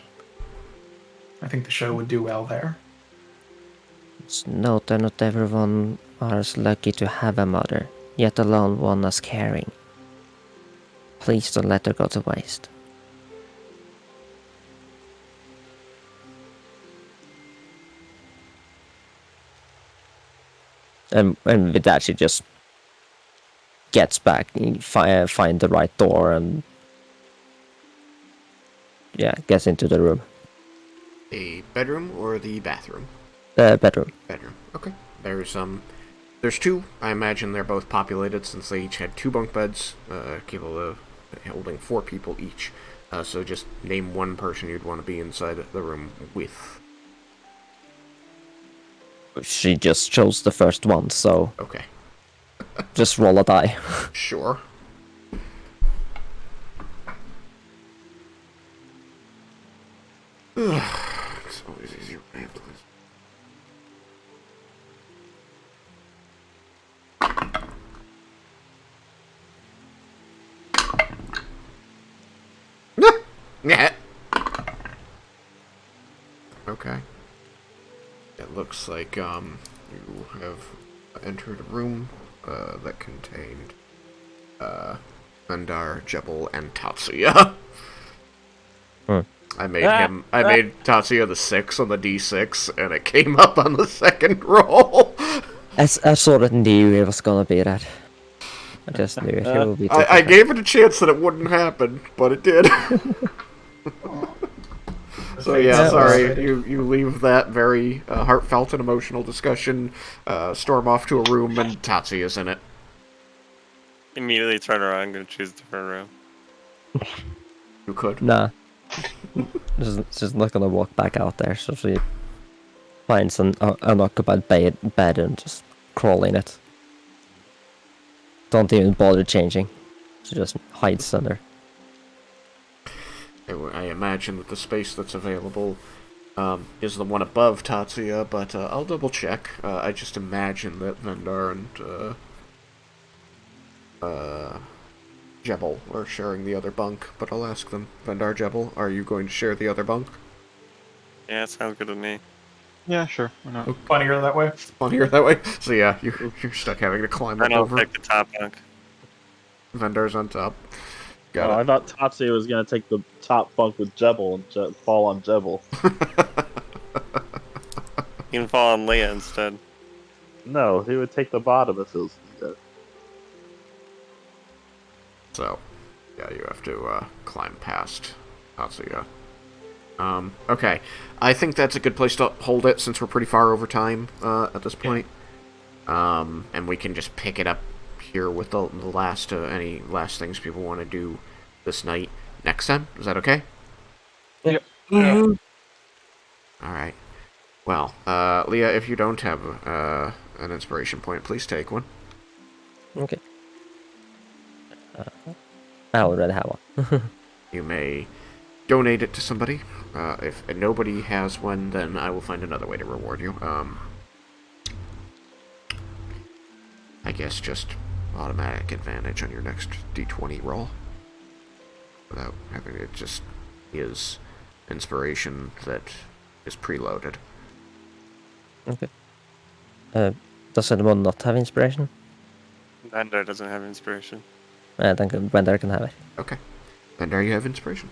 I think the show would do well there. Just note that not everyone are as lucky to have a mother, yet alone one as caring. Please don't let her go to waste. And with that, she just gets back, find the right door, and yeah, gets into the room. The bedroom or the bathroom? The bedroom. Bedroom. Okay. There's two. I imagine they're both populated since they each had 2 bunk beds, capable of holding 4 people each. So just name one person you'd want to be inside the room with. She just chose the first one, so Okay. just roll a die. Sure. It's always easier when I have to listen. Yeah. Okay. It looks like you have entered a room that contained Mendar, Jebel, and Tatsuya. I made Tatsuya the 6 on the D6, and it came up on the second roll. I sort of knew it was gonna be that. I just knew it would be. I gave it a chance that it wouldn't happen, but it did. So yeah, sorry, you leave that very heartfelt and emotional discussion, storm off to a room, and Tatsuya's in it. immediately turn around and go choose a different room. You could. Nah. She's not gonna walk back out there, so she finds an unoccupied bed and just crawl in it. Don't even bother changing. She just hides under. I imagine that the space that's available is the one above Tatsuya, but I'll double check. I just imagine that Vendar and Jebel are sharing the other bunk, but I'll ask them. Vendar, Jebel, are you going to share the other bunk? Yeah, sounds good to me. Yeah, sure. Why not? Funnier that way. Funnier that way. So yeah, you're stuck having to climb up And I'll over. pick the top bunk. Vendar's on top. Oh, Got I it. thought Tatsuya was gonna take the top bunk with Jebel and fall on Jebel. You can fall on Leah instead. No, he would take the bottom if it was needed. So, yeah, you have to climb past Tatsuya. Okay. I think that's a good place to hold it since we're pretty far over time at this point. And we can just pick it up here with the last any last things people want to do this night next time. Is that okay? Yep. Yeah. Alright. Well, Leah, if you don't have an inspiration point, please take one. Okay. I already have one. You may donate it to somebody. If nobody has one, then I will find another way to reward you. I guess just automatic advantage on your next d20 roll. Without having it just is inspiration that is preloaded. Okay. Does anyone not have inspiration? Vendor doesn't have inspiration. Then Vendor can have it. Okay. And there you have inspiration.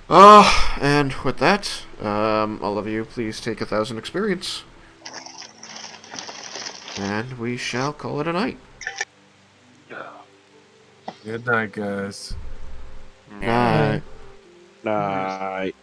And with that, all of you, please take 1,000 experience. And we shall call it a night. Good night, guys. Night. Night.